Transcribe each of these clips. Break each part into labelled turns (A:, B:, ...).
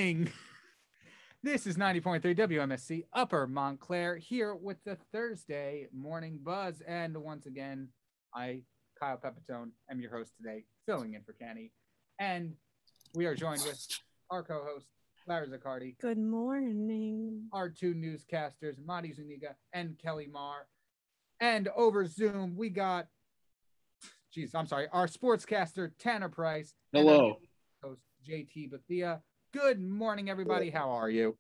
A: morning. This is 90.3 WMSC Upper Montclair here with the Thursday Morning Buzz. And once again, I, Kyle Pepitone, am your host today, filling in for Kenny. And we are joined with our co-host, Lara Ziccardi.
B: Good morning.
A: Our two newscasters, Madi Zuniga and Kelly Marr. And over Zoom, we got, our sportscaster, Tanner Price.
C: Hello.
A: And host, JT Bethia. Good morning, everybody. How are you?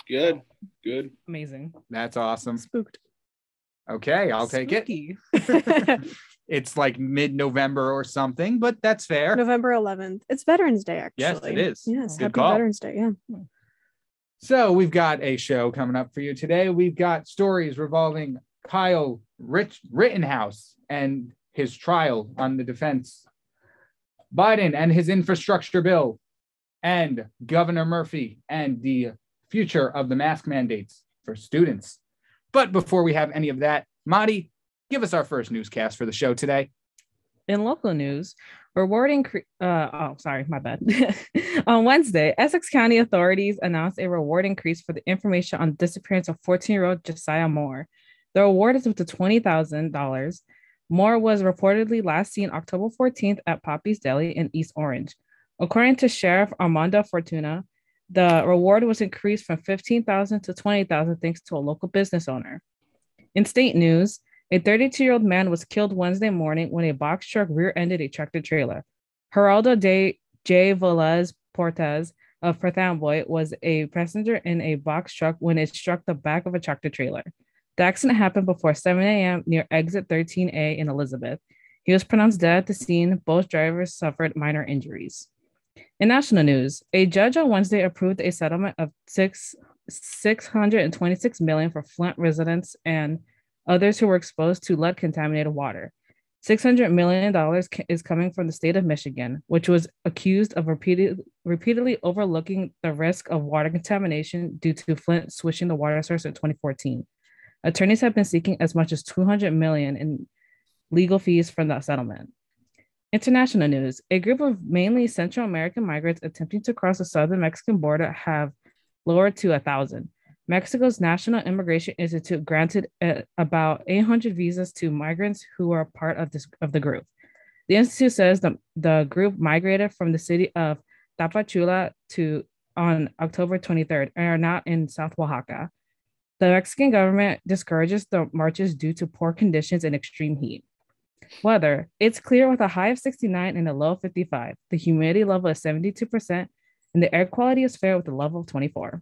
C: Good.
D: Amazing.
A: That's awesome.
B: Spooked.
A: Okay, I'll take it. It's like mid-November or something, but that's fair.
B: November 11th. It's Veterans Day, actually.
A: Yes, it is.
B: Yes,
A: Good
B: happy
A: call.
B: Veterans Day, yeah.
A: So we've got a show coming up for you today. We've got stories revolving Kyle Rittenhouse and his trial on the defense, Biden and his infrastructure bill, and Governor Murphy and the future of the mask mandates for students. But before we have any of that, Madi, give us our first newscast for the show today.
D: In local news, my bad. On Wednesday, Essex County authorities announced a reward increase for the information on the disappearance of 14-year-old Josiah Moore. The reward is up to $20,000. Moore was reportedly last seen October 14th at Poppy's Deli in East Orange. According to Sheriff Armando Fortuna, the reward was increased from $15,000 to $20,000 thanks to a local business owner. In state news, a 32-year-old man was killed Wednesday morning when a box truck rear-ended a tractor trailer. Geraldo J. Velez Portes of Perth Amboy was a passenger in a box truck when it struck the back of a tractor trailer. The accident happened before 7 a.m. near exit 13A in Elizabeth. He was pronounced dead at the scene. Both drivers suffered minor injuries. In national news, a judge on Wednesday approved a settlement of $626 million for Flint residents and others who were exposed to lead-contaminated water. $600 million is coming from the state of Michigan, which was accused of repeatedly overlooking the risk of water contamination due to Flint switching the water source in 2014. Attorneys have been seeking as much as $200 million in legal fees from that settlement. International news, a group of mainly Central American migrants attempting to cross the southern Mexican border have lowered to 1,000. Mexico's National Immigration Institute granted about 800 visas to migrants who are part of the group. The institute says the group migrated from the city of Tapachula on October 23rd and are now in South Oaxaca. The Mexican government discourages the marches due to poor conditions and extreme heat. Weather, it's clear with a high of 69 and a low of 55. The humidity level is 72%, and the air quality is fair with a level of 24.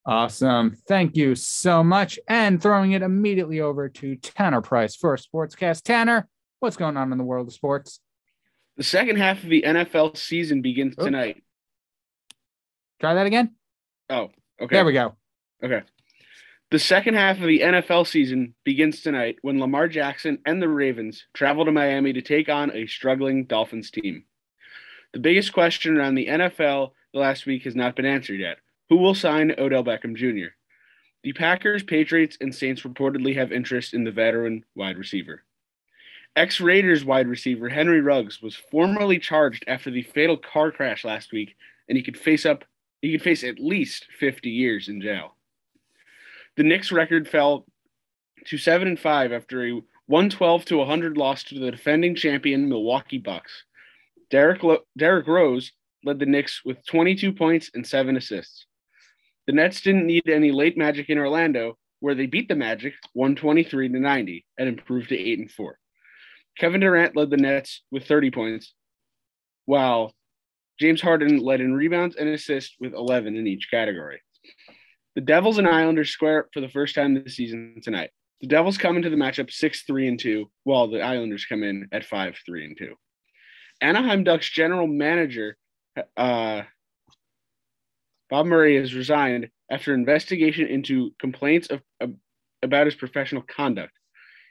A: Awesome. Thank you so much. And throwing it immediately over to Tanner Price for a Sportscast. Tanner, what's going on in the world of sports?
C: The second half of the NFL season begins tonight.
A: Try that again?
C: Oh, okay.
A: There we go.
C: Okay. The second half of the NFL season begins tonight when Lamar Jackson and the Ravens travel to Miami to take on a struggling Dolphins team. The biggest question around the NFL the last week has not been answered yet. Who will sign Odell Beckham Jr.? The Packers, Patriots, and Saints reportedly have interest in the veteran wide receiver. Ex-Raiders wide receiver Henry Ruggs was formally charged after the fatal car crash last week, and he could face at least 50 years in jail. The Knicks record fell to 7-5 after a 112-100 loss to the defending champion Milwaukee Bucks. Derrick Rose led the Knicks with 22 points and 7 assists. The Nets didn't need any late magic in Orlando, where they beat the Magic 123-90 and improved to 8-4. Kevin Durant led the Nets with 30 points, while James Harden led in rebounds and assists with 11 in each category. The Devils and Islanders square up for the first time this season tonight. The Devils come into the matchup 6-3-2, while the Islanders come in at 5-3-2. Anaheim Ducks general manager Bob Murray has resigned after investigation into complaints about his professional conduct.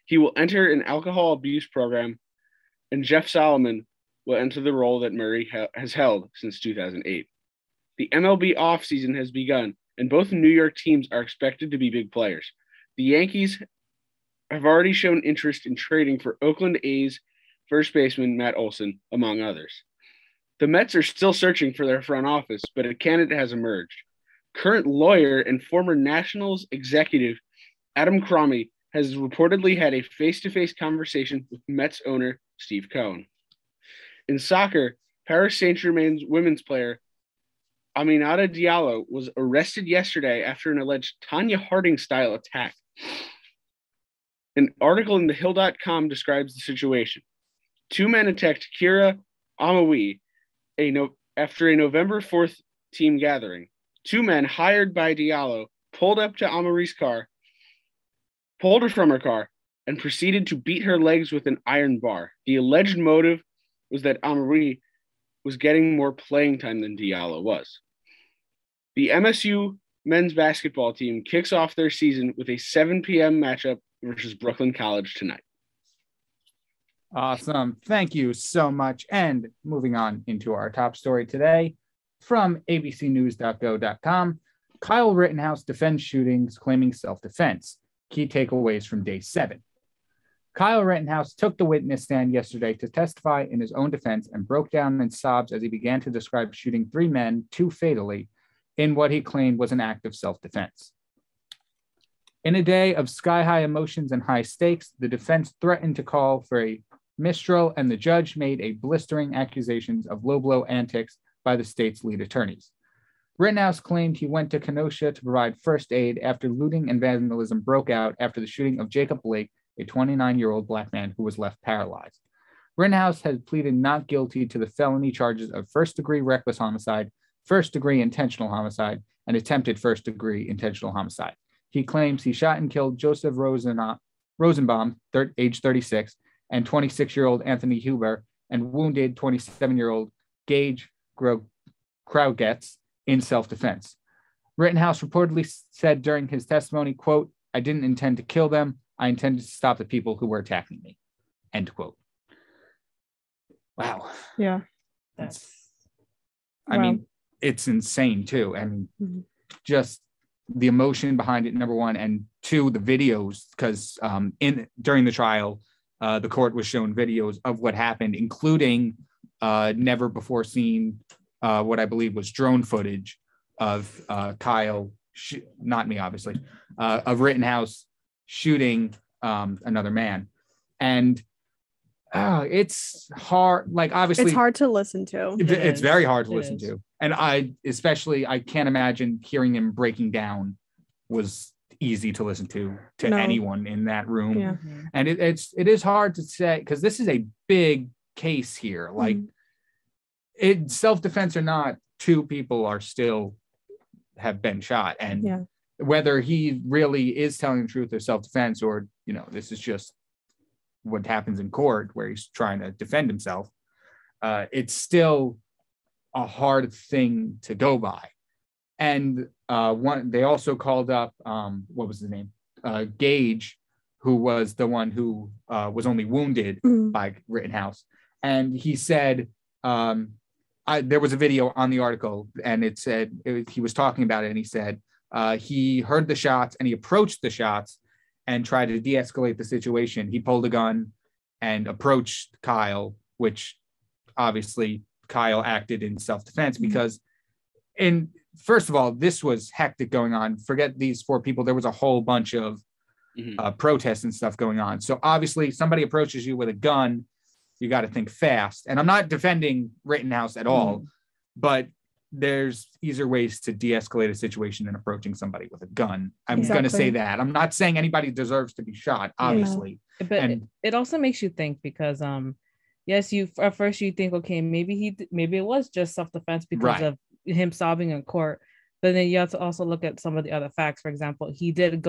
C: He will enter an alcohol abuse program, and Jeff Solomon will enter the role that Murray has held since 2008. The MLB offseason has begun, and both New York teams are expected to be big players. The Yankees have already shown interest in trading for Oakland A's first baseman Matt Olson, among others. The Mets are still searching for their front office, but a candidate has emerged. Current lawyer and former Nationals executive Adam Cromie has reportedly had a face-to-face conversation with Mets owner Steve Cohen. In soccer, Paris Saint-Germain's women's player Aminata Diallo was arrested yesterday after an alleged Tanya Harding-style attack. An article in thehill.com describes the situation. 2 men attacked Kira Amawi after a November 4th team gathering. 2 men hired by Diallo pulled up to Amawi's car, pulled her from her car, and proceeded to beat her legs with an iron bar. The alleged motive was that Amawi was getting more playing time than Diallo was. The MSU men's basketball team kicks off their season with a 7 p.m. matchup versus Brooklyn College tonight.
A: Awesome. Thank you so much. And moving on into our top story today from abcnews.go.com, Kyle Rittenhouse defends shootings claiming self-defense. Key takeaways from day 7. Kyle Rittenhouse took the witness stand yesterday to testify in his own defense and broke down in sobs as he began to describe shooting 3 men, 2 fatally, in what he claimed was an act of self-defense. In a day of sky-high emotions and high stakes, the defense threatened to call for a mistrial, and the judge made a blistering accusations of low-blow antics by the state's lead attorneys. Rittenhouse claimed he went to Kenosha to provide first aid after looting and vandalism broke out after the shooting of Jacob Blake, a 29-year-old black man who was left paralyzed. Rittenhouse had pleaded not guilty to the felony charges of first-degree reckless homicide, first-degree intentional homicide, and attempted first-degree intentional homicide. He claims he shot and killed Joseph Rosenbaum, age 36, and 26-year-old Anthony Huber, and wounded 27-year-old Gage Kraugetz in self-defense. Rittenhouse reportedly said during his testimony, quote, "I didn't intend to kill them. I intended to stop the people who were attacking me." End quote. Wow.
B: Yeah.
A: I mean, it's insane too. I mean, just the emotion behind it, number one, and 2, the videos, because during the trial, the court was shown videos of what happened, including never before seen what I believe was drone footage of Kyle, not me, obviously, of Rittenhouse shooting another man. And it's hard, like, obviously
B: it's hard to listen to.
A: It's very hard to listen to. And I can't imagine hearing him breaking down was easy to listen to anyone in that room.
B: Yeah.
A: And it is hard to say, because this is a big case here. Like, it self-defense or not, 2 people are still have been shot. And whether he really is telling the truth or self-defense, or, this is just what happens in court where he's trying to defend himself, it's still a hard thing to go by. And they also called up, what was his name? Gage, who was the one who was only wounded by Rittenhouse. And he said, there was a video on the article, and it said, he was talking about it, and he said he heard the shots and he approached the shots and tried to de-escalate the situation. He pulled a gun and approached Kyle, which obviously Kyle acted in self-defense because, first of all, this was hectic going on. Forget these 4 people. There was a whole bunch of protests and stuff going on. So obviously somebody approaches you with a gun, you got to think fast. And I'm not defending Rittenhouse at all, but there's easier ways to de-escalate a situation than approaching somebody with a gun. I'm going to say that. I'm not saying anybody deserves to be shot, obviously.
D: But it also makes you think, because yes, at first you think, okay, maybe it was just self-defense because of him sobbing in court. But then you have to also look at some of the other facts. For example, he did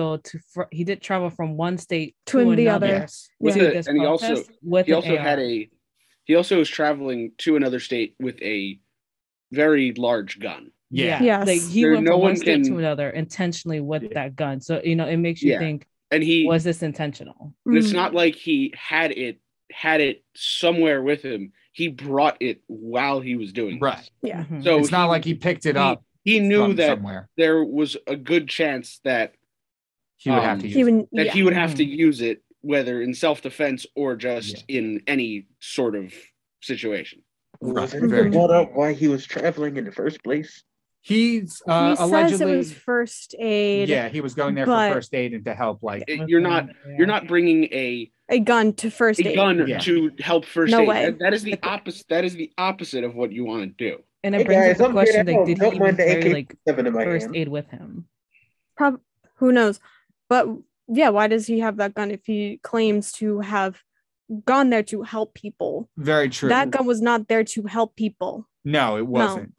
D: travel from one state to another.
C: He also was traveling to another state with a very large gun.
B: Yes.
D: Like, he went from one state to another intentionally with that gun. So, it makes you think,
C: and
D: was this intentional?
C: It's not like he had it somewhere with him. He brought it while he was doing
A: this.
B: Yeah.
C: So
A: it's not like he picked it up.
C: He knew that
A: somewhere.
C: There was a good chance that
A: he would have to use it.
C: He would have to use it, whether in self-defense or just in any sort of situation.
E: Wasn't it
A: Very
E: brought up why he was traveling in the first place?
A: He's
B: He
A: allegedly
B: says it was first aid.
A: Yeah, he was going there
B: but-
A: for first aid and to help like
C: You're not bringing a
B: gun to first aid.
C: gun
A: Yeah.
C: to help first
B: No
C: aid.
B: way.
C: That is the opposite. That is the opposite of what you want to do.
D: And it
E: Hey,
D: brings
E: guys,
D: up the
E: I'm
D: question,
E: here
D: like,
E: now.
D: did he
E: Don't
D: even
E: mind the
D: carry like
E: AK-47 in my
D: first
E: hand.
D: aid with him?
B: Who knows? But yeah, why does he have that gun if he claims to have gone there to help people?
A: very true.
B: That gun was not there to help people.
A: No, it wasn't.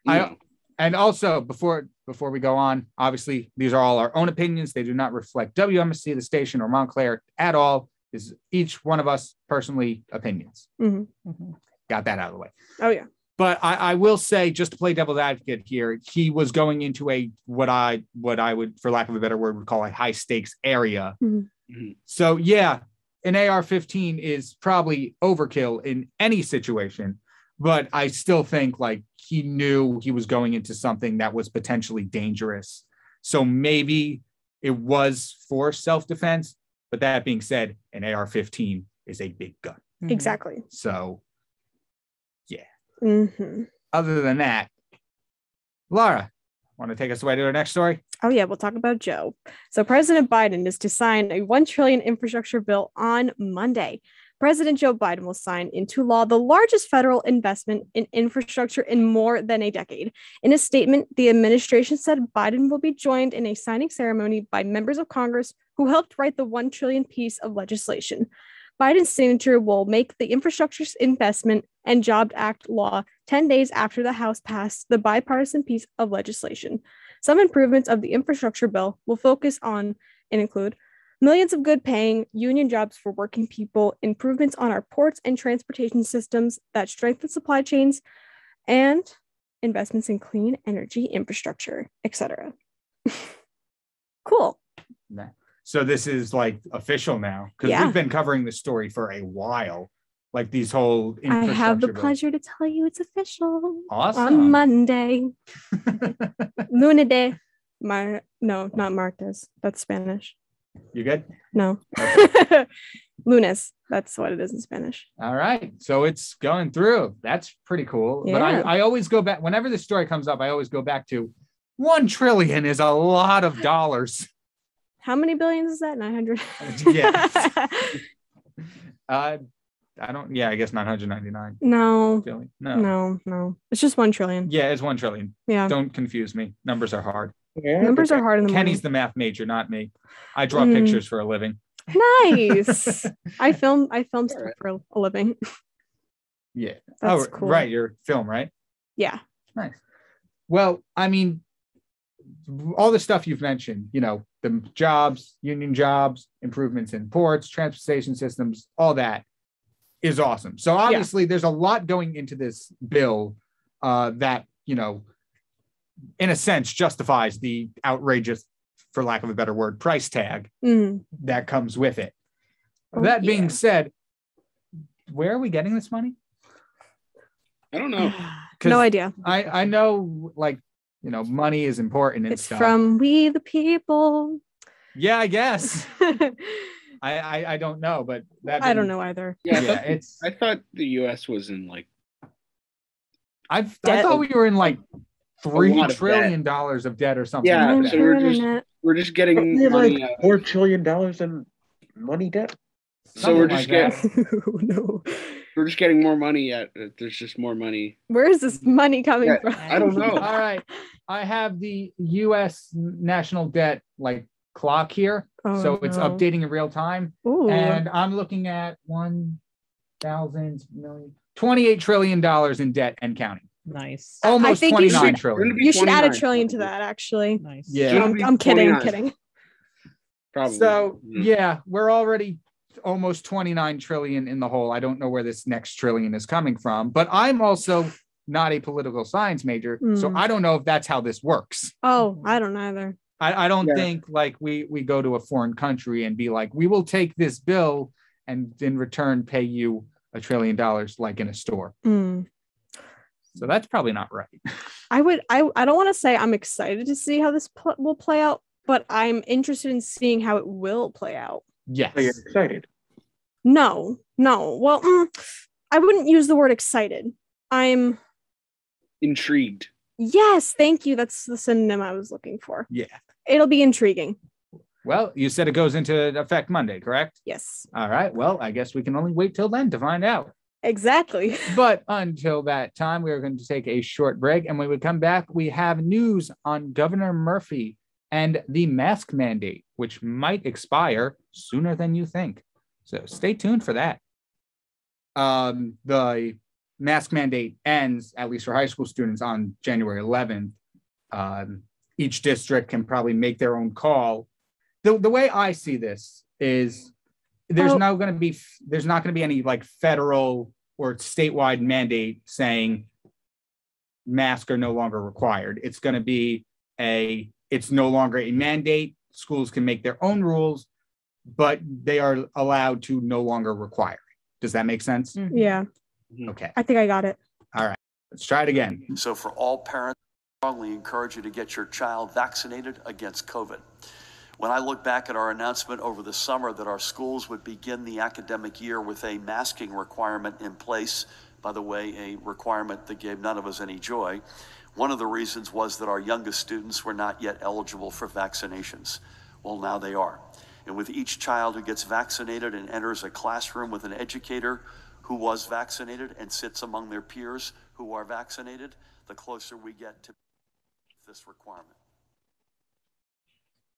C: No.
A: And also before we go on, obviously these are all our own opinions. They do not reflect WMSC, the station, or Montclair at all. This is each one of us personally opinions.
B: Mm-hmm.
A: Got that out of the way.
B: Oh yeah.
A: But I will say, just to play devil's advocate here, he was going into a what I would, for lack of a better word, would call a high stakes area.
C: Mm-hmm.
A: So yeah, an AR-15 is probably overkill in any situation, but I still think like he knew he was going into something that was potentially dangerous. So maybe it was for self-defense. But that being said, an AR-15 is a big gun.
B: Exactly.
A: So
B: Mm-hmm.
A: other than that, Lara, want to take us away to our next story?
B: Oh yeah, we'll talk about Joe. So President Biden is to sign a $1 trillion infrastructure bill on Monday. President Joe Biden will sign into law the largest federal investment in infrastructure in more than a decade. In a statement, the administration said Biden will be joined in a signing ceremony by members of Congress who helped write the $1 trillion piece of legislation. Biden's signature will make the Infrastructure Investment and Jobs Act law 10 days after the House passed the bipartisan piece of legislation. Some improvements of the infrastructure bill will focus on and include millions of good-paying union jobs for working people, improvements on our ports and transportation systems that strengthen supply chains, and investments in clean energy infrastructure, etc. Cool.
A: So this is like official now because
B: Yeah.
A: we've been covering this story for a while. Like these whole
B: I have the
A: infrastructure bills.
B: pleasure to tell you it's official
A: Awesome.
B: on Monday. Luna Day. No, not Martes. That's Spanish.
A: You good?
B: No. Lunes. That's what it is in Spanish.
A: All right. So it's going through. That's pretty cool. But
B: Yeah.
A: I always go back whenever this story comes up, I always go back to 1 trillion is a lot of dollars.
B: How many billions is that? 900.
A: Yeah. I guess 999
B: No.
A: billion.
B: No. It's just 1 trillion.
A: Yeah, it's 1 trillion.
B: Yeah.
A: Don't confuse me. Numbers are hard.
E: Yeah,
B: Numbers are hard in the
A: Kenny's
B: morning.
A: the math major, not me. I draw
B: Mm.
A: pictures for a living.
B: Nice. I film stuff for a living.
A: Yeah.
B: That's cool.
A: Right. Your film, right?
B: Yeah.
A: Nice. Well, I mean, all the stuff you've mentioned, the jobs, union jobs, improvements in ports, transportation systems, all that is awesome. So obviously there's a lot going into this bill that, in a sense, justifies the outrageous, for lack of a better word, price tag that comes with it.
B: Oh,
A: That being
B: yeah.
A: said, where are we getting this money?
C: I don't know.
B: No idea.
A: I know, money is important and
B: It's
A: stuff.
B: from We the People.
A: Yeah, I guess. I don't know, but
B: I don't know either.
C: Yeah,
A: Yeah,
C: I thought the U.S. was in like
A: I
B: Debt.
A: thought we were in like
C: lot
A: $3
C: of
A: trillion of debt or something.
C: Yeah,
A: like
C: so
A: that.
C: we're just getting
E: Isn't it
C: money.
E: like $4 trillion in money debt?
C: So we're
A: Something
C: just
A: like that.
B: No.
C: we're just getting more money. There's just more money.
B: Where is this money coming
C: Yeah,
B: from?
C: I don't know.
A: All right. I have the U.S. national debt clock here.
B: Oh,
A: So it's
B: no.
A: updating in real time.
B: Ooh.
A: And I'm looking at 1,000 million, $28 trillion in debt and counting.
D: Nice.
A: Almost
B: think you
A: 29
B: should-
A: trillion.
B: You should add a
C: 29.
B: trillion to that, actually.
D: Nice.
A: Yeah.
B: No,
C: Shouldn't be
B: I'm kidding. I'm
C: 29.
B: kidding.
C: Probably.
A: So
C: Mm.
A: yeah, we're already almost 29 trillion in the hole. I don't know where this next trillion is coming from, but I'm also not a political science major, so
B: Mm.
A: I don't know if that's how this works.
B: Oh, I don't either.
A: I don't
C: Yeah.
A: think we go to a foreign country and be like, we will take this bill and in return pay you $1 trillion like in a store.
B: Mm.
A: So that's probably not right.
B: I don't want to say I'm excited to see how this will play out, but I'm interested in seeing how it will play out.
A: Yes.
E: So you're excited.
B: No. Well, I wouldn't use the word excited. I'm
C: Intrigued.
B: Yes, thank you. That's the synonym I was looking for.
A: Yeah.
B: It'll be intriguing.
A: Well, you said it goes into effect Monday, correct?
B: Yes.
A: All right. Well, I guess we can only wait till then to find out.
B: Exactly.
A: But until that time, we are going to take a short break. And when we come back, we have news on Governor Murphy and the mask mandate, which might expire sooner than you think. So stay tuned for that. The mask mandate ends, at least for high school students, on January 11th. Each district can probably make their own call. The way I see this is there's not going to be any like federal or statewide mandate saying masks are no longer required. It's going to be it's no longer a mandate. Schools can make their own rules, but they are allowed to no longer require it. Does that make sense?
B: Mm-hmm. Yeah.
A: Okay.
B: I think I got it.
A: All right. Let's try it again.
F: So for all parents, I strongly encourage you to get your child vaccinated against COVID. When I look back at our announcement over the summer that our schools would begin the academic year with a masking requirement in place, by the way, a requirement that gave none of us any joy, one of the reasons was that our youngest students were not yet eligible for vaccinations. Well, now they are. And with each child who gets vaccinated and enters a classroom with an educator who was vaccinated and sits among their peers who are vaccinated, the closer we get to this requirement.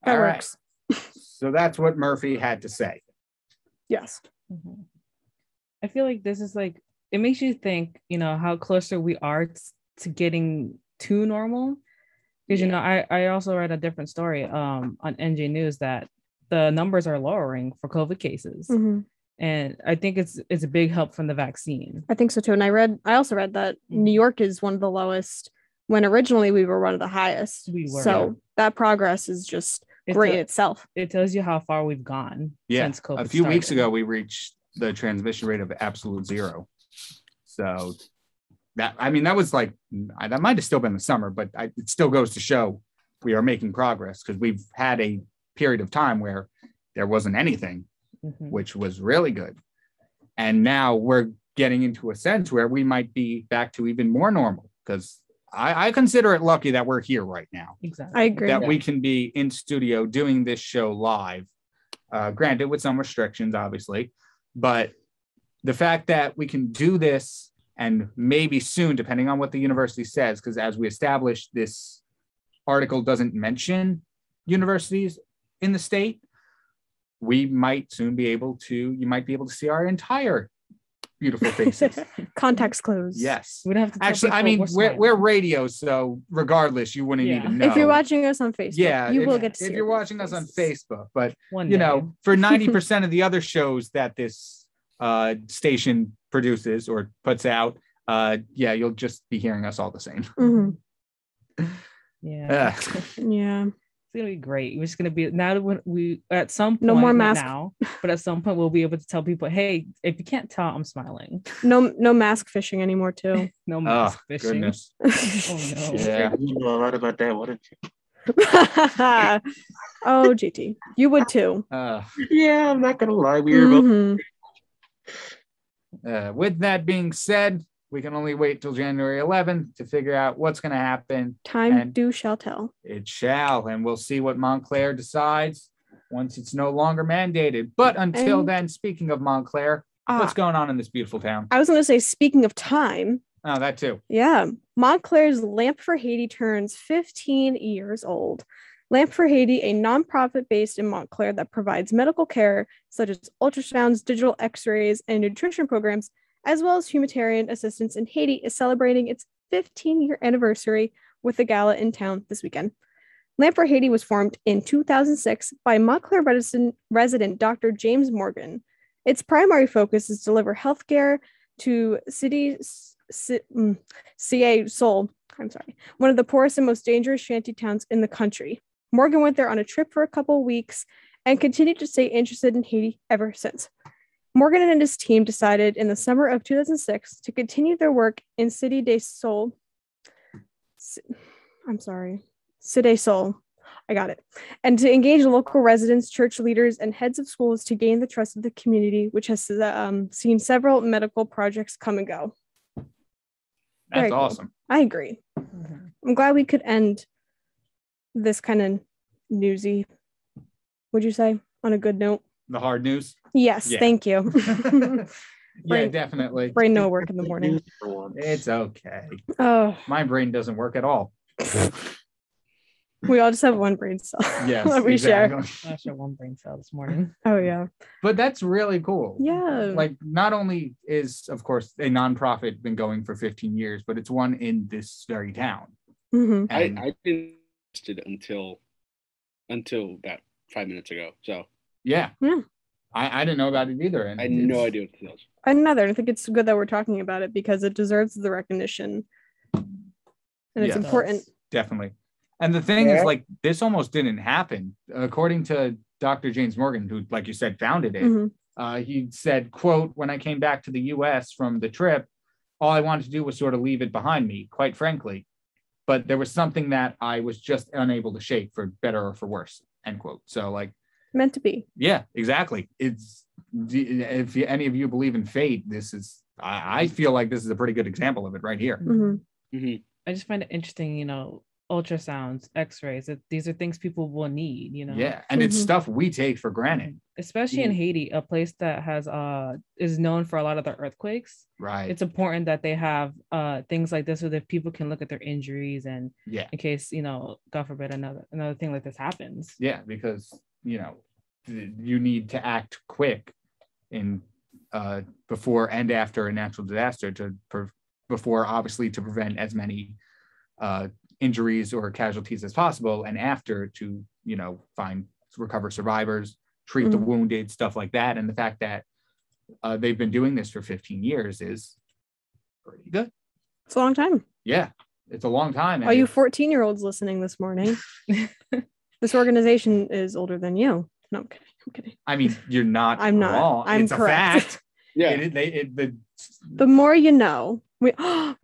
B: That
A: All
B: works.
A: Right. So that's what Murphy had to say.
B: Yes.
D: Mm-hmm. I feel like this is like, it makes you think, how closer we are to getting to normal. Because, I also read a different story on NJ News that the numbers are lowering for COVID cases.
B: Mm-hmm.
D: And I think it's a big help from the vaccine.
B: I think so too. And I also read that New York is one of the lowest when originally we were one of the highest.
D: We were.
B: So that progress is just great in itself.
D: It tells you how far we've gone since COVID
A: a few
D: started.
A: weeks ago, we reached the transmission rate of absolute zero. So that was like, that might have still been the summer, but it still goes to show we are making progress because we've had a period of time where there wasn't anything, which was really good. And now we're getting into a sense where we might be back to even more normal because I consider it lucky that we're here right now.
D: Exactly.
B: I agree.
A: That we can be in studio doing this show live, granted with some restrictions, obviously, but the fact that we can do this and maybe soon, depending on what the university says, because as we established, this article doesn't mention universities in the state, we might soon be able to, you might be able to see our entire beautiful faces.
B: Contacts closed.
A: Yes.
D: We don't have to
A: actually, we're radio, so regardless, you wouldn't even know.
B: If you're watching us on Facebook, you will get to see.
A: If you're watching us on Facebook, but
D: One
A: you
D: day.
A: know, for 90% of the other shows that this station produces or puts out, you'll just be hearing us all the same.
B: Mm-hmm.
D: Yeah.
B: Yeah.
D: It's gonna be great. We're just gonna be now when we at some point
B: No more mask
D: now, but at some point we'll be able to tell people, hey, if you can't tell, I'm smiling.
B: No mask fishing anymore too.
D: No mask fishing.
A: Goodness.
D: Oh no.
A: Yeah.
E: You know a lot about that, wouldn't you?
B: Oh, GT, you would too.
E: Yeah, I'm not gonna lie. We were both.
B: Mhm.
A: With that being said, we can only wait till January 11th to figure out what's going to happen.
B: Time do shall tell.
A: It shall, and we'll see what Montclair decides once it's no longer mandated. But until then, speaking of Montclair, what's going on in this beautiful town?
B: I was going to say, speaking of time.
A: Oh, that too.
B: Yeah. Montclair's Lamp for Haiti turns 15 years old. Lamp for Haiti, a nonprofit based in Montclair that provides medical care such as ultrasounds, digital x-rays, and nutrition programs, as well as humanitarian assistance in Haiti, is celebrating its 15-year anniversary with a gala in town this weekend. Lamp for Haiti was formed in 2006 by Montclair resident Dr. James Morgan. Its primary focus is to deliver healthcare to CA Seoul, one of the poorest and most dangerous shanty towns in the country. Morgan went there on a trip for a couple of weeks and continued to stay interested in Haiti ever since. Morgan and his team decided in the summer of 2006 to continue their work in Cité Seoul. I got it. And to engage local residents, church leaders, and heads of schools to gain the trust of the community, which has seen several medical projects come and go.
A: That's
B: Very cool.
A: awesome.
B: I agree. I'm glad we could end this kind of newsy, would you say, on a good note?
A: The hard news.
B: Yes,
A: Yeah.
B: thank you.
A: Yeah,
B: Brain-
A: definitely.
B: Brain no work in the morning.
A: It's okay.
B: Oh,
A: My brain doesn't work at all.
B: we all just have one brain cell.
A: Yes,
B: that we share.
A: exactly.
D: I shared one brain cell this morning.
B: Oh yeah.
A: But that's really cool.
B: Yeah.
A: Like, not only is, of course, a nonprofit been going for 15 years, but it's one in this very town.
B: Mm-hmm.
A: And
C: I didn't it until about 5 minutes ago. So
A: yeah.
B: Yeah.
A: I didn't know about it either. And
C: I had no idea what it was.
B: Another. I think it's good that we're talking about it because it deserves the recognition. And it's
A: Yes.
B: important.
A: Definitely. And the thing is, like, this almost didn't happen. According to Dr. James Morgan, who, like you said, founded it,
B: Mhm.
A: he said, quote, "When I came back to the US from the trip, all I wanted to do was sort of leave it behind me, quite frankly. But there was something that I was just unable to shake, for better or for worse," end quote. So, like,
B: Meant to be.
A: yeah, exactly. It's, if any of you believe in fate, this is, I feel like this is a pretty good example of it right here.
B: Mm-hmm.
D: I just find it interesting, ultrasounds, x-rays, these are things people will need,
A: Yeah, and it's
B: Mhm.
A: stuff we take for granted.
D: especially in Haiti, a place that has is known for a lot of the earthquakes.
A: Right.
D: It's important that they have things like this so that people can look at their injuries, and
A: Yeah.
D: in case, God forbid, another thing like this happens.
A: Yeah, because you need to act quick in before and after a natural disaster before obviously to prevent as many injuries or casualties as possible, and after to recover survivors, treat the
B: Mhm.
A: wounded, stuff like that. And the fact that they've been doing this for 15 years is pretty good.
B: It's a long time.
A: Yeah, it's a long time.
B: All you 14-year-olds listening this morning, this organization is older than you. No, I'm kidding. I'm kidding.
A: I mean, you're not
B: I'm not.
A: wrong.
B: I'm
A: it's
B: correct.
A: a fact.
C: Yeah.
B: The more you know. We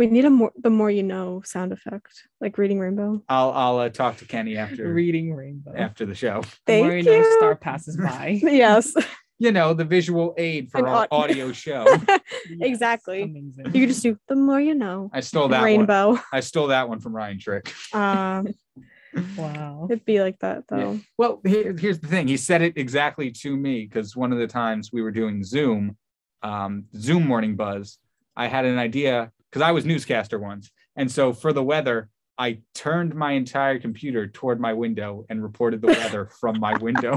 B: need the more you know sound effect, like reading rainbow.
A: I'll talk to Kenny after
D: Reading rainbow.
A: after the show.
B: Thank
D: More
B: you.
D: star passes by.
B: Yes.
A: The visual aid for
B: An
A: our
B: au-
A: audio show.
D: Yes,
B: Exactly.
D: amazing.
B: You could just do the more you know.
A: I stole that one.
B: Rainbow.
A: I stole that one from Ryan Trick.
D: Wow.
B: It'd be like that though.
A: Well, here's the thing. He said it exactly to me, because one of the times we were doing Zoom Morning Buzz, I had an idea, because I was newscaster once. And so for the weather, I turned my entire computer toward my window and reported the weather from my window.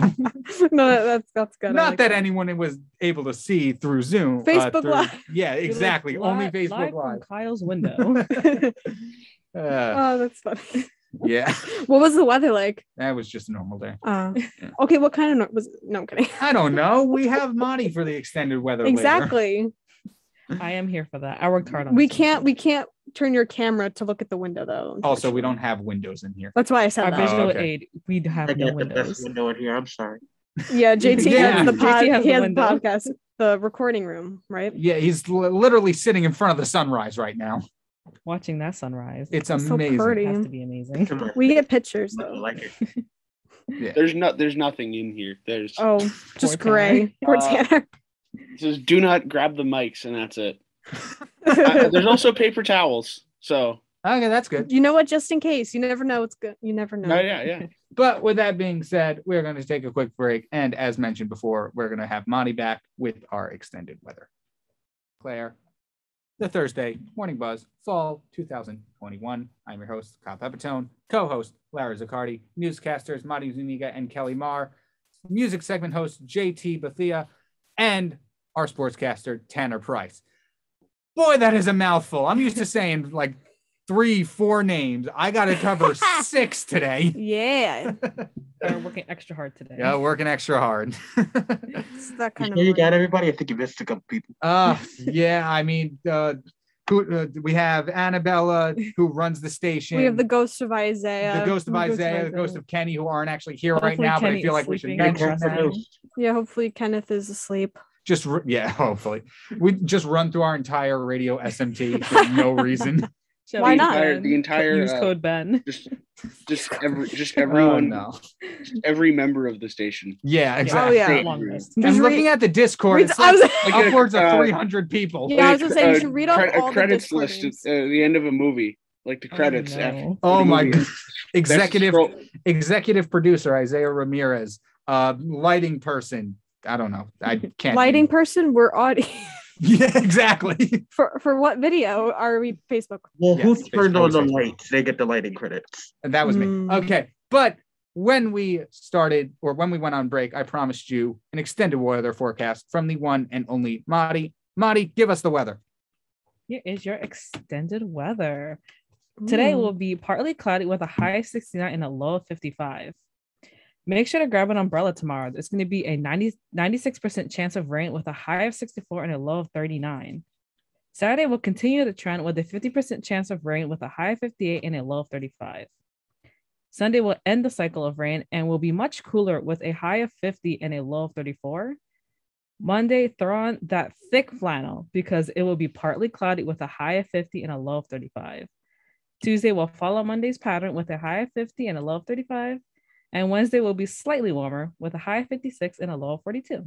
B: No, that's good. I
A: Not
B: like
A: that anyone was able to see through Zoom.
B: Facebook Live.
A: Yeah, exactly.
D: You're like,
A: Only
D: live
A: Facebook
D: from
A: Live.
D: Kyle's window.
B: Oh, that's funny.
A: Yeah,
B: What was the weather like?
A: that was just a normal day.
B: Okay, what kind of was? No, I'm kidding.
A: I don't know. We have Monty for the extended weather. later.
B: Exactly.
D: I am here for that. I worked hard on
B: We
D: this.
B: can't turn your camera to look at the window though.
A: Also, we
B: unfortunately.
A: don't have windows in here.
B: That's why I said
D: Our
B: that.
D: visual
A: okay.
D: aid, we
E: I
D: have
E: got
D: no
E: the best
D: windows.
E: window in here. I'm sorry.
B: Yeah, JT
A: Yeah.
B: has the
D: JT has
B: he
D: the
B: has the
D: window.
B: podcast, the recording room, right?
A: Yeah, he's literally sitting in front of the sunrise right now.
D: Watching that sunrise.
A: It's
B: So
A: amazing.
B: pretty.
D: It has to be amazing.
E: Come on.
B: We get pictures
E: I
B: though.
E: like it.
A: Yeah.
C: There's nothing in here. There's
B: Oh, just
D: Poor
B: gray. Poor Tanner.
C: it says do not grab the mics, and that's it. There's also paper towels. So
A: Okay, that's good.
B: You know what? Just in case, you never know. It's good. You never know.
C: yeah.
A: But with that being said, we're going to take a quick break. And as mentioned before, we're going to have Monty back with our extended weather. Claire, the Thursday Morning Buzz, Fall 2021. I'm your host, Kyle Pepitone, co-host Lara Ziccardi, newscasters Monty Zuniga and Kelly Marr, music segment host JT Bethia, and our sportscaster Tanner Price. Boy, that is a mouthful. I'm used to saying like 3-4 names. I got to cover 6 today.
B: Yeah.
D: They're working extra hard today.
A: Yeah, working extra hard.
B: It's that kind of.
E: You got
B: morning.
E: everybody? I think you missed a couple people.
A: Yeah, I mean, we have Annabella, who runs the station.
B: We have the ghost of Isaiah.
A: the ghost of Isaiah, the ghost of Kenny, who aren't actually here right
D: Hopefully
A: now, but I
D: Kenny
A: feel
D: is
A: like we should
D: sleeping.
A: mention
D: That's
A: that.
D: right.
B: Yeah, hopefully Kenneth is asleep.
A: Hopefully. We just run through our entire radio SMT for no reason.
B: Why not?
C: The entire
D: use code Ben.
C: Just everyone,
A: Oh, no.
C: every member of the station.
A: Yeah, exactly.
B: Oh, yeah.
D: Long list.
A: I'm looking at the Discord. It's
B: I was-
A: like upwards of 300 people.
B: Yeah, I was gonna say you should read off all the
C: credits
B: Discord
C: list
B: names.
C: at the end of a movie, like the credits.
D: no.
C: After
A: Oh
C: the
A: my
C: movie.
A: god. Executive producer Isaiah Ramirez. Lighting person. I don't know. I can't.
B: Lighting person, we're audio.
A: Yeah, exactly.
B: For what video are we Facebook?
E: Well, who
A: Yes,
E: turned on the
A: Facebook.
E: lights? They get the lighting credits.
A: And that was me.
B: Mm.
A: Okay. But when we went on break, I promised you an extended weather forecast from the one and only Madi. Madi, give us the weather.
D: Here is your extended weather. Today will be partly cloudy with a high of 69 and a low of 55. Make sure to grab an umbrella tomorrow. There's going to be a 96% chance of rain with a high of 64 and a low of 39. Saturday will continue the trend with a 50% chance of rain with a high of 58 and a low of 35. Sunday will end the cycle of rain and will be much cooler with a high of 50 and a low of 34. Monday, throw on that thick flannel because it will be partly cloudy with a high of 50 and a low of 35. Tuesday will follow Monday's pattern with a high of 50 and a low of 35. And Wednesday will be slightly warmer with a high of 56 and a low of 42.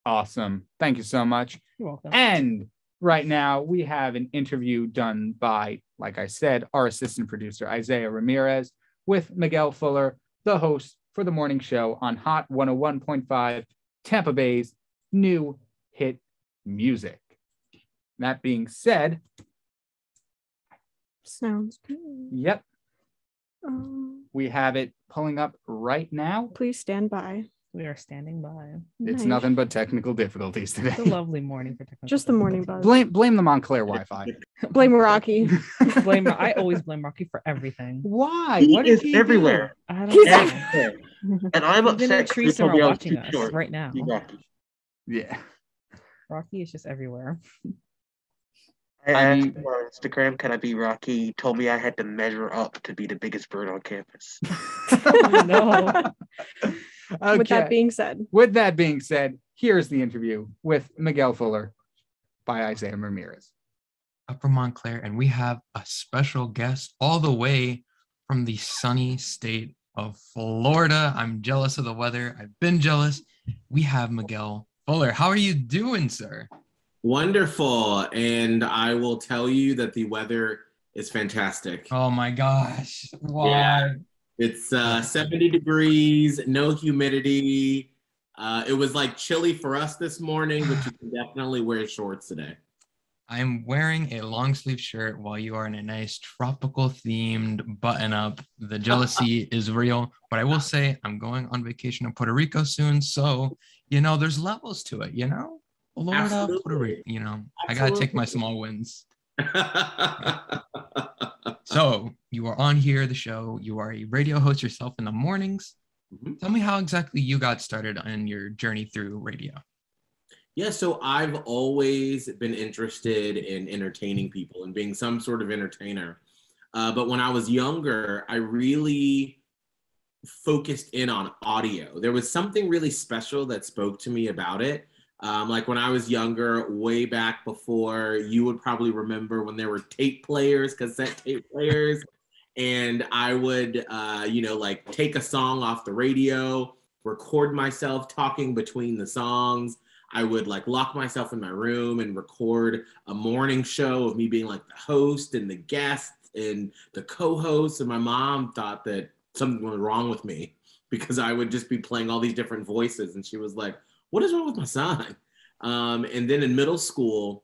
A: Awesome. Thank you so much.
D: You're welcome.
A: And right now we have an interview done by, like I said, our assistant producer, Isaiah Ramirez, with Miguel Fuller, the host for the morning show on Hot 101.5, Tampa Bay's new hit music. That being said,
B: Sounds good.
A: yep, we have it pulling up right now.
B: Please stand by.
D: We are standing by.
A: It's
B: Nice.
A: nothing but technical difficulties today.
D: It's a lovely morning for technical.
B: Just the morning buzz.
A: Blame the Montclair Wi-Fi.
B: Blame Rocky.
D: I always blame Rocky for everything.
A: Why?
E: He
A: What did
E: is
A: he do?
E: everywhere.
D: I don't
B: He's
D: know.
E: Everywhere. And I'm
D: Even the
E: upset because
D: trees
E: they told
D: are
E: me I was
D: watching
E: too
D: us
E: short.
D: right now.
E: Be Rocky.
A: Yeah.
D: Rocky is just everywhere.
E: I
A: I
E: asked
A: mean-
E: him on Instagram, can I be Rocky? He told me I had to measure up to be the biggest bird on campus.
D: Oh, no.
A: Okay.
B: With that being said,
A: here's the interview with Miguel Fuller by Isaiah Ramirez.
G: Upper Montclair, and we have a special guest all the way from the sunny state of Florida. I'm jealous of the weather. I've been jealous. We have Miguel Fuller. How are you doing, sir?
H: Wonderful. And I will tell you that the weather is fantastic.
G: Oh my gosh. Why?
H: Yeah. It's 70 degrees, no humidity. It was like chilly for us this morning, but you can definitely wear shorts today.
G: I'm wearing a long sleeve shirt while you are in a nice tropical themed button up. The jealousy is real, but I will say I'm going on vacation to Puerto Rico soon. So, there's levels to it, Florida,
H: Absolutely.
G: Puerto Rico, I got to take my small wins. So you are on here, the show. You are a radio host yourself in the mornings.
H: Mhm.
G: Tell me how exactly you got started on your journey through radio.
H: Yeah, so I've always been interested in entertaining people and being some sort of entertainer. But when I was younger, I really focused in on audio. There was something really special that spoke to me about it. Like when I was younger, way back before, you would probably remember when there were tape players, cassette tape players, and I would, like take a song off the radio, record myself talking between the songs. I would like lock myself in my room and record a morning show of me being like the host and the guest and the co-host. And my mom thought that something was wrong with me because I would just be playing all these different voices. And she was like, what is wrong with my son? And then in middle school,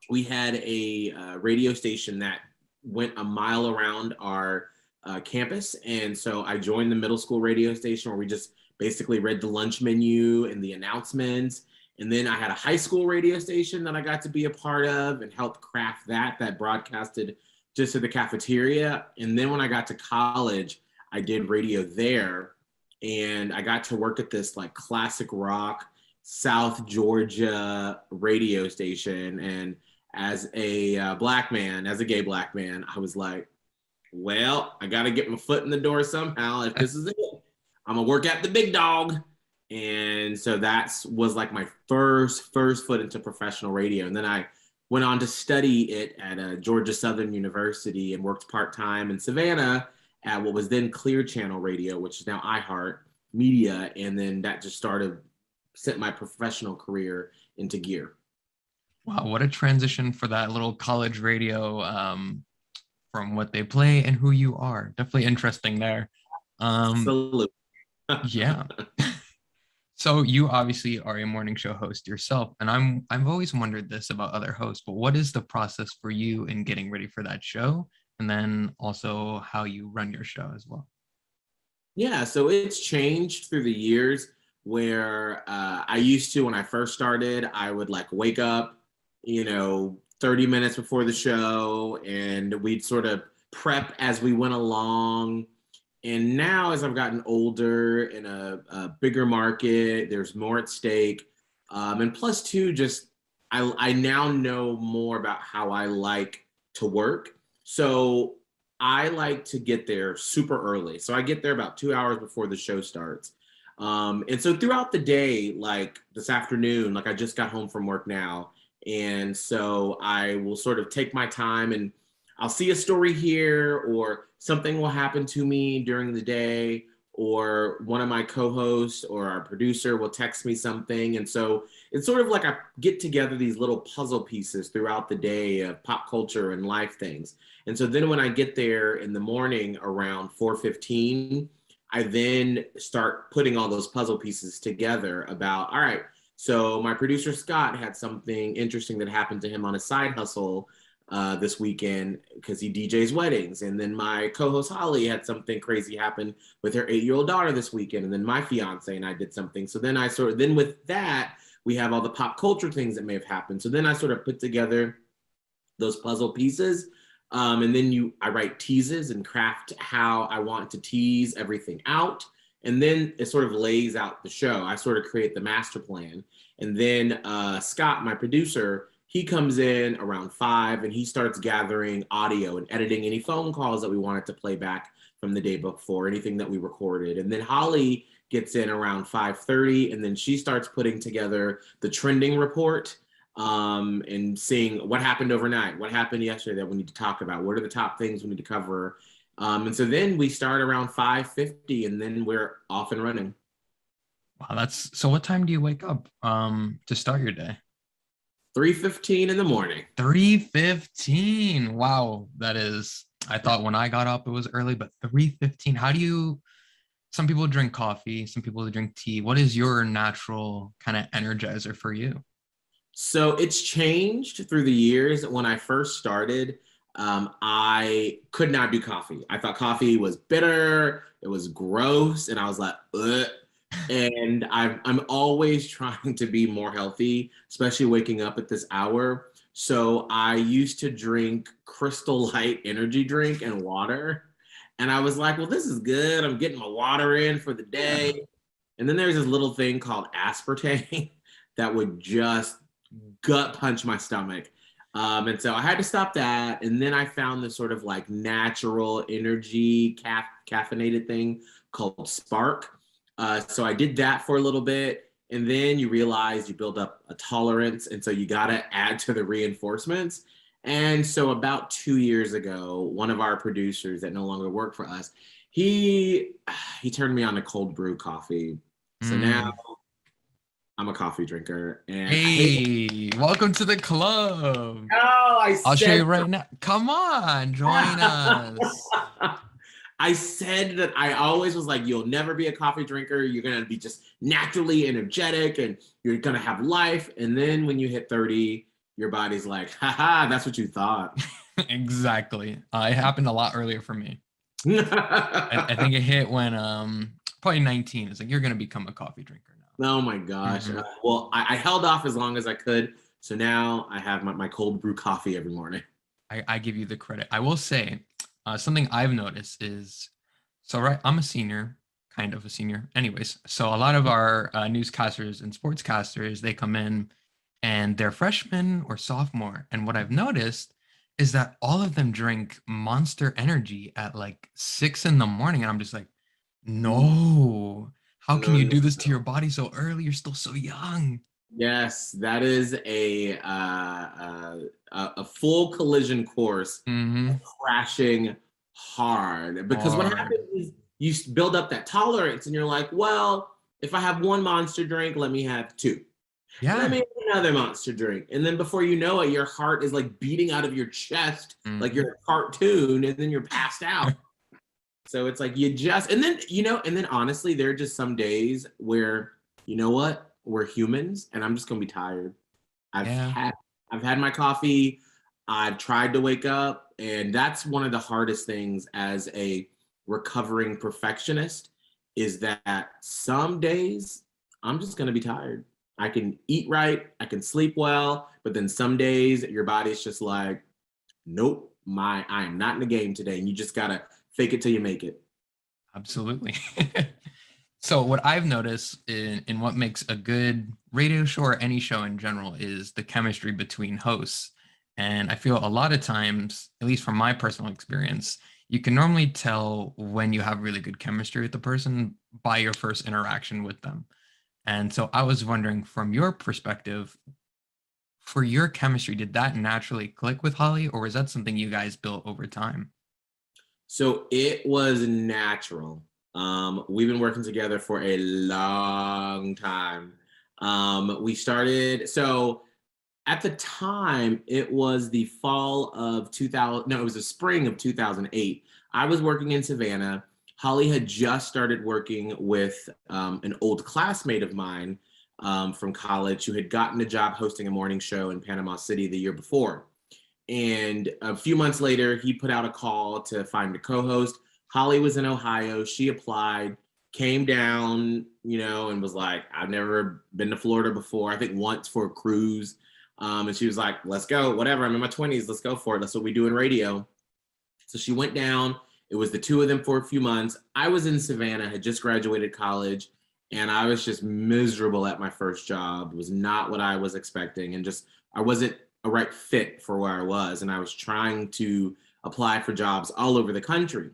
H: we had a radio station that went a mile around our campus. And so I joined the middle school radio station where we just basically read the lunch menu and the announcements. And then I had a high school radio station that I got to be a part of and help craft that broadcasted just to the cafeteria. And then when I got to college, I did radio there. And I got to work at this like classic rock South Georgia radio station. And as a gay black man, I was like, well, I got to get my foot in the door somehow. If this is it, I'm going to work at the big dog. And so that was like my first foot into professional radio. And then I went on to study it at Georgia Southern University and worked part-time in Savannah at what was then Clear Channel Radio, which is now iHeart Media. And then that just sent my professional career into gear.
G: Wow, what a transition for that little college radio from what they play and who you are. Definitely interesting there.
H: Absolutely.
G: Yeah. So you obviously are a morning show host yourself, and I've always wondered this about other hosts, but what is the process for you in getting ready for that show? And then also how you run your show as well?
H: Yeah, so it's changed through the years where I used to, when I first started, I would like wake up, 30 minutes before the show, and we'd sort of prep as we went along. And now, as I've gotten older in a bigger market, there's more at stake. And plus two, just I now know more about how I like to work. So I like to get there super early. So I get there about 2 hours before the show starts. And so throughout the day, like this afternoon, like I just got home from work now. And so I will sort of take my time, and I'll see a story here, or something will happen to me during the day, or one of my co-hosts or our producer will text me something. And so it's sort of like I get together these little puzzle pieces throughout the day of pop culture and life things. And so then when I get there in the morning around 4:15, I then start putting all those puzzle pieces together about, all right, so my producer Scott had something interesting that happened to him on a side hustle this weekend because he DJs weddings. And then my co-host Holly had something crazy happen with her 8-year-old daughter this weekend. And then my fiance and I did something. So then then with that, we have all the pop culture things that may have happened. So then I sort of put together those puzzle pieces. And then I write teases and craft how I want to tease everything out. And then it sort of lays out the show. I sort of create the master plan. And then Scott, my producer, he comes in around 5 and he starts gathering audio and editing any phone calls that we wanted to play back from the day before, anything that we recorded. And then Holly gets in around 5:30, and then she starts putting together the trending report and seeing what happened overnight, what happened yesterday that we need to talk about, what are the top things we need to cover. And so then we start around 5:50, and then we're off and running.
G: Wow, so what time do you wake up to start your day?
H: 3:15 in the morning.
G: 3:15. Wow, that is, I thought when I got up it was early, but 3:15. Some people drink coffee, some people drink tea. What is your natural kind of energizer for you?
H: So it's changed through the years. When I first started, I could not do coffee. I thought coffee was bitter, it was gross, and I was like, ugh. And I'm always trying to be more healthy, especially waking up at this hour. So I used to drink Crystal Light energy drink and water. And I was like, well, this is good. I'm getting my water in for the day. And then there's this little thing called aspartame that would just gut punch my stomach. And so I had to stop that. And then I found this sort of like natural energy caffeinated thing called Spark. So I did that for a little bit, and then you realize you build up a tolerance, and so you got to add to the reinforcements. And so about 2 years ago, one of our producers that no longer worked for us, he turned me on to cold brew coffee. So now I'm a coffee drinker. And
G: hey, welcome to the club.
H: Oh,
G: I'll show you right now. Come on, join us.
H: I said that I always was like, you'll never be a coffee drinker. You're going to be just naturally energetic and you're going to have life. And then when you hit 30, your body's like, haha, that's what you thought.
G: Exactly. It happened a lot earlier for me. I think it hit when probably 19. It's like, you're going to become a coffee drinker now.
H: Oh my gosh. Well, I held off as long as I could. So now I have my cold brew coffee every morning.
G: I give you the credit. I will say, something I've noticed is, I'm a senior, kind of a senior. Anyways, so a lot of our newscasters and sportscasters, they come in and they're freshmen or sophomore. And what I've noticed is that all of them drink Monster Energy at like 6 in the morning. And I'm just like, no, how can you do this to your body so early? You're still so young.
H: Yes, that is a full collision course, crashing hard. Because what happens is you build up that tolerance, and you're like, well, if I have one monster drink, let me have two.
G: Yeah.
H: Let me have another monster drink. And then before you know it, your heart is like beating out of your chest like you're a cartoon, and then you're passed out. So it's like and then honestly, there are just some days where, you know what? We're humans, and I'm just gonna be tired. I've had my coffee. I've tried to wake up, and that's one of the hardest things as a recovering perfectionist, is that some days I'm just gonna be tired. I can eat right, I can sleep well, but then some days your body's just like, nope, I am not in the game today, and you just gotta fake it till you make it.
G: Absolutely. So what I've noticed in what makes a good radio show or any show in general is the chemistry between hosts. And I feel a lot of times, at least from my personal experience, you can normally tell when you have really good chemistry with the person by your first interaction with them. And so I was wondering, from your perspective, for your chemistry, did that naturally click with Holly, or was that something you guys built over time?
H: So it was natural. We've been working together for a long time. We started, so at the time, it was the fall of 2000, no, it was the spring of 2008. I was working in Savannah. Holly had just started working with an old classmate of mine from college who had gotten a job hosting a morning show in Panama City the year before. And a few months later, he put out a call to find a co-host. Holly was in Ohio. She applied, came down, and was like, I've never been to Florida before. I think once for a cruise. And she was like, let's go, whatever. I'm in my 20s. Let's go for it. That's what we do in radio. So she went down. It was the two of them for a few months. I was in Savannah, had just graduated college, and I was just miserable at my first job. It was not what I was expecting. And I wasn't a right fit for where I was. And I was trying to apply for jobs all over the country.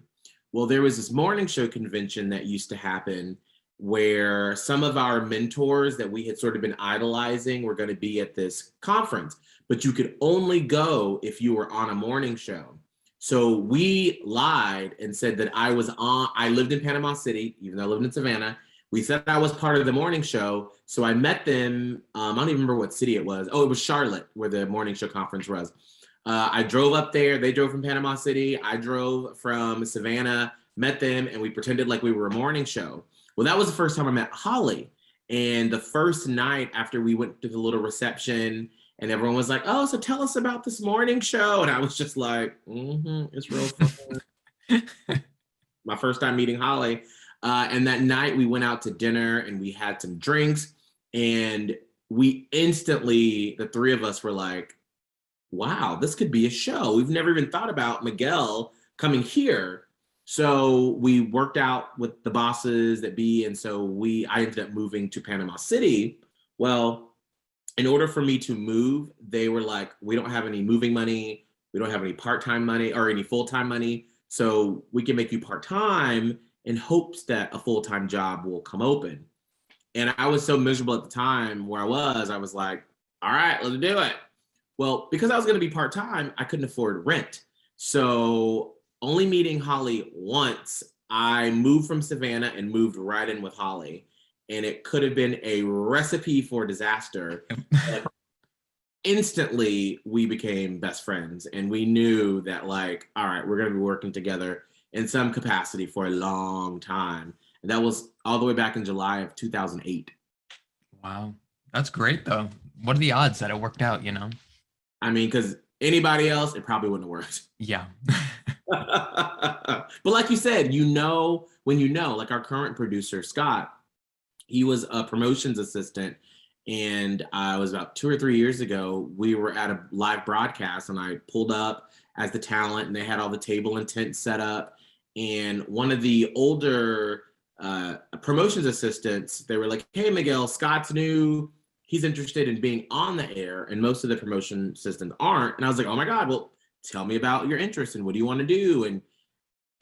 H: Well, there was this morning show convention that used to happen where some of our mentors that we had sort of been idolizing were going to be at this conference, but you could only go if you were on a morning show. So we lied and said that I lived in Panama City, even though I lived in Savannah. We said I was part of the morning show. So I met them. I don't even remember what city it was. Oh, it was Charlotte, where the morning show conference was. I drove up there. They drove from Panama City. I drove from Savannah, met them, and we pretended like we were a morning show. Well, that was the first time I met Holly. And the first night after we went to the little reception, and everyone was like, oh, so tell us about this morning show. And I was just like, it's real fun. My first time meeting Holly. And that night we went out to dinner and we had some drinks, and we instantly, the three of us were like, wow, this could be a show. We've never even thought about Miguel coming here. So we worked out with the bosses at B, and so I ended up moving to Panama City. Well, in order for me to move, they were like, we don't have any moving money. We don't have any part-time money or any full-time money. So we can make you part-time in hopes that a full-time job will come open. And I was so miserable at the time where I was like, all right, let's do it. Well, because I was going to be part-time, I couldn't afford rent. So only meeting Holly once, I moved from Savannah and moved right in with Holly. And it could have been a recipe for disaster. Instantly, we became best friends. And we knew that, like, all right, we're going to be working together in some capacity for a long time. And that was all the way back in July of 2008.
G: Wow. That's great, though. What are the odds that it worked out,
H: I mean, because anybody else, it probably wouldn't have worked.
G: Yeah.
H: But like you said, when like our current producer, Scott, he was a promotions assistant. And it was about 2 or 3 years ago, we were at a live broadcast and I pulled up as the talent and they had all the table and tent set up. And one of the older promotions assistants, they were like, hey, Miguel, Scott's new. He's interested in being on the air. And most of the promotion assistants aren't. And I was like, oh my God, well, tell me about your interest and what do you want to do? And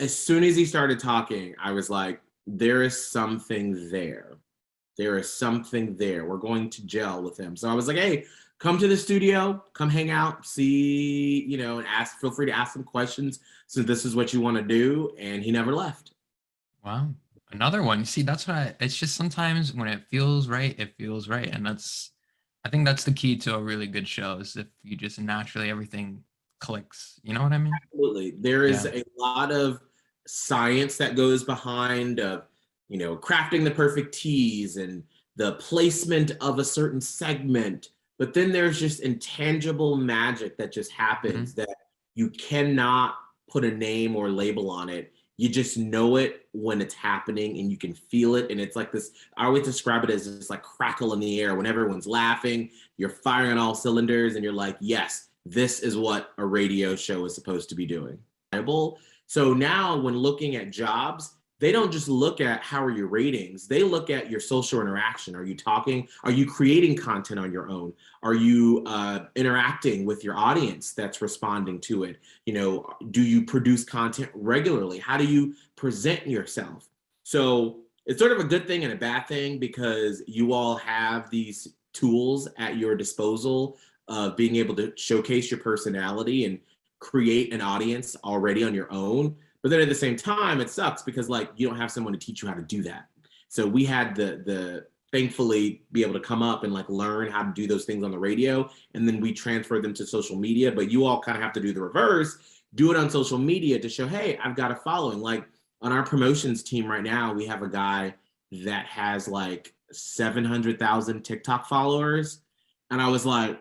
H: as soon as he started talking, I was like, there is something there. There is something there. We're going to gel with him. So I was like, hey, come to the studio, come hang out, see, and feel free to ask some questions since this is what you want to do. And he never left.
G: Wow. Another one. You see, it's just sometimes when it feels right, it feels right. And I think that's the key to a really good show, is if you just naturally, everything clicks. You know what I mean?
H: Absolutely. There is a lot of science that goes behind, crafting the perfect tease and the placement of a certain segment. But then there's just intangible magic that just happens that you cannot put a name or label on it. You just know it when it's happening and you can feel it. And it's like this, I always describe it as this like crackle in the air when everyone's laughing, you're firing on all cylinders and you're like, yes, this is what a radio show is supposed to be doing. So now when looking at jobs, they don't just look at how are your ratings, they look at your social interaction. Are you talking? Are you creating content on your own? Are you interacting with your audience that's responding to it? Do you produce content regularly? How do you present yourself? So it's sort of a good thing and a bad thing because you all have these tools at your disposal of being able to showcase your personality and create an audience already on your own. But then at the same time, it sucks because you don't have someone to teach you how to do that. So we had the thankfully be able to come up and learn how to do those things on the radio. And then we transfer them to social media, but you all kind of have to do the reverse, do it on social media to show, hey, I've got a following. On our promotions team right now, we have a guy that has 700,000 TikTok followers. And I was like,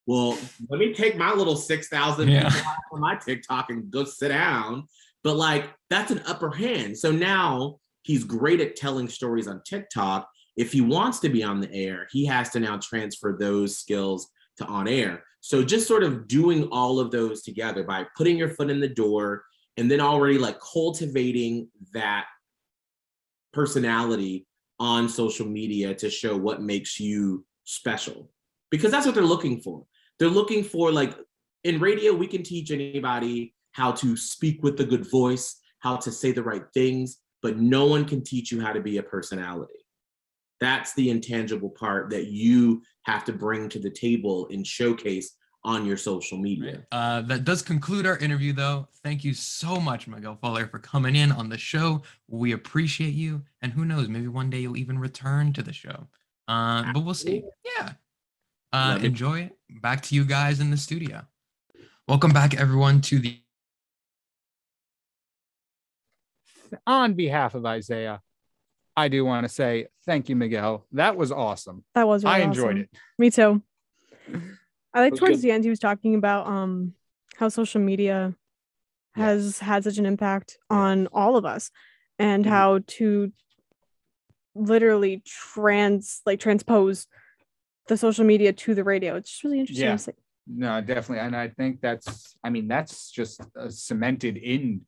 H: well, let me take my little 6,000 people on my TikTok and go sit down. But that's an upper hand. So now he's great at telling stories on TikTok. If he wants to be on the air, he has to now transfer those skills to on air. So just sort of doing all of those together by putting your foot in the door and then already cultivating that personality on social media to show what makes you special. Because that's what they're looking for. They're looking for, in radio, we can teach anybody how to speak with a good voice, how to say the right things, but no one can teach you how to be a personality. That's the intangible part that you have to bring to the table and showcase on your social media.
G: Right. That does conclude our interview, though. Thank you so much, Miguel Fuller, for coming in on the show. We appreciate you. And who knows, maybe one day you'll even return to the show. But we'll see. Yeah. Enjoy it. Back to you guys in the studio. Welcome back, everyone, to the...
A: On behalf of Isaiah, I do want to say thank you, Miguel. That was awesome.
B: That was really
A: I enjoyed
B: awesome.
A: it.
B: Me too. I like towards
C: good.
B: the end he was talking about how social media has had such an impact on all of us and how to literally transpose the social media to the radio. It's just really interesting to see.
A: No, definitely. And I think that's just cemented in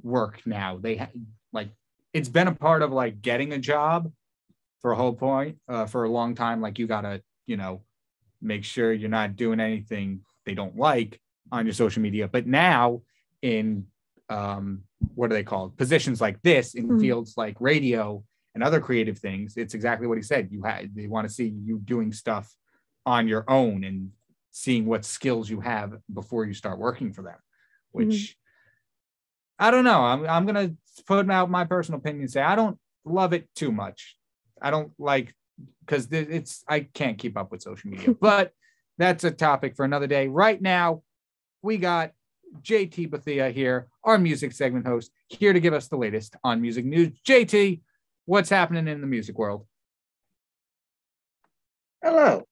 A: work now. They it's been a part of getting a job for a whole point for a long time. You gotta, make sure you're not doing anything they don't like on your social media. But now in what are they called? Positions like this in fields like radio and other creative things, it's exactly what he said. They want to see you doing stuff on your own and seeing what skills you have before you start working for them, which I don't know. I'm going to put out my personal opinion and say, I don't love it too much. I don't because I can't keep up with social media, but that's a topic for another day. Right now, we got JT Bethia here, our music segment host, here to give us the latest on music news. JT, what's happening in the music world?
E: Hello.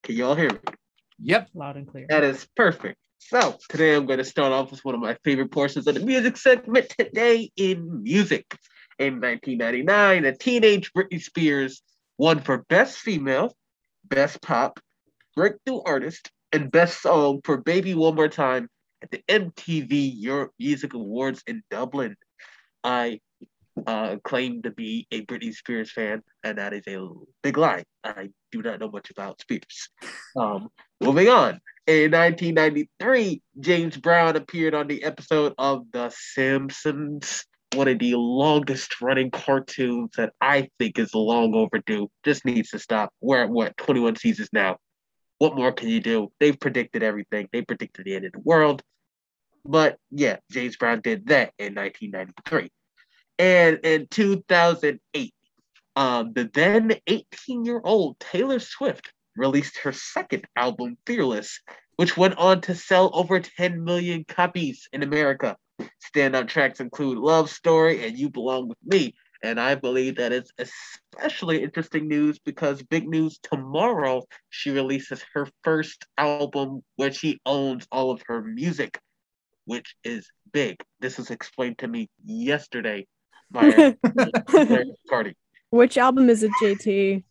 E: Can you all hear me?
A: Yep.
D: Loud and clear.
E: That is perfect. So today I'm going to start off with one of my favorite portions of the music segment, Today in Music. In 1999, a teenage Britney Spears won for Best Female, Best Pop, Breakthrough Artist, and Best Song for Baby One More Time at the MTV Europe Music Awards in Dublin. I claim to be a Britney Spears fan, and that is a big lie. I do not know much about Spears. Moving on. In 1993, James Brown appeared on the episode of The Simpsons one of the longest running cartoons that I think is long overdue. Just needs to stop. We're at what, 21 seasons now. What more can you do? They've predicted everything. They predicted the end of the world. But yeah, James Brown did that in 1993. And in 2008, the then 18-year-old Taylor Swift released her second album, Fearless, which went on to sell over 10 million copies in America. Standout tracks include Love Story and You Belong With Me. And I believe that is especially interesting news because big news tomorrow, she releases her first album where she owns all of her music, which is big. This was explained to me yesterday by Ziccardi.
B: Which album is it, JT?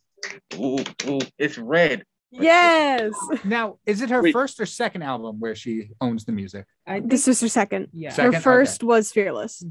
E: Ooh, it's Red.
B: Yes.
A: Now, is it her
C: Wait.
A: first or second album where she owns the music?
B: This was her second.
D: Yeah.
B: Her
A: Second?
B: first was Fearless.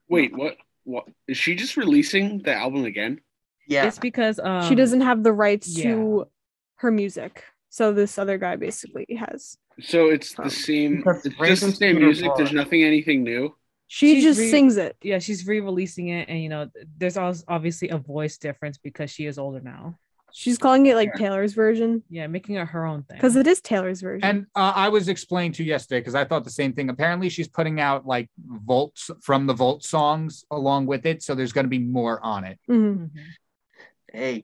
C: Wait, what? What is she just releasing the album again?
E: Yeah.
D: It's because
B: She doesn't have the rights
D: yeah.
B: to her music. So this other guy basically has.
C: So it's the same.
E: Because
C: It's just the same music. There's nothing, anything new.
B: She
D: She's
B: just sings it.
D: Yeah, she's re-releasing it, and there's obviously a voice difference because she is older now.
B: She's calling it like Taylor's version
D: Yeah, making it her own thing.
B: because it is Taylor's version.
A: And I was explained to yesterday because I thought the same thing. Apparently, she's putting out like Volts from the Volt songs along with it, so there's going to be more on it.
B: Mhm.
E: Hey,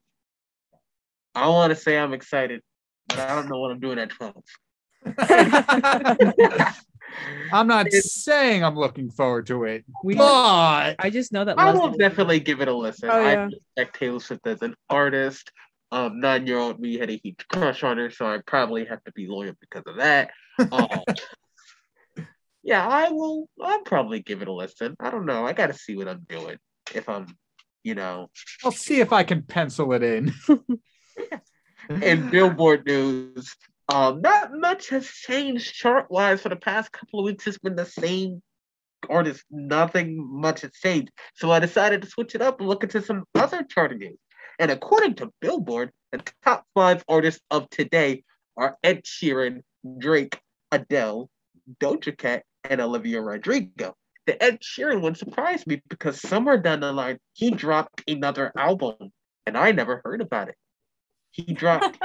E: I want to say I'm excited, but I don't know what I'm doing at 12.
A: I'm not saying I'm looking forward to it,
D: We-
A: but
D: I just know that
E: I will
D: Leslie-
E: definitely give it a listen.
B: Oh,
E: I
B: yeah.
E: respect Taylor Swift as an artist. 9-year-old me had a huge crush on her, so I probably have to be loyal because of that. Yeah, I'll probably give it a listen. I don't know. I got to see what I'm doing. If I'm,
A: I'll see if I can pencil it in.
E: in Billboard news, not much has changed chart-wise for the past couple of weeks. It's been the same artist. Nothing much has changed. So I decided to switch it up and look into some other charting news. And according to Billboard, the top 5 artists of today are Ed Sheeran, Drake, Adele, Doja Cat, and Olivia Rodrigo. The Ed Sheeran one surprised me because somewhere down the line, he dropped another album, and I never heard about it. He dropped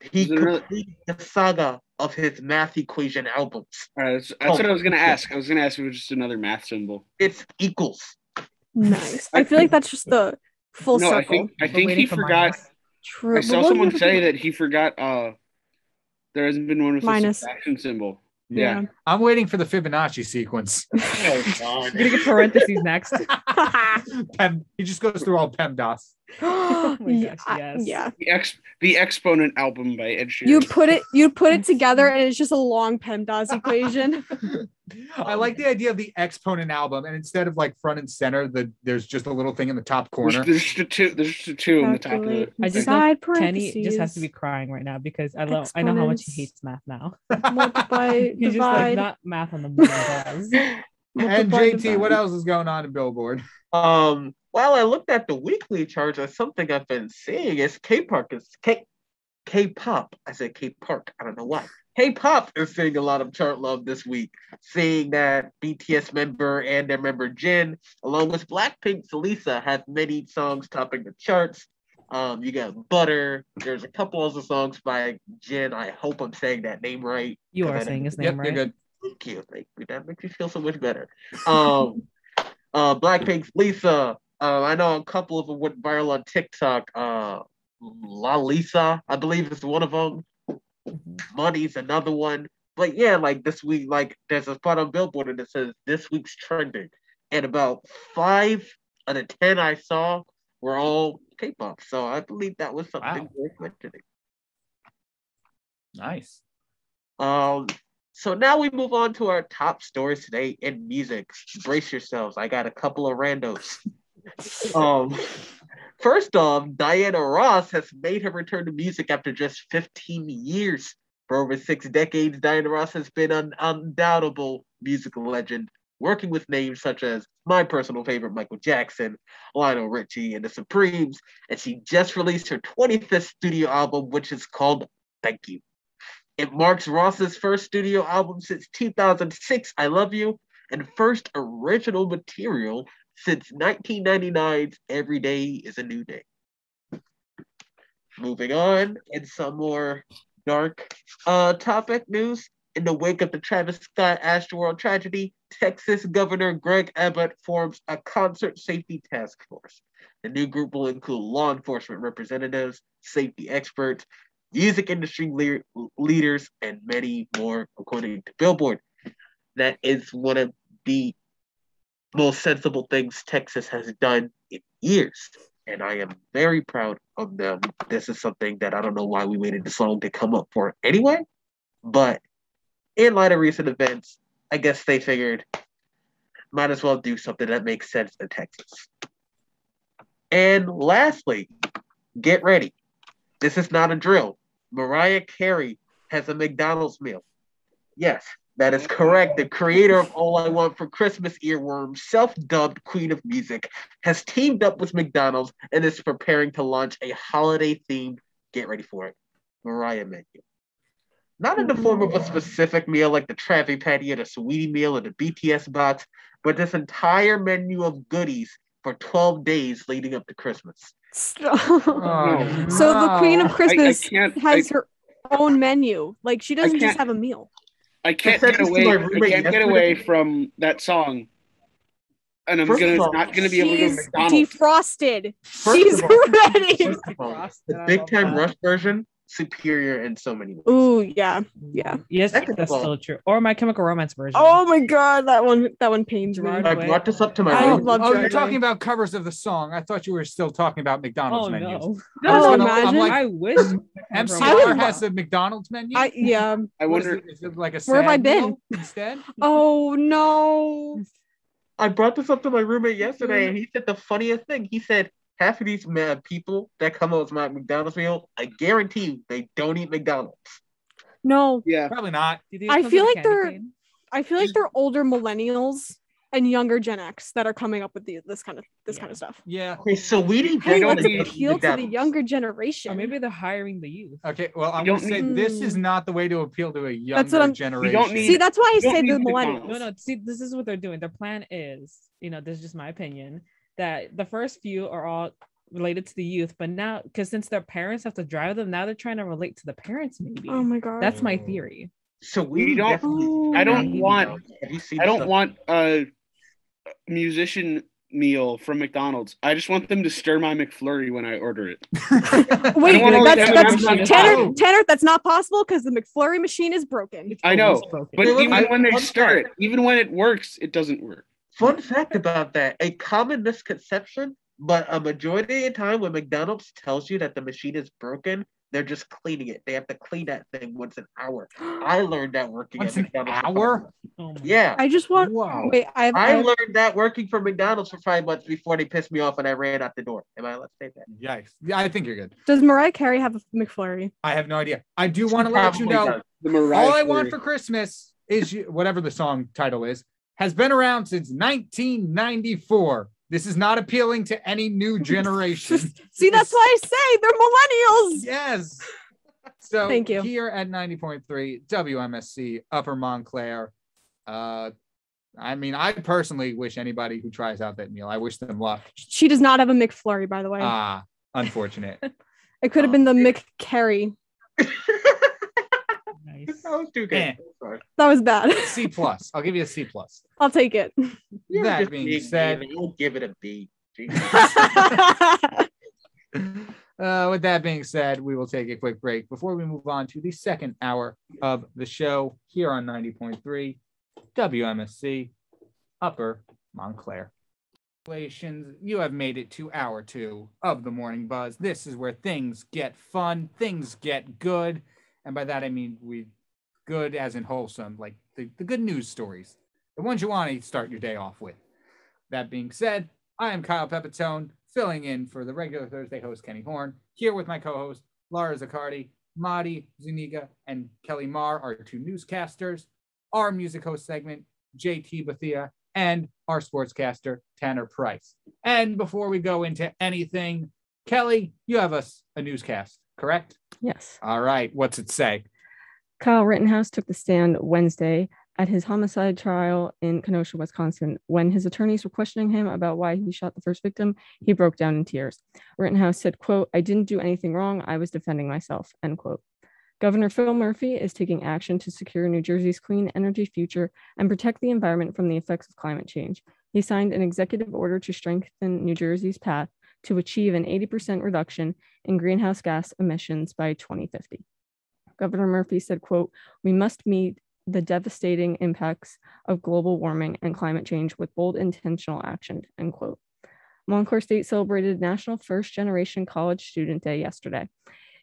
E: he completed the saga of his math equation albums.
C: All right, that's what I was gonna ask. I was gonna ask if it was just another math symbol.
E: It's equals.
B: Nice. I feel like that's just the full
C: No,
B: circle.
C: I think
D: waiting
C: he
D: for
C: forgot.
D: minus.
B: True.
C: I saw someone say that he forgot. There hasn't been one with
B: Minus.
C: a subtraction symbol.
B: Yeah.
A: I'm waiting for the Fibonacci sequence.
E: Oh, God.
D: We're gonna get parentheses next.
A: He just goes through all PEMDAS.
B: Oh
D: my gosh, yes.
B: Yeah.
C: The Exponent album by Ed Sheeran.
B: You put it together and it's just a long PEMDAS equation.
A: I like the idea of the Exponent album, and instead of like front and center, there's just a little thing in the top corner.
C: There's just a two on the top of it.
D: I just
B: Side
D: know Kenny just has to be
B: parentheses.
D: crying right now because I know how much he
B: Exponents.
D: hates math now.
B: Multiply,
D: He's just like
B: divide.
D: not math on the moon. guys.
A: And
B: multiply,
A: JT,
B: divide.
A: what else is going on in Billboard?
E: While I looked at the weekly charts, there's something I've been seeing is K-pop. I said K-Park. I don't know why. K-pop is seeing a lot of chart love this week, seeing that BTS member and their member Jin, along with Blackpink's Lisa, have many songs topping the charts. You got Butter. There's a couple other songs by Jin. I hope I'm saying that name right.
D: You
E: 'cause
D: are
E: I
D: saying his
A: Yep,
D: name
A: you're
D: right.
A: good.
E: Thank you. That makes me feel so much better. Blackpink's Lisa. I know a couple of them went viral on TikTok. La Lisa, I believe is one of them. Money's another one. But yeah, like this week, like there's a spot on Billboard that says this week's trending. And about 5 out of 10 I saw were all K-pop. So I believe that was something worth mentioning.
A: Nice.
E: So now we move on to our top stories today in music. Brace yourselves. I got a couple of randos. First off, Diana Ross has made her return to music after just 15 years. For over 6 decades, Diana Ross has been an undoubtable musical legend, working with names such as my personal favorite, Michael Jackson, Lionel Richie, and the Supremes, and she just released her 25th studio album, which is called Thank You. It marks Ross's first studio album since 2006, I Love You, and first original material since 1999's Every Day is a New Day. Moving on, in some more dark topic news, in the wake of the Travis Scott Astroworld tragedy, Texas Governor Greg Abbott forms a concert safety task force. The new group will include law enforcement representatives, safety experts, music industry leaders, and many more, according to Billboard. That is one of the most sensible things Texas has done in years, and I am very proud of them. This is something that I don't know why we waited this long to come up for anyway, but in light of recent events, I guess they figured might as well do something that makes sense in Texas. And lastly, get ready. This is not a drill. Mariah Carey has a McDonald's meal. Yes, that is correct. The creator of All I Want for Christmas Earworm, self-dubbed Queen of Music, has teamed up with McDonald's and is preparing to launch a holiday-themed, get ready for it, Mariah menu. Not in the form of a specific meal like the Travi Patty or the Sweetie meal or the BTS box, but this entire menu of goodies for 12 days leading up to Christmas.
B: So the Queen of Christmas has her own menu. Like, she doesn't just have a meal.
C: I can't get away from that song. And I'm not gonna be able to go to McDonald's.
B: Defrosted. She's ready.
E: The Big Time Rush version, superior in so many ways.
B: Ooh, yeah.
D: Yes, that's still true. Or My Chemical Romance version.
B: Oh my god, that one pains me.
E: I brought this up to my room.
A: You're talking about covers of the song. I thought you were still talking about McDonald's menus.
B: No, imagine.
D: I wish
A: MCR has a McDonald's menu.
B: I
A: wonder, is it like a
B: where have I been
A: instead?
B: Oh no.
E: I brought this up to my roommate yesterday, and he said the funniest thing. He said, half of these people that come out with my McDonald's meal, I guarantee you they don't eat McDonald's.
B: No.
C: Yeah.
A: Probably not.
B: I feel like they're older millennials and younger Gen X that are coming up with this kind of stuff.
A: Yeah.
E: Okay, so we
B: let's appeal to the younger generation.
D: Or maybe they're hiring the youth.
A: Okay, well, I'm going to say this is not the way to appeal to a younger generation.
B: See, that's why I say the millennials.
D: No, see, this is what they're doing. Their plan is, this is just my opinion, that the first few are all related to the youth, but now, because since their parents have to drive them, now they're trying to relate to the parents, maybe.
B: Oh my god.
D: That's my theory.
E: So
C: I don't want a musician meal from McDonald's. I just want them to stir my McFlurry when I order it.
B: Wait, Tanner, that's not possible because the McFlurry machine is broken.
C: I know, but even when they stir it, even when it works, it doesn't work.
E: Fun fact about that, a common misconception, but a majority of the time when McDonald's tells you that the machine is broken, they're just cleaning it. They have to clean that thing once an hour. I learned that working at McDonald's.
A: An hour?
E: Yeah.
B: I just want.
A: Wow.
B: Wait,
E: I learned that working for McDonald's for 5 months before they pissed me off and I ran out the door. Am I allowed to say that?
A: Yikes. Yeah, I think you're good.
B: Does Mariah Carey have a McFlurry?
A: I have no idea. I do want to let you know, All I Want for Christmas is whatever the song title is, has been around since 1994. This is not appealing to any new generation.
B: See, that's why I say they're millennials.
A: Yes. So
B: thank you.
A: Here at 90.3 WMSC Upper Montclair. I personally wish anybody who tries out that meal, I wish them luck.
B: She does not have a McFlurry, by the way.
A: Unfortunate.
B: It could have been the McCarry.
E: Nice. That was too good.
B: That was bad.
A: C+. I'll give you a C+.
B: I'll take it.
A: That being said,
E: I'll give it a B.
A: With that being said, we will take a quick break before we move on to the second hour of the show here on 90.3 WMSC Upper Montclair. Congratulations, you have made it to hour 2 of the Morning Buzz. This is where things get fun, things get good. And by that, I mean good as in wholesome, like the good news stories, the ones you want to start your day off with. That being said, I am Kyle Pepitone, filling in for the regular Thursday host, Kenny Horn, here with my co-host, Lara Ziccardi, Madi Zuniga, and Kelly Marr, our 2 newscasters, our music host segment, JT Bethia, and our sportscaster, Tanner Price. And before we go into anything, Kelly, you have us a newscast, correct?
I: Yes.
A: All right. What's it say?
I: Kyle Rittenhouse took the stand Wednesday
B: at his homicide trial in Kenosha, Wisconsin. When his attorneys were questioning him about why he shot the first victim, he broke down in tears. Rittenhouse said, quote, "I didn't do anything wrong. I was defending myself," end quote. Governor Phil Murphy is taking action to secure New Jersey's clean energy future and protect the environment from the effects of climate change. He signed an executive order to strengthen New Jersey's path to achieve an 80% reduction in greenhouse gas emissions by 2050. Governor Murphy said, quote, "We must meet the devastating impacts of global warming and climate change with bold intentional action," end quote. Montclair State celebrated National First Generation College Student Day yesterday.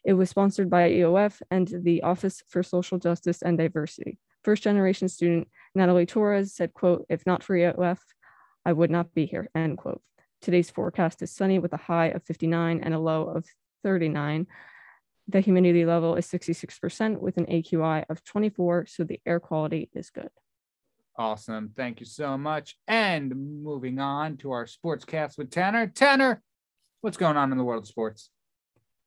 B: It was sponsored by EOF and the Office for Social Justice and Diversity. First generation student Natalie Torres said, quote, "If not for EOF, I would not be here," end quote. Today's forecast is sunny with a high of 59 and a low of 39. The humidity level is 66% with an AQI of 24, so the air quality is good.
A: Awesome. Thank you so much. And moving on to our sportscast with Tanner. Tanner, what's going on in the world of sports?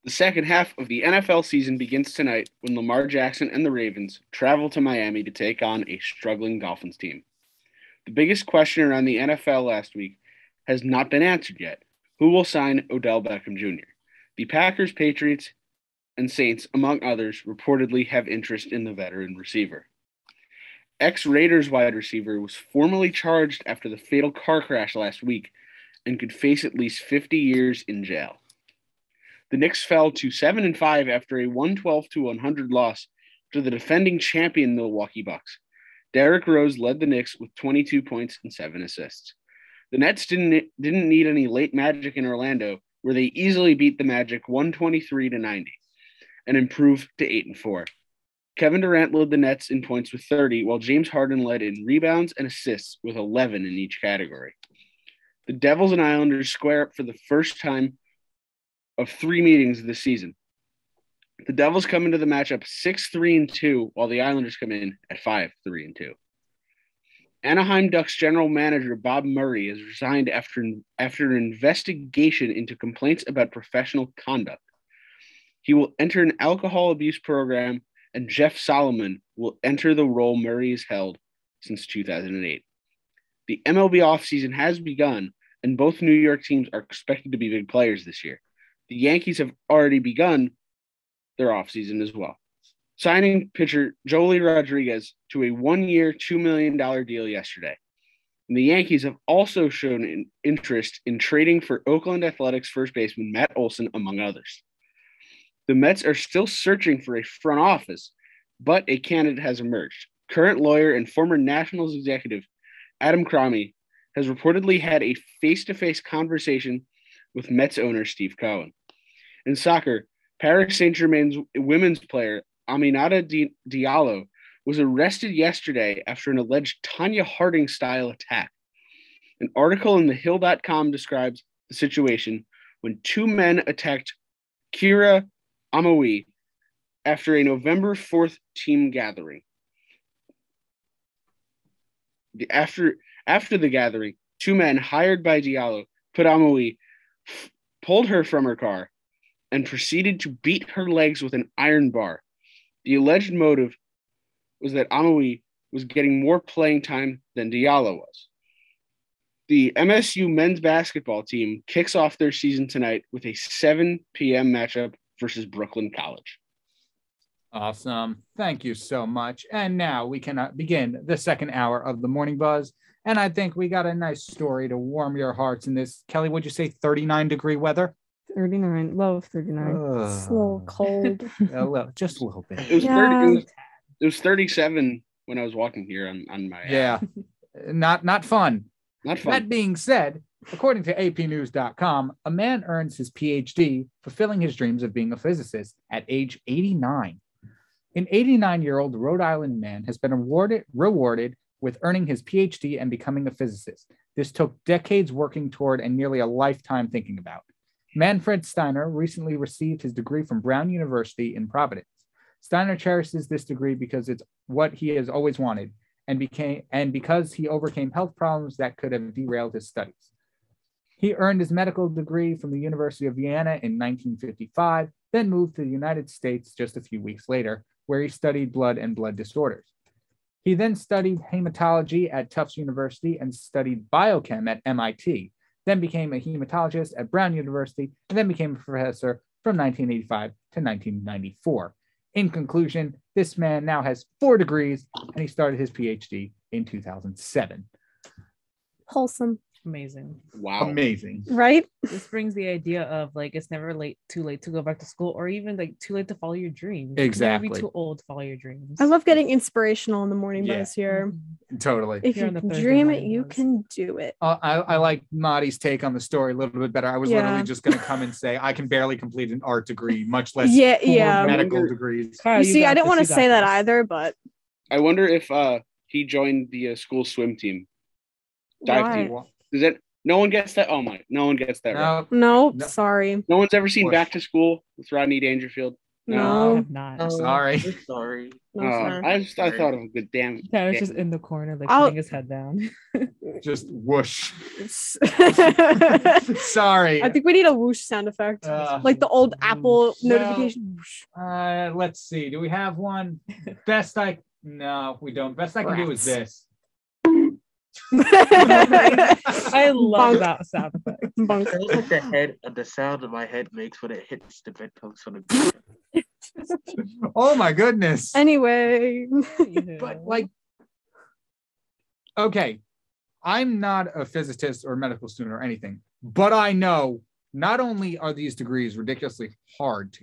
C: The second half of the NFL season begins tonight when Lamar Jackson and the Ravens travel to Miami to take on a struggling Dolphins team. The biggest question around the NFL last week has not been answered yet. Who will sign Odell Beckham Jr.? The Packers, Patriots, and Saints, among others, reportedly have interest in the veteran receiver. Ex-Raiders wide receiver was formally charged after the fatal car crash last week and could face at least 50 years in jail. The Knicks fell to 7-5 after a 112-100 loss to the defending champion Milwaukee Bucks. Derrick Rose led the Knicks with 22 points and 7 assists. The Nets didn't need any late magic in Orlando, where they easily beat the Magic 123-90 and improved to 8-4. Kevin Durant led the Nets in points with 30, while James Harden led in rebounds and assists with 11 in each category. The Devils and Islanders square up for the first time of 3 meetings this season. The Devils come into the matchup 6-3-2, while the Islanders come in at 5-3-2. Anaheim Ducks general manager Bob Murray has resigned after an investigation into complaints about professional conduct. He will enter an alcohol abuse program, and Jeff Solomon will enter the role Murray has held since 2008. The MLB offseason has begun, and both New York teams are expected to be big players this year. The Yankees have already begun their offseason as well, signing pitcher Joely Rodriguez to a 1-year, $2 million deal yesterday. And the Yankees have also shown an interest in trading for Oakland Athletics first baseman Matt Olson, among others. The Mets are still searching for a front office, but a candidate has emerged. Current lawyer and former Nationals executive Adam Cromie has reportedly had a face-to-face conversation with Mets owner Steve Cohen. In soccer, Paris Saint-Germain's women's player Aminata Diallo was arrested yesterday after an alleged Tanya Harding-style attack. An article in thehill.com describes the situation when 2 men attacked Kira Amawi after a November 4th team gathering. After the gathering, 2 men hired by Diallo put Amawi, pulled her from her car, and proceeded to beat her legs with an iron bar. The alleged motive was that Amawi was getting more playing time than Diallo was. The MSU men's basketball team kicks off their season tonight with a 7 p.m. matchup versus Brooklyn College.
A: Awesome. Thank you so much. And now we can begin the second hour of the Morning Buzz. And I think we got a nice story to warm your hearts in this. Kelly, would you say 39-degree weather?
B: 39, low of 39. It's a little cold.
A: Just a little bit.
C: It was 37 when I was walking here on my.
A: Yeah, not fun.
C: Not fun.
A: That being said, according to APnews.com, a man earns his PhD, fulfilling his dreams of being a physicist at age 89. An 89-year-old Rhode Island man has been rewarded with earning his PhD and becoming a physicist. This took decades working toward and nearly a lifetime thinking about. Manfred Steiner recently received his degree from Brown University in Providence. Steiner cherishes this degree because it's what he has always wanted, and because he overcame health problems that could have derailed his studies. He earned his medical degree from the University of Vienna in 1955, then moved to the United States just a few weeks later, where he studied blood and blood disorders. He then studied hematology at Tufts University and studied biochem at MIT, then became a hematologist at Brown University, and then became a professor from 1985 to 1994. In conclusion, this man now has 4 degrees, and he started his PhD in 2007.
B: Wholesome.
D: Amazing.
C: Wow.
A: Amazing.
B: Right?
D: This brings the idea of like it's never too late to go back to school, or even like too late to follow your dreams.
A: Exactly.
D: Never be too old to follow your dreams.
B: I love getting inspirational in the morning
A: Yeah.
B: buzz here.
A: Totally.
B: If
D: Here
B: you
D: on the
B: can
D: Thursday
B: dream it,
D: morning
B: you
D: buzz.
B: can do it.
A: I like Maddie's take on the story a little bit better. I was
B: Yeah.
A: literally just going to come and say I can barely complete an art degree, much less
B: Yeah,
A: 4
B: yeah.
A: medical degrees.
D: Kyle,
B: You see,
D: got
B: I didn't
D: this,
B: want to
D: you got
B: say that
D: this.
B: either, but
C: I wonder if he joined the school swim team. Dive
B: why?
C: team. Is it? No one gets that. Oh my! No one gets that. Right.
A: No,
B: No, sorry.
C: No one's ever seen
A: Whoosh.
C: Back to School with Rodney Dangerfield.
D: I
B: No.
D: have not.
E: Oh,
A: Sorry.
E: I'm sorry.
B: No, sir.
C: I thought of a good damn.
D: Tyler's just in the corner, like
B: I'll-
D: putting his head down.
A: just whoosh.
B: I
A: Sorry.
B: think we need a whoosh sound effect. Like the old Apple
A: No.
B: notification. Whoosh.
A: Let's see. Do we have one? No, we don't. Best I can do is this.
D: I love
B: Bonk.
D: that sound effect.
B: Bunk.
E: I look at the head and the sound that my head makes when it hits the bedpost on the
A: Oh my goodness.
B: Anyway.
A: But like, okay, I'm not a physicist or medical student or anything, but I know not only are these degrees ridiculously hard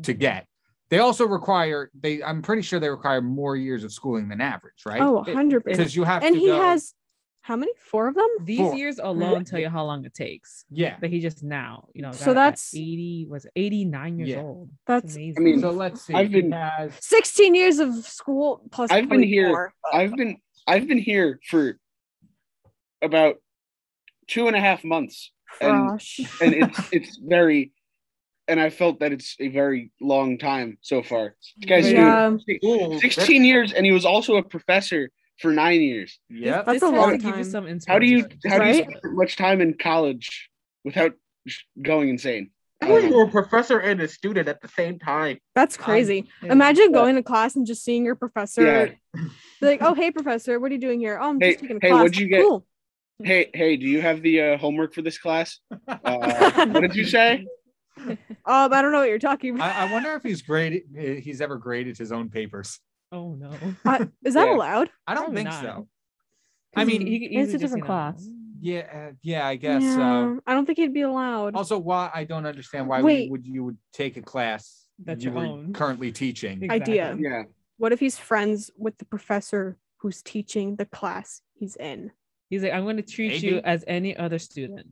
A: to get, they also require, I'm pretty sure they require more years of schooling than average, right?
B: Oh, 100%.
A: Because you have
B: And
A: to
B: he
A: go,
B: has how many? 4 of them?
D: These
A: 4.
D: years alone tell you how long it takes.
A: yeah.
D: But he just now,
B: So
D: got
B: that's-
D: 89 years
A: Yeah.
D: old.
B: That's
D: amazing.
C: I mean,
A: So let's see.
C: I've been-
A: he has
B: 16 years of school plus
C: I've been here.
B: 24, but-
C: I've been here for about 2.5 months, and
B: Gosh.
C: it's very, and I felt that it's a very long time so far. This guy's
B: Yeah.
C: doing 16 years, and he was also a professor for 9 years.
A: yep.
B: That's
D: This
B: a
D: has
B: long
D: to give
B: time.
D: you some
C: How do you
D: inspiration.
B: Right?
C: spend so much time in college without just going insane?
E: How are you a professor and a student at the same time?
B: That's crazy.
D: Yeah.
B: Imagine going to class and just seeing your professor.
C: Yeah.
B: Like, oh, hey, professor, what are you doing here? Oh, I'm
C: Hey,
B: just taking a
C: hey,
B: class.
C: what'd you get?
B: Cool.
C: Hey, do you have the homework for this class? What did you say?
B: I don't know what you're talking about.
A: I wonder if he's ever graded his own papers.
D: Oh no.
B: Is that
C: Yeah.
B: allowed?
A: I don't
D: Probably
A: think
D: not.
A: so.
D: I
A: I
D: mean,
A: mean,
D: he could
B: it's
D: easily
B: a
D: just,
B: different class.
A: yeah, I guess so.
B: I don't think he'd be allowed.
A: Also, why I don't understand why
B: Wait.
A: you would take a class
D: That's
A: you
D: your
A: were
D: own.
A: currently teaching.
D: Exactly.
B: Idea.
C: Yeah.
B: What if he's friends with the professor who's teaching the class he's in?
D: He's like, I'm going to treat you
A: Maybe.
D: as any other student.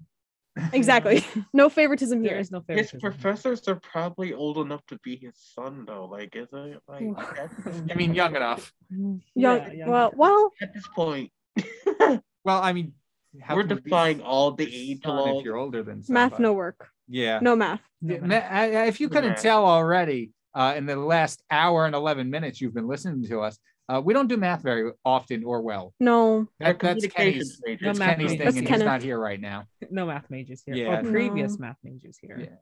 B: Exactly. No favoritism
D: There
B: here.
D: is no
E: His
D: favoritism.
E: professors are probably old enough to be his son, though. Like, is it like
A: I mean, young enough.
B: Young,
D: Yeah.
B: well,
E: at this point?
A: Well, I mean, how
E: We're
A: can you be
E: defying all the
A: his
E: age
A: son
E: laws.
A: if you're older than
B: math
A: somebody.
B: no work.
A: Yeah.
B: No math.
A: Yeah,
D: No math.
A: if you couldn't
E: math.
A: tell already, in the last hour and 11 minutes you've been listening to us, we don't do math very often or well.
B: No.
E: They're
A: That's
E: communications
A: Kenny's,
E: majors.
D: No
A: that's
D: math
A: Kenny's
D: majors.
A: thing,
B: That's
A: and
B: Kenneth.
A: he's not here right now.
D: No math majors here.
A: Yeah.
D: Or previous
B: No.
D: math majors here.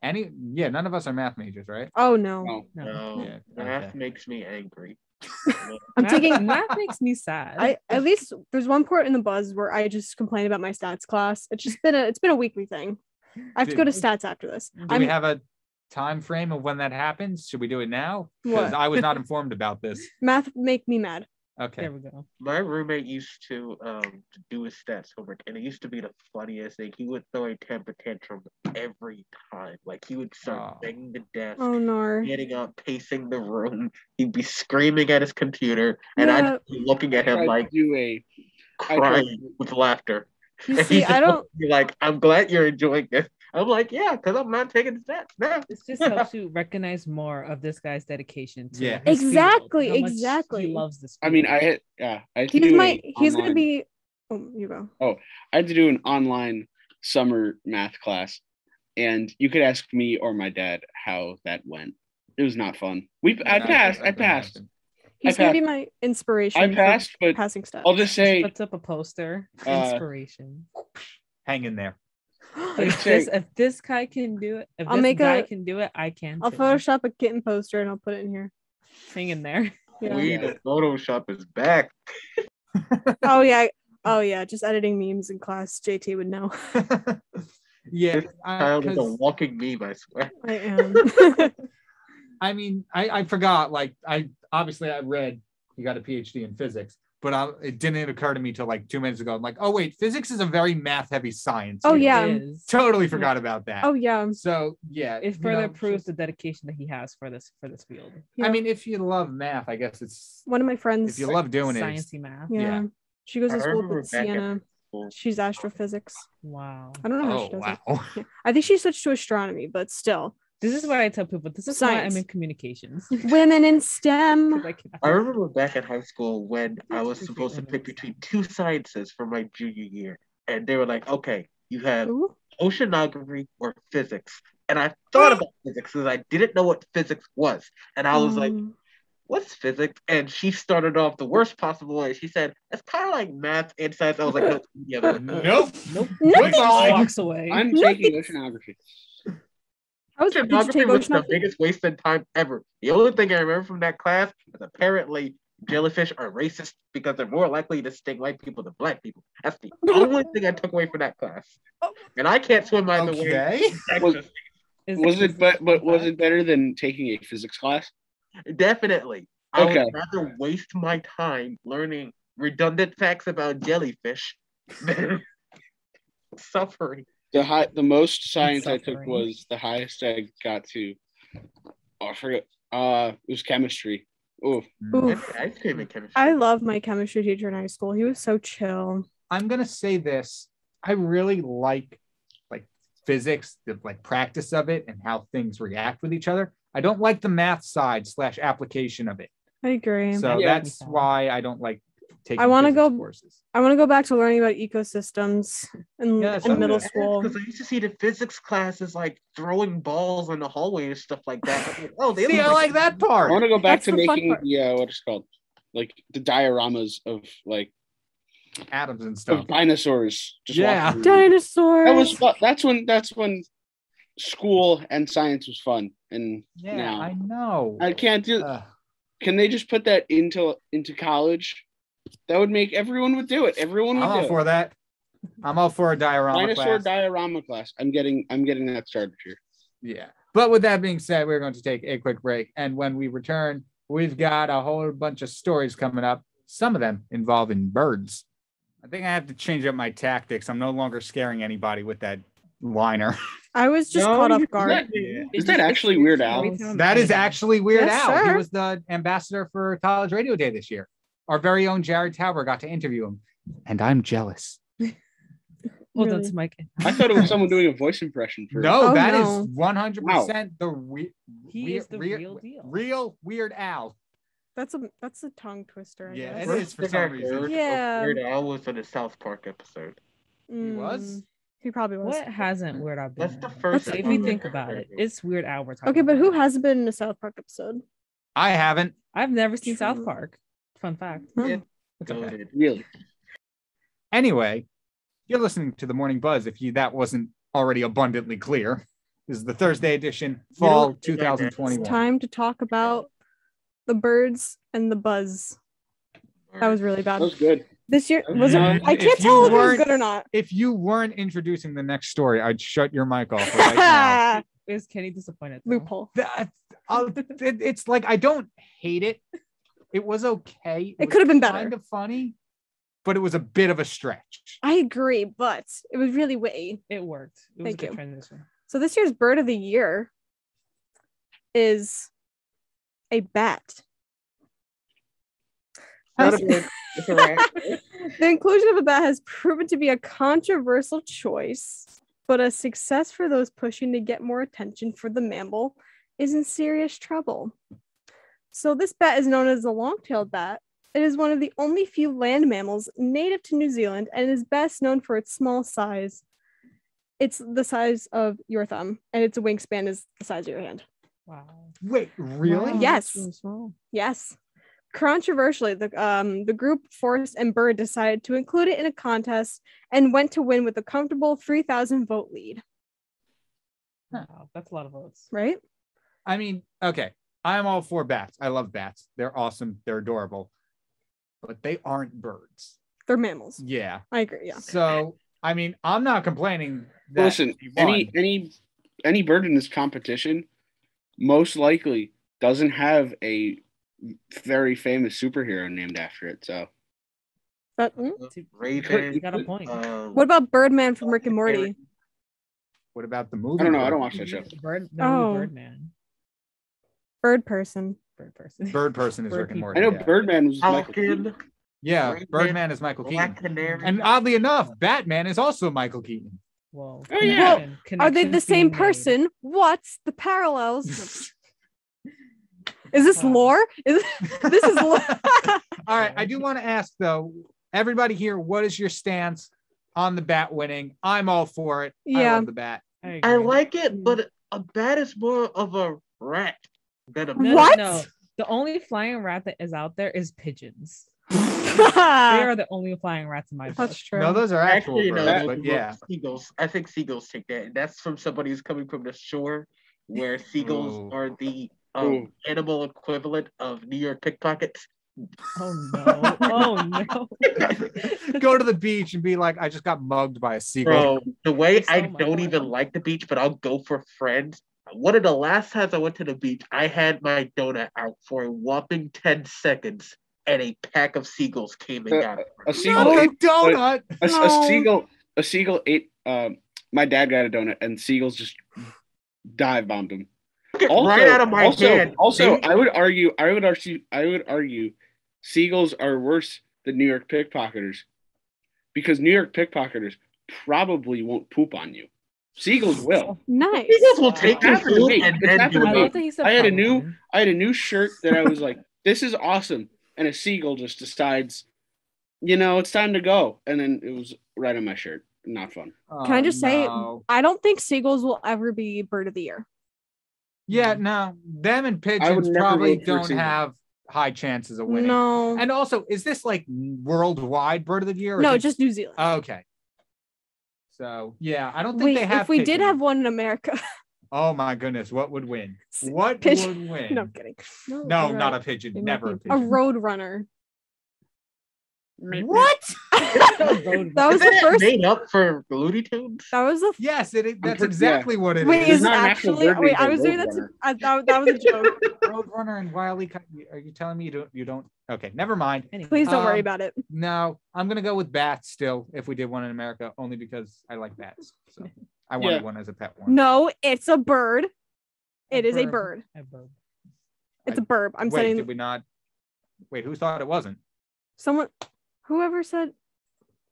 A: Yeah, none of us are math majors, right?
B: Oh no.
C: No.
D: No.
E: No,
A: Yeah,
E: math
A: okay.
E: makes me angry.
B: I'm
D: math,
B: taking
D: math makes me sad.
B: I at least there's one part in the buzz where I just complain about my stats class. It's been a weekly thing. I have to go to stats after this.
A: Do we have a time frame of when that happens? Should we do it now? Because
B: What?
A: I was not informed about this.
B: Math make me mad.
A: Okay.
D: There we go.
E: My roommate used to do his stats homework, and it used to be the funniest thing. He would throw a temper tantrum every time. Like, he would start
A: Oh.
E: banging the desk,
B: Oh no.
E: getting up, pacing the room. He'd be screaming at his computer, and
B: Yeah.
E: I'd be looking at him
C: Tried
E: like
C: to do a
E: crying with laughter.
B: You
E: And
B: see,
E: he'd just
B: I
E: look
B: don't
E: at me like, I'm glad you're enjoying this. I'm like, yeah, because I'm not taking stats now.
D: This just helps you recognize more of this guy's dedication to
A: Yeah.
D: his field,
B: Exactly,
D: how much
B: exactly.
D: He loves this.
C: I mean,
D: field.
C: I had to
B: he's
C: do
B: my he's gonna
C: online-
B: be you go.
C: I had to do an online summer math class, and you could ask me or my dad how that went. It was not fun. I passed.
B: He's gonna be my inspiration.
C: I
B: for
C: passed, but
B: passing stats.
C: I'll just say,
D: puts up a poster.
C: Uh,
D: Inspiration.
A: Hang in there.
D: If this guy can do it, if
B: I'll
D: this
B: make
D: guy
B: a-
D: can do it, I can.
B: I'll
D: too.
B: Photoshop a kitten poster and I'll put it in here.
D: Hang in there.
E: queen of Photoshop is back.
B: Oh yeah. Just editing memes in class. JT would know.
A: Yeah,
E: This child is a walking meme, I swear.
B: I am.
A: I mean, I forgot. Like, I read you got a PhD in physics, but it didn't occur to me till like 2 minutes ago. I'm like, oh wait, physics is a very math-heavy science.
B: Oh
A: field.
B: yeah.
D: It is.
A: Totally forgot about that.
B: Oh yeah.
A: So yeah,
D: It further proves the dedication that he has for this field.
B: Yeah.
A: I mean, if you love math, I guess it's
B: One of my friends.
A: if you love doing it.
D: Sciencey math.
B: Yeah.
A: yeah.
B: She goes to
E: I
B: school
E: remember
B: with
E: back at
B: Sienna.
E: school.
B: She's astrophysics.
D: Wow.
B: I don't know how
A: Oh
B: she does
A: wow.
B: it. Yeah. I think she switched to astronomy, but still.
D: This is what I tell people. This is why
B: Science.
D: I'm in communications.
B: Women in STEM.
D: 'Cause I cannot-
E: I remember back at high school when I was supposed to pick between two sciences for my junior year. And they were like, okay, you have
B: Ooh.
E: oceanography or physics. And I thought about physics because I didn't know what physics was. And I was like, what's physics? And she started off the worst possible way. She said, it's kind of like math and science. I was like, no, together.
A: Nope.
D: Nope.
B: Nothing.
D: Just walks away.
C: I'm taking oceanography.
B: Did you take
E: Oceanography was the
B: oceanography?
E: biggest waste of time ever. The only thing I remember from that class is apparently jellyfish are racist because they're more likely to sting white people than black people. That's the only thing I took away from that class. And I can't swim either way.
A: Okay.
E: Texas.
C: Was it was it better than taking a physics class?
E: Definitely. I
C: Okay.
E: would rather waste my time learning redundant facts about jellyfish than suffering.
C: The most science I took
D: Suffering.
C: was the highest I got to. Oh, I forget. It was chemistry. Oh,
B: Oof.
E: I came in chemistry.
B: I love my chemistry teacher in high school. He was so chill.
A: I'm gonna say this. I really like physics, the practice of it and how things react with each other. I don't like the math side / application of it.
B: I agree.
A: So
C: Yeah.
A: that's why I don't like taking
B: I wanna
A: physics
B: go-
A: courses.
B: I want to go back to learning about ecosystems in,
A: Yeah, that's
B: in
A: what
B: middle
A: it is.
B: school.
E: Because I used to see the physics classes like throwing balls in the hallway and stuff like that. I'm like, oh, they
A: See,
E: look
A: I like that
C: I
A: part.
C: want to go back
B: That's
C: to
B: the fun
C: making
B: part.
C: what it's called, like the dioramas of
A: Atoms and stuff.
C: dinosaurs. Just
A: Yeah.
C: walking around.
B: Dinosaurs.
C: That was fun. That's when school and science was fun. And
A: Yeah,
C: now
A: I know.
C: I can't do.
A: Ugh.
C: Can they just put that into college? That would make everyone would do it. Everyone would
A: I'm all
C: do it.
A: for that. I'm all for a diorama
C: Dinosaur
A: class.
C: diorama class. I'm getting that started here.
A: Yeah. But with that being said, we're going to take a quick break. And when we return, we've got a whole bunch of stories coming up, some of them involving birds. I think I have to change up my tactics. I'm no longer scaring anybody with that liner.
B: I was just
E: No,
B: caught off
E: you-
B: guard.
C: Is that actually Weird Al?
A: That is actually Weird
B: Yes,
A: Al. He
B: sir.
A: was the ambassador for College Radio Day this year. Our very own Jared Tauber got to interview him. And I'm jealous.
D: Hold on
B: Really?
D: to Mike.
C: I thought it was someone doing a voice impression for
A: No,
B: Oh,
A: that is
B: no.
A: 100%
D: He is the real deal.
A: real Weird Al.
B: That's a tongue twister. I
A: Yeah,
B: guess.
A: it is for some reason.
B: Yeah.
E: Weird Al was in the South Park episode.
A: He was?
B: He probably was.
D: What hasn't Weird Al been?
E: That's the
D: in?
E: first
D: If
E: time
D: you
E: I've
D: think
E: ever
D: about
E: heard
D: it,
E: of.
D: it's Weird Al we're talking
B: Okay, but who
D: about.
B: hasn't been in a South Park episode?
A: I haven't.
D: I've never seen South
E: True.
D: Park. Fun fact.
B: Oh.
E: Yeah.
A: It's okay.
E: Goated.
C: really.
A: Anyway, you're listening to the Morning Buzz. If that wasn't already abundantly clear, this is the Thursday edition, fall
E: You know,
A: 2021.
B: It's time to talk about the birds and the buzz. That was really bad.
C: That was good.
B: This year was it? I
A: If
B: can't
A: you
B: tell if it was
A: weren't-
B: good or not.
A: If you weren't introducing the next story, I'd shut your mic off right now.
D: Is Kenny disappointed? though?
B: Loophole.
A: It's like I don't hate it. It was okay.
B: It could have been better.
A: Kind of funny, but it was a bit of a stretch.
B: I agree, but it was really witty.
D: It worked. It was
B: Thank
D: a good
B: you.
D: transition.
B: So this year's bird of the year is a bat.
E: Not a bird, it's a rat.
B: The inclusion of a bat has proven to be a controversial choice, but a success for those pushing to get more attention for the mammal is in serious trouble. So this bat is known as the long-tailed bat. It is one of the only few land mammals native to New Zealand and is best known for its small size. It's the size of your thumb, and its wingspan is the size of your hand.
D: Wow.
A: Wait, really?
D: Wow,
B: Yes.
D: that's really small.
B: Yes. Controversially, the group Forest and Bird decided to include it in a contest and went to win with a comfortable 3,000 vote lead.
D: Wow, that's a lot of votes.
B: Right?
A: I mean, okay. I'm all for bats. I love bats. They're awesome. They're adorable. But they aren't birds.
B: They're mammals.
A: Yeah.
B: I agree. Yeah.
A: So, I mean, I'm not complaining that
C: Listen,
A: he won.
C: any bird in this competition most likely doesn't have a very famous superhero named after it. So
E: Raven.
D: You got a point.
B: What about Birdman from Rick and Morty?
A: What about the movie?
C: I don't know. I don't watch that show.
D: Birdman.
B: Bird person.
D: Bird person.
A: Bird person is
D: Bird
A: Rick and
D: people.
A: Morty.
C: I know
A: yeah.
C: Birdman was Michael Keaton.
E: Falcon.
A: Yeah,
E: Raven,
A: Birdman is Michael
E: Black
A: Keaton.
E: Canary.
A: And oddly enough, Batman is also Michael Keaton.
D: Whoa.
C: Oh, yeah.
B: Are they the
D: Connections
B: same
D: being made.
B: person? What's the parallels? Is this lore? This is lore.
A: All right, I do want to ask though, everybody here, what is your stance on the bat winning? I'm all for it. I
B: Yeah.
A: love the bat.
E: I like it, but a bat is more of a rat than a
D: No,
B: What?
D: No. The only flying rat that is out there is pigeons. They are the only flying rats in my book.
B: That's true.
A: No, those are actual
E: Actually,
A: birds,
E: no,
A: but yeah.
E: seagulls. I think seagulls take that, and that's from somebody who's coming from the shore, where seagulls
A: Ooh.
E: are the
C: Ooh.
E: animal equivalent of New York pickpockets.
D: Oh no. Oh no.
A: Go to the beach and be like, I just got mugged by a seagull.
E: Bro, the way
D: So
E: I
D: much
E: don't
D: fun.
E: even like the beach, but I'll go for friends. One of the last times I went to the beach, I had my donut out for a whopping 10 seconds, and a pack of seagulls came and got it.
C: A seagull.
A: Oh, a
C: ate,
A: donut.
C: a seagull ate. My dad got a donut, and seagulls just dive bombed him.
E: Right out of my hand.
C: Also,
E: They-
C: I would argue, seagulls are worse than New York pickpocketers, because New York pickpocketers probably won't poop on you. Seagulls will.
B: Nice.
E: Seagulls will take your
C: Happened to
E: food
C: me.
E: and
C: It's
E: then
C: happened
E: do
C: to
D: I
C: me.
D: love
E: it.
D: that he said
C: I had a
D: probably.
C: new shirt that I was like, this is awesome, and a seagull just decides, it's time to go, and then it was right on my shirt. Not fun.
A: Oh,
B: Can I just say,
A: no.
B: I don't think seagulls will ever be bird of the year.
A: Yeah, no. Them and
C: would
A: pigeons
C: never
A: probably
C: vote for
A: don't
C: seagull.
A: have high chances of winning.
B: No.
A: And also, is this like worldwide bird of the year? Or
B: No,
A: is it-
B: just New Zealand.
A: Okay. So, yeah, I don't think
B: Wait,
A: they have
B: if we did
A: pigeons.
B: have one in America.
A: Oh my goodness, what would win? What
B: Pigeon-
A: would win?
B: No, I'm kidding.
A: No,
B: you're
A: not
B: right.
A: a pigeon.
B: They might
A: Never a
B: be
A: pigeon.
B: a road runner.
A: What?
B: That was
E: Isn't
B: the
E: it
B: first.
E: made up for Looney Tunes?
B: That was the.
A: Yes, that's
C: pretty-
A: exactly what it
B: Wait,
A: is.
B: is it
C: not an actual
B: actually?
C: bird
B: Wait,
C: named
B: I was doing that.
C: Roadrunner.
B: That was a joke.
A: Roadrunner and Wile E. Are you telling me you don't? Okay, never mind.
D: Anyway.
B: Please don't worry
A: Um,
B: about it.
A: No, I'm gonna go with bats still if we did one in America, only because I like bats. So I wanted
C: Yeah.
A: one as a pet one.
B: No, it's a bird. It is a bird.
D: A bird.
B: It's a burb. I'm
A: Wait,
B: saying
A: did we not? Wait, who thought it wasn't?
B: someone. Whoever said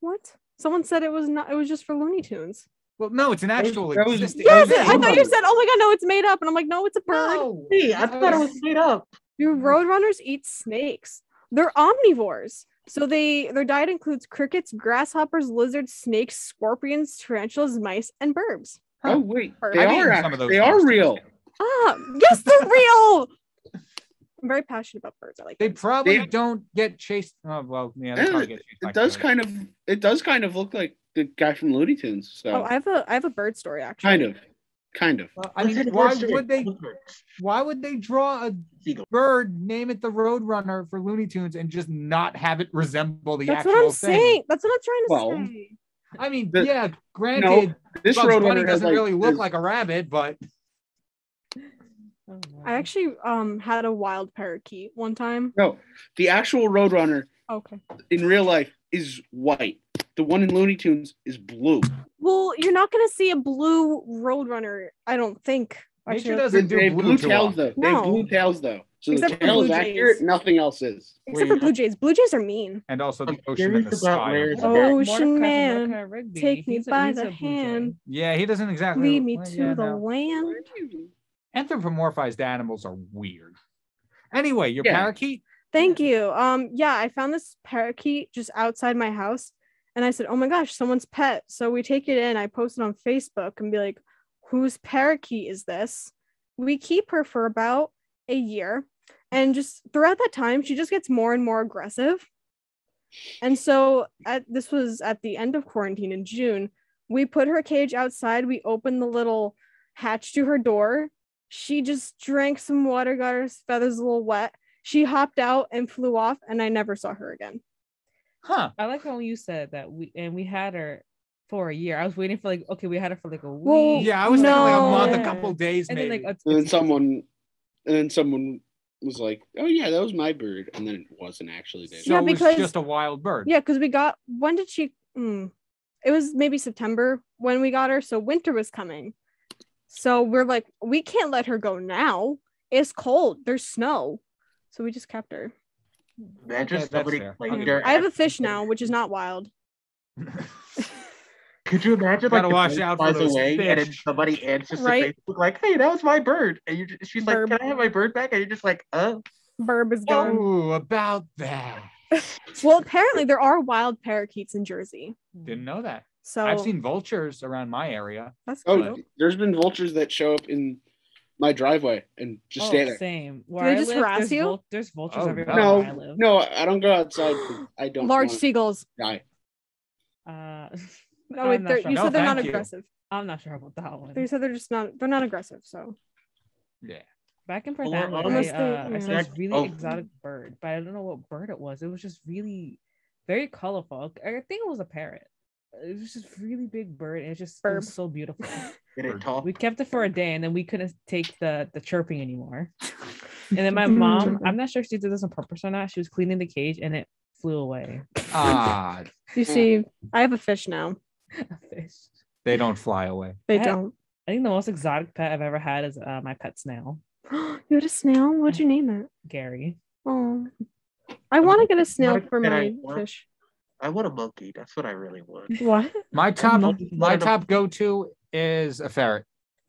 B: what? Someone said it was not. It was just for Looney Tunes.
A: Well, no, it's an actual
C: that was-
A: existing.
B: Yes,
C: was
B: I thought you
C: somebody.
B: said. Oh my god, no, it's made up. And I'm like, no, it's a bird.
A: No.
E: Hey, I thought it was made up.
B: Your roadrunners eat snakes. They're omnivores. So their diet includes crickets, grasshoppers, lizards, snakes, scorpions, tarantulas, mice, and burbs.
C: Oh wait,
B: I've
C: they
A: eaten
C: are
A: some of those
C: they are
A: things,
C: real.
A: too.
B: Ah, yes, they're real. I'm very passionate about birds. I like
A: They
B: birds.
A: probably
C: They-
A: don't get chased. Oh well, yeah, they probably get chased. by
C: It does
A: birds.
C: kind of look like the guy from Looney Tunes. So
B: Oh, I have a bird story actually.
C: kind of.
A: Well, I mean, why would they draw a
E: Seagull.
A: bird, name it the Roadrunner for Looney Tunes, and just not have it resemble the
B: That's
A: actual
B: what I'm
A: thing?
B: saying. That's what I'm trying to
C: Well,
B: say.
A: I mean,
C: The-
A: yeah, granted,
C: This
A: Bugs
C: Roadrunner
A: Bunny
C: has
A: doesn't
C: like
A: really look
C: this-
A: like a rabbit, but
D: Oh, no.
B: I actually had a wild parakeet one time.
C: No, the actual Roadrunner
B: Okay.
C: in real life is white. The one in Looney Tunes is blue.
B: Well, you're not gonna see a blue roadrunner, I don't think.
A: nature
B: Actually,
A: doesn't
C: They
A: do
C: have
A: blue
C: blue
A: too
C: tails
A: often.
C: though. They have
B: No.
C: blue tails though. So
B: Except
C: the
B: for
C: tail
B: blue
C: is
B: jays.
C: accurate. Nothing else is.
B: except for blue jays. Blue jays are mean.
A: And also the
E: I'm
A: ocean and the
E: curious about
A: sky.
E: Larry's-
D: What about
B: Ocean
D: Mordecai from
B: man,
D: Mordecai Rigby?
B: take me
D: He's
B: by
D: he's
B: the
D: blue jay.
B: hand.
A: Yeah, he doesn't exactly
B: Lead me
A: well,
B: to
A: yeah,
B: the
A: no.
B: land.
A: Anthropomorphized animals are weird. Anyway, your
C: Yeah.
A: parakeet.
B: Thank you. Yeah, I found this parakeet just outside my house, and I said, "Oh my gosh, someone's pet." So we take it in. I post it on Facebook and be like, "Whose parakeet is this?" We keep her for about a year, and just throughout that time, she just gets more and more aggressive. And so, this was at the end of quarantine in June. We put her cage outside. We opened the little hatch to her door. She just drank some water, got her feathers a little wet. She hopped out and flew off, and I never saw her again.
A: Huh.
D: I like how you said that we had her for a year. I was waiting for like, okay, we had her for like a week.
B: Well,
A: Yeah, I was thinking like a month,
B: No.
A: a couple days,
D: and
A: maybe.
D: then like
C: And then someone was like, "Oh yeah, that was my bird," and then it wasn't actually there.
A: so
B: Yeah,
A: it was
B: because-
A: just a wild bird.
B: Yeah, because we got, when did she, it was maybe September when we got her, so winter was coming. So we're like, we can't let her go now. It's cold. There's snow. So we just kept her.
E: Imagine
A: That's
E: somebody
A: fair.
E: claimed
A: Okay.
E: her.
B: I have a fish now, which is not wild.
E: Could you imagine
A: Gotta
E: like
A: watch
E: the bird
A: out for
E: flies
A: those
E: away and then
A: fish.
E: somebody answers
B: Right.
E: to Facebook like, "Hey, that was my bird," and she's like,
B: Burb.
E: "Can I have my bird back?" And you're just like,
B: Burb is gone.
A: Oh, about that.
B: Well, apparently there are wild parakeets in Jersey.
A: Didn't know that.
B: So
A: I've seen vultures around my area.
B: that's
C: Oh,
B: cute.
C: there's been vultures that show up in my driveway and just stay there.
D: same.
B: Do they just harass
D: there's
B: you?
D: there's vultures
A: Oh,
D: everywhere
C: no.
D: where I live.
C: No, I don't go outside. 'Cause I don't
B: Large
C: want
B: seagulls.
C: to die.
B: No, wait,
D: I'm not
B: you
D: sure.
B: said they're
A: No,
B: not
A: thank you.
B: aggressive.
D: I'm not sure about that one.
B: They said they're not aggressive. So
A: Yeah.
D: Back in
E: Well,
D: Fernando,
B: unless
D: I
B: they-
D: saw
B: yeah.
D: this really
E: Oh.
D: exotic bird, but I don't know what bird it was. It was just really very colorful. I think it was a parrot. It was just really big bird, and it was
B: Burb.
D: so beautiful.
E: "Did it talk?"
D: We kept it for a day, and then we couldn't take the chirping anymore. And then my mom, I'm not sure if she did this on purpose or not. She was cleaning the cage, and it flew away.
A: Ah,
B: you see, I have a fish now.
D: A fish.
A: they don't fly away.
B: They
D: I-
B: don't.
D: I think the most exotic pet I've ever had is my pet snail,
B: You had a snail? What'd you name it?
D: Gary.
B: Oh, I want to get a snail
E: What
B: for
E: did I
B: my
E: want?
B: fish.
E: I want a monkey. That's what I really want.
B: What?
A: My top
E: not-
A: go-to is a ferret,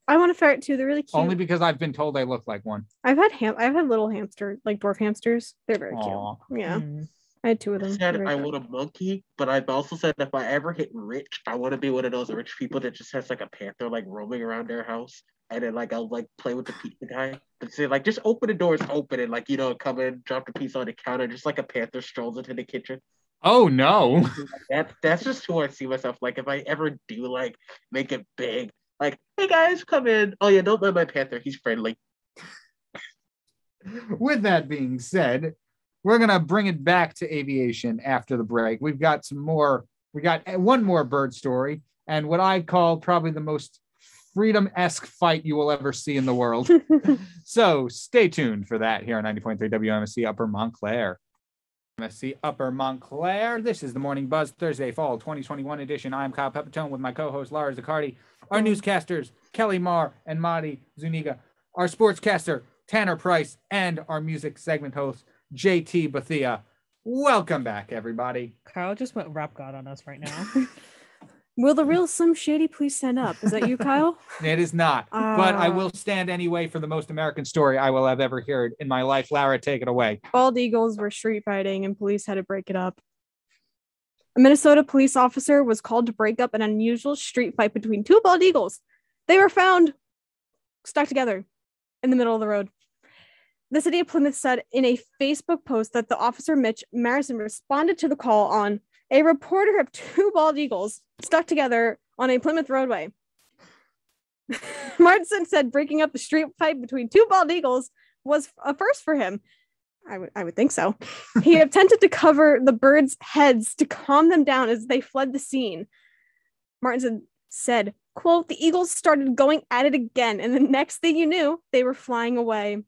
B: I want a ferret too. They're really cute.
A: only because I've been told they look like one.
B: I've had little hamster, like dwarf hamsters. They're very
A: Aw.
B: cute. Yeah,
D: Mm.
B: I had two of
E: I
B: them.
E: said
B: They're
E: I
B: very
E: want a monkey, but I've also said if I ever hit rich, I want to be one of those rich people that just has like a panther like roaming around their house, and then like I'll like play with the pizza guy. But say like just open the doors, open it, like come in, drop the pizza on the counter, just like a panther strolls into the kitchen.
A: Oh no!
E: That's just who I see myself. Like if I ever do like make it big, like hey guys, come in. Oh yeah, don't mind my panther, he's friendly.
A: With that being said, we're gonna bring it back to aviation after the break. We've got some more. We got one more bird story, and what I call probably the most freedom-esque fight you will ever see in the world. So stay tuned for that here on 90.3 WMSC Upper Montclair. MSC Upper Montclair. This is the Morning Buzz Thursday, Fall 2021 edition. I'm Kyle Pepitone with my co-host Lara Ziccardi, our newscasters Kelly Marr and Madi Zuniga, our sportscaster Tanner Price, and our music segment host JT Bethia. Welcome back, everybody.
D: Kyle just went rap god on us right now.
B: Will the real Slim Shady please stand up? Is that you, Kyle?
A: It is not, but I will stand anyway for the most American story I will have ever heard in my life. Lara, take it away.
B: Bald eagles were street fighting and police had to break it up. A Minnesota police officer was called to break up an unusual street fight between two bald eagles. They were found stuck together in the middle of the road. The city of Plymouth said in a Facebook post that the officer Mitch Marison responded to the call on a reporter of two bald eagles stuck together on a Plymouth roadway. Martin said breaking up the street fight between two bald eagles was a first for him. I would think so. He attempted to cover the birds' heads to calm them down as they fled the scene. Martin said, quote, "The eagles started going at it again, and the next thing you knew, they were flying away.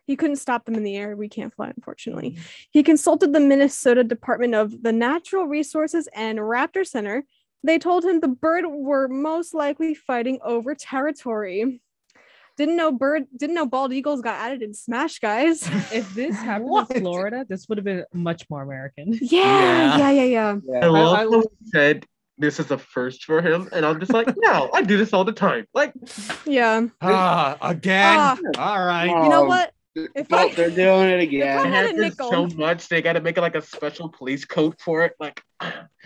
B: He couldn't stop them in the air. We can't fly, unfortunately." He consulted the Minnesota Department of the Natural Resources and Raptor Center. They told him the bird were most likely fighting over territory. Didn't know bald eagles got added in Smash, guys.
D: If this happened
A: What?
D: in Florida, this would have been much more American.
B: Yeah.
E: I love how he said this is a first for him, and I'm just like, no, I do this all the time. Like,
B: Yeah.
A: Again? All right.
B: You know what? If I-
C: They're doing it
B: If
C: again.
B: I
E: it
B: had a
E: happens
B: nickel.
E: so much they got to make it like a special police coat for it. Like,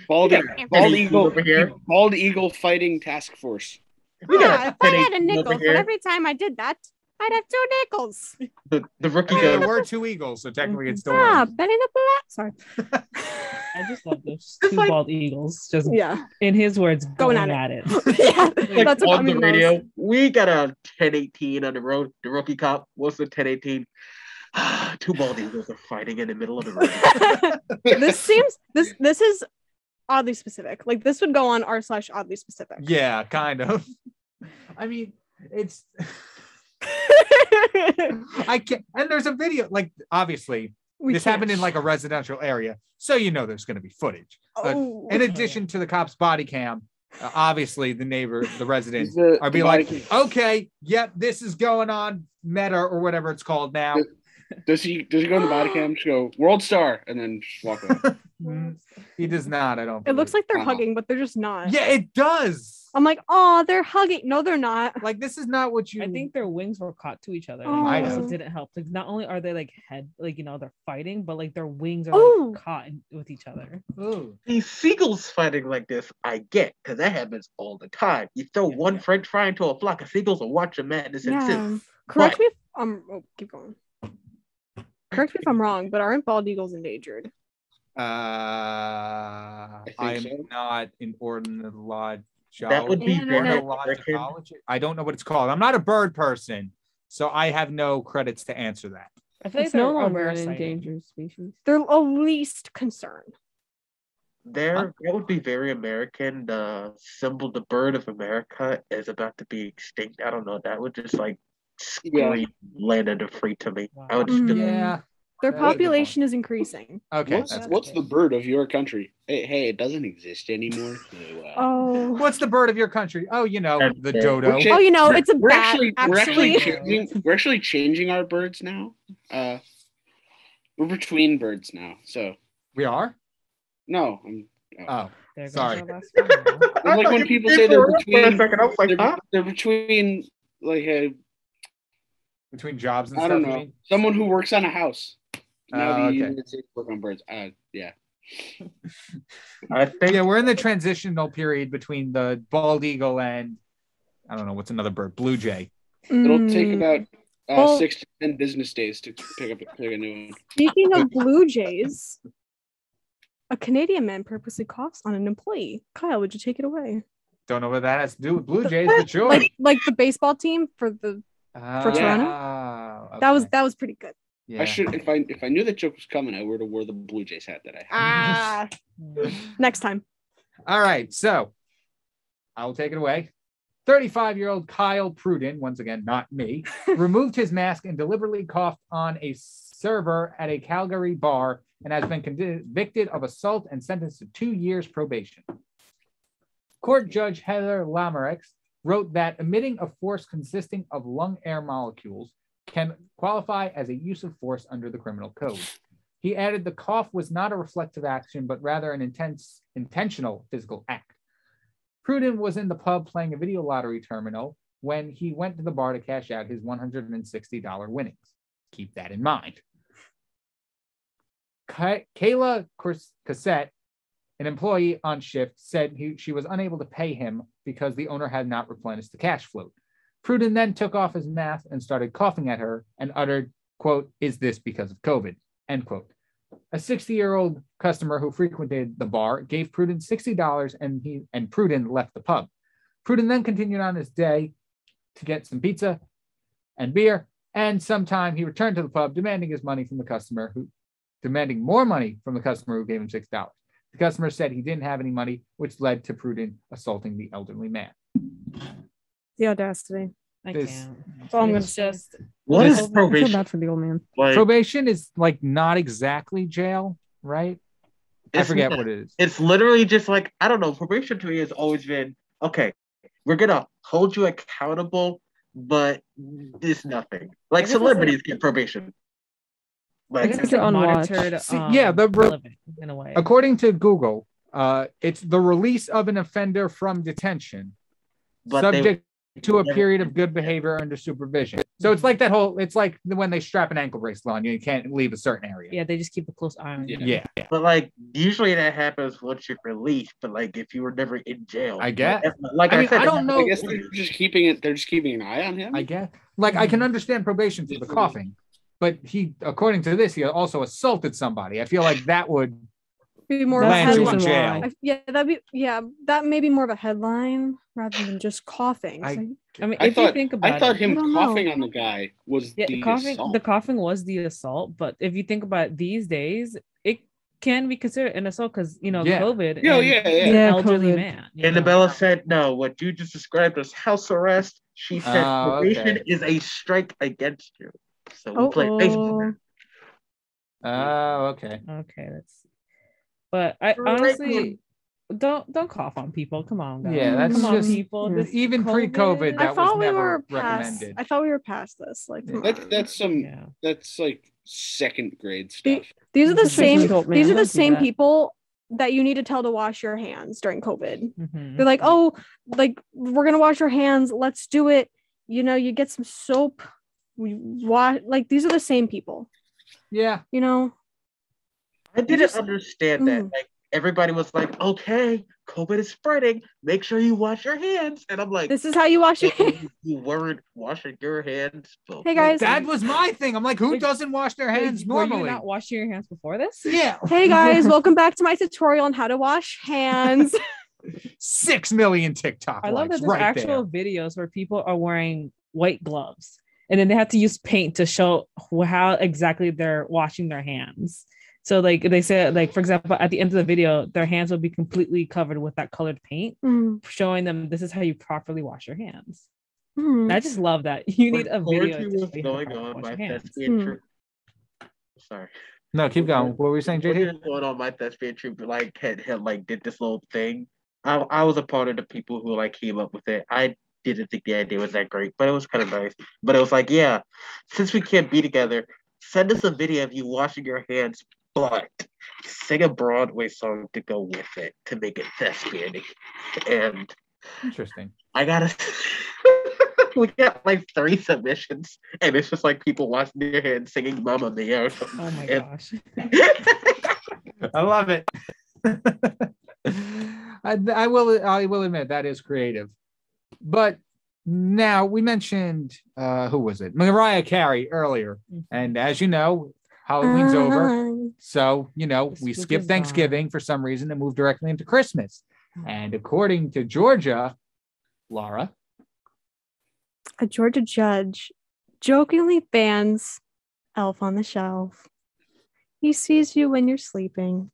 C: Bald,
E: Yeah.
C: bald
E: Any
C: eagle
E: over here?
C: Bald eagle fighting task force.
E: we got
B: Yeah, if I had a
E: over
B: nickel for
E: here.
B: every time I did that, I'd have two nickels.
E: The rookie
A: There
E: goes,
A: were two eagles, so technically it's still
B: Ah,
A: works.
B: Benny the Black. Sorry.
D: I just love those
E: It's
D: two
E: like-
D: bald eagles, just
B: Yeah.
D: in his words,
B: Going
D: going
B: at
D: at it.
B: Yeah.
E: Like
B: That's what
E: on the
B: coming
E: radio,
B: most.
E: we got a 10-18 on the road. The rookie cop. What's the 10-18? Two bald eagles are fighting in the middle of the road.
B: This is oddly specific. Like this would go on r/oddly specific.
A: Yeah, kind of. I mean, it's I can't. And there's a video. Like, obviously, this happened in like a residential area, so you know there's going to be footage. But in addition to the cop's body cam, obviously the neighbor, the residents are being like, okay, yep, this is going on Meta or whatever it's called now.
C: Does he go in the body cam, just go world star, and then just walk away?
A: He does not. I don't.
B: It looks like they're
C: Wow.
B: hugging, but they're just not.
A: Yeah, it does.
B: I'm like, oh, they're hugging. No, they're not.
A: Like, this is not what you.
D: I think their wings were caught to each other.
B: Oh.
D: Like,
A: I
D: so
A: know.
D: it didn't help. Like, not only are they like they're fighting, but like their wings are
B: Oh.
D: like caught with each other.
A: Ooh.
E: These seagulls fighting like this, I get, because that happens all the time. You throw one French fry into a flock of seagulls and watch the madness ensue.
B: Yeah. Correct me if keep going. Correct me if I'm wrong, but aren't bald eagles endangered?
A: I'm
C: so.
A: not an ornithology.
E: That would be very
A: Ornithology? I don't know what it's called. I'm not a bird person, so I have no credits to answer that.
D: I feel
B: It's
D: like
B: no
D: they're a
B: longer
D: rare
B: an
D: sighting.
B: endangered species. They're a least concern.
E: That would be very American. The symbol, the bird of America, is about to be extinct. I don't know. That would just like scream land of the free to me. I would just be like,
A: Yeah.
B: Their
A: That would be
B: population is increasing.
A: Okay.
C: What's the bird of your country? Hey, it doesn't exist anymore. So,
B: Oh.
A: What's the bird of your country? Oh, you know, the
E: Yeah.
A: dodo.
C: Which-
B: Oh, you know, it's a
C: we're
B: bat.
C: we're actually changing our birds now. We're between birds now. So
A: We are?
C: no,
A: Oh,
D: There goes
A: sorry.
D: our last one.
C: it's like when people say they're
E: For a
C: between,
E: second, I was like, huh?
C: they're between like
A: between jobs and
C: I
A: stuff.
C: don't
A: you
C: know,
A: mean?
C: someone who works on a house. Now
A: Oh,
C: the
A: okay.
C: United States work on birds. Yeah.
E: I think
A: Yeah, we're in the transitional period between the bald eagle and I don't know what's another bird, blue jay.
C: It'll take
B: Mm,
C: about
B: well-
C: 6 to 10 business days to pick a new one.
B: Speaking of blue jays, a Canadian man purposely coughs on an employee. Kyle, would you take it away?
A: Don't know what that has to do with blue jays, but sure.
B: Like the baseball team for the for Toronto? That was pretty good.
A: Yeah.
C: I should if I knew that joke was coming, I would have wore the Blue Jays hat that I had.
B: Next time.
A: All right, so I will take it away. 35-year-old Kyle Pruden, once again, not me, removed his mask and deliberately coughed on a server at a Calgary bar and has been convicted of assault and sentenced to 2 years probation. Court Judge Heather Lamerex wrote that emitting a force consisting of lung air molecules can qualify as a use of force under the criminal code. He added the cough was not a reflective action, but rather an intentional physical act. Pruden was in the pub playing a video lottery terminal when he went to the bar to cash out his $160 winnings. Keep that in mind. Kayla Cassette, an employee on shift, said she was unable to pay him because the owner had not replenished the cash float. Pruden then took off his mask and started coughing at her and uttered, quote, "Is this because of COVID?" End quote. A 60-year-old customer who frequented the bar gave Pruden $60 and Pruden left the pub. Pruden then continued on his day to get some pizza and beer, and sometime he returned to the pub demanding more money from the customer who gave him $6. The customer said he didn't have any money, which led to Pruden assaulting the elderly man.
B: The audacity.
D: I
A: This-
D: can't.
B: That's all I'm gonna
D: It's
B: say.
D: just
E: what
A: This-
E: is
B: I feel
E: probation?
B: bad for the old man.
E: Like,
A: Probation is like not exactly jail, right? I
E: it's
A: forget
E: not.
A: what it is.
E: It's literally just like, I don't know. Probation to me has always been, okay, we're gonna hold you accountable, but it's nothing. Like
D: guess it's
E: celebrities get probation.
D: I
E: Like,
D: guess it's
B: you're
D: like
B: unwatched.
D: monitored.
A: See, yeah, the
D: relevant in a way.
A: According to Google, it's the release of an offender from detention,
E: but
A: subject to a
E: never-
A: period of good behavior under supervision. So it's like that whole. It's like when they strap an ankle bracelet on you, you can't leave a certain area.
D: Yeah, they just keep a close eye on you.
A: Yeah.
E: But like usually that happens once you're released. But like if you were never in jail,
A: I get.
E: Like
A: I
E: I,
A: mean,
E: said,
A: I don't know.
C: I guess they're just keeping it. They're just keeping an eye on him.
A: I guess. Like I can understand probation for the coughing, but he, according to this, he also assaulted somebody. I feel like that would.
B: be more of a
A: Lands you in
B: headline.
A: jail.
B: That may be more of a headline rather than just coughing.
D: I mean,
C: I
D: if you think about
C: thought
D: it,
C: him
B: I don't
C: coughing
B: know.
C: on the guy was the assault.
D: the coughing was the assault. But if you think about it, these days, it can be considered an assault because COVID.
C: Yeah,
D: and
C: yeah.
D: he's an elderly
B: COVID.
D: man. you know?
E: Annabella said no. What you just described as house arrest, she said probation
A: okay.
E: is a strike against you. So we play baseball.
A: Oh, okay.
D: Okay, but I honestly don't cough on people. Come on, guys.
A: Yeah, that's
D: come on,
A: just
D: people. This
A: even pre-COVID.
D: COVID,
A: That
B: I thought
A: was
B: we
A: never
B: were past.
A: recommended.
B: I thought we were past this. Like, come on.
C: That's like second grade stuff.
B: These are the
D: This is a
B: same.
D: adult man.
B: These are the
D: Don't do
B: same
D: that.
B: people that you need to tell to wash your hands during COVID.
D: Mhm.
B: They're like, oh, like we're gonna wash our hands. Let's do it. You get some soap. We wash. Like these are the same people.
A: Yeah.
E: I didn't understand that. Like everybody was like, okay, COVID is spreading. Make sure you wash your hands. And I'm like,
B: this is how you wash your hands.
E: You weren't washing your hands.
B: Hey guys,
A: that was my thing. I'm like, who doesn't wash their hands
D: Were
A: normally?
D: you not washing your hands before this?
A: Yeah.
B: Hey guys, welcome back to my tutorial on how to wash hands.
A: 6 million TikTok
D: I love
A: likes
D: that there's
A: right
D: actual videos where people are wearing white gloves and then they have to use paint to show how exactly they're washing their hands. So like they said, like for example, at the end of the video, their hands will be completely covered with that colored paint, showing them this is how you properly wash your hands. I just love that. You need a video.
E: Quarantine was going on. My thespian troop. Sorry.
A: No, keep going. What were you saying, JD?
E: Going on, my thespian troop like had like did this little thing. I was a part of the people who like came up with it. I didn't think the idea was that great, but it was kind of nice. But it was like, yeah, since we can't be together, send us a video of you washing your hands, but sing a Broadway song to go with it to make it thespian. And
A: interesting.
E: I gotta. We got like 3 submissions, and it's just like people washing their hands, singing "Mamma Mia" or something.
D: Oh my gosh!
A: I love it. I will admit that is creative, but now we mentioned who was it? Mariah Carey earlier, and as you know, Halloween's over, so we skipped Thanksgiving for some reason and moved directly into Christmas. And according to Georgia, Lara,
B: a Georgia judge jokingly bans Elf on the Shelf. He sees you when you're sleeping.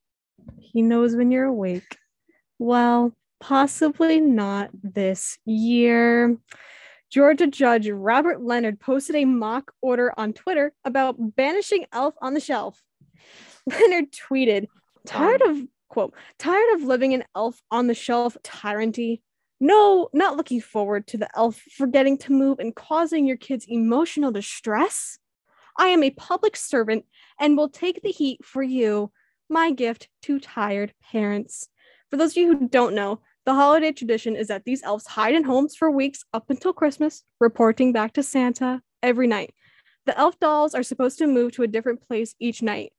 B: He knows when you're awake. Well, possibly not this year. Georgia Judge Robert Leonard posted a mock order on Twitter about banishing Elf on the Shelf. Leonard tweeted, tired of living in Elf on the Shelf tyranny. No, not looking forward to the elf forgetting to move and causing your kids emotional distress. I am a public servant and will take the heat for you. My gift to tired parents. For those of you who don't know, the holiday tradition is that these elves hide in homes for weeks up until Christmas, reporting back to Santa every night. The elf dolls are supposed to move to a different place each night.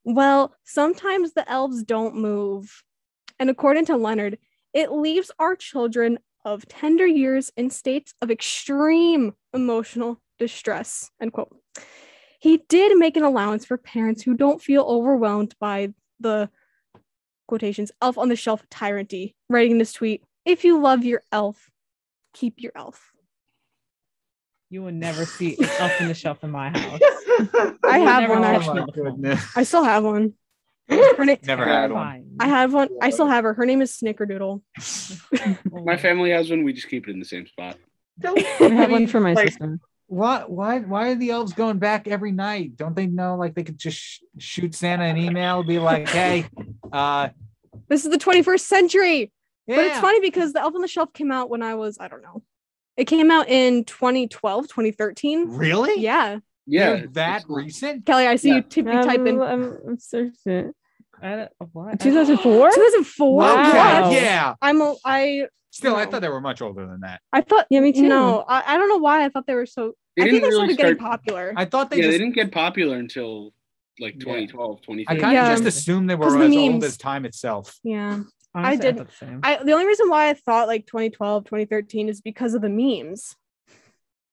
B: Well, sometimes the elves don't move. And according to Leonard, it leaves our children of tender years in states of extreme emotional distress, end quote. He did make an allowance for parents who don't feel overwhelmed by the quotations elf on the shelf tyranny, writing this tweet, if you love your elf, keep your elf.
D: You will never see an elf on the shelf in my house.
B: I have one
A: Oh
B: actually.
A: my goodness.
B: I still have one.
A: Never had one.
B: I have one. I still have her. Her name is Snickerdoodle.
C: My family has one. We just keep it in the same spot.
B: I have one for my sister.
A: Why are the elves going back every night? Don't they know like they could just shoot Santa an email, be like, hey,
B: this is the 21st century.
A: yeah.
B: But it's funny because the Elf on the Shelf came out when I was, I don't know. It came out in 2012, 2013.
A: Really?
B: Yeah.
C: Yeah.
A: They're that recent?
B: Kelly, I see you type in.
D: I'm searching. What?
B: 2004? 2004?
A: Wow.
B: What?
A: Yeah.
B: I
A: thought they were much older than that.
B: I thought, yeah, me too. No, I don't know why I thought they were so. I think they started getting popular.
A: I thought
C: they didn't get popular until like 2012,
A: I
C: 2013.
A: kind of just assumed they were as old as time itself.
B: Yeah.
D: Honestly,
B: I did. The only reason why I thought like 2012, 2013 is because of the memes.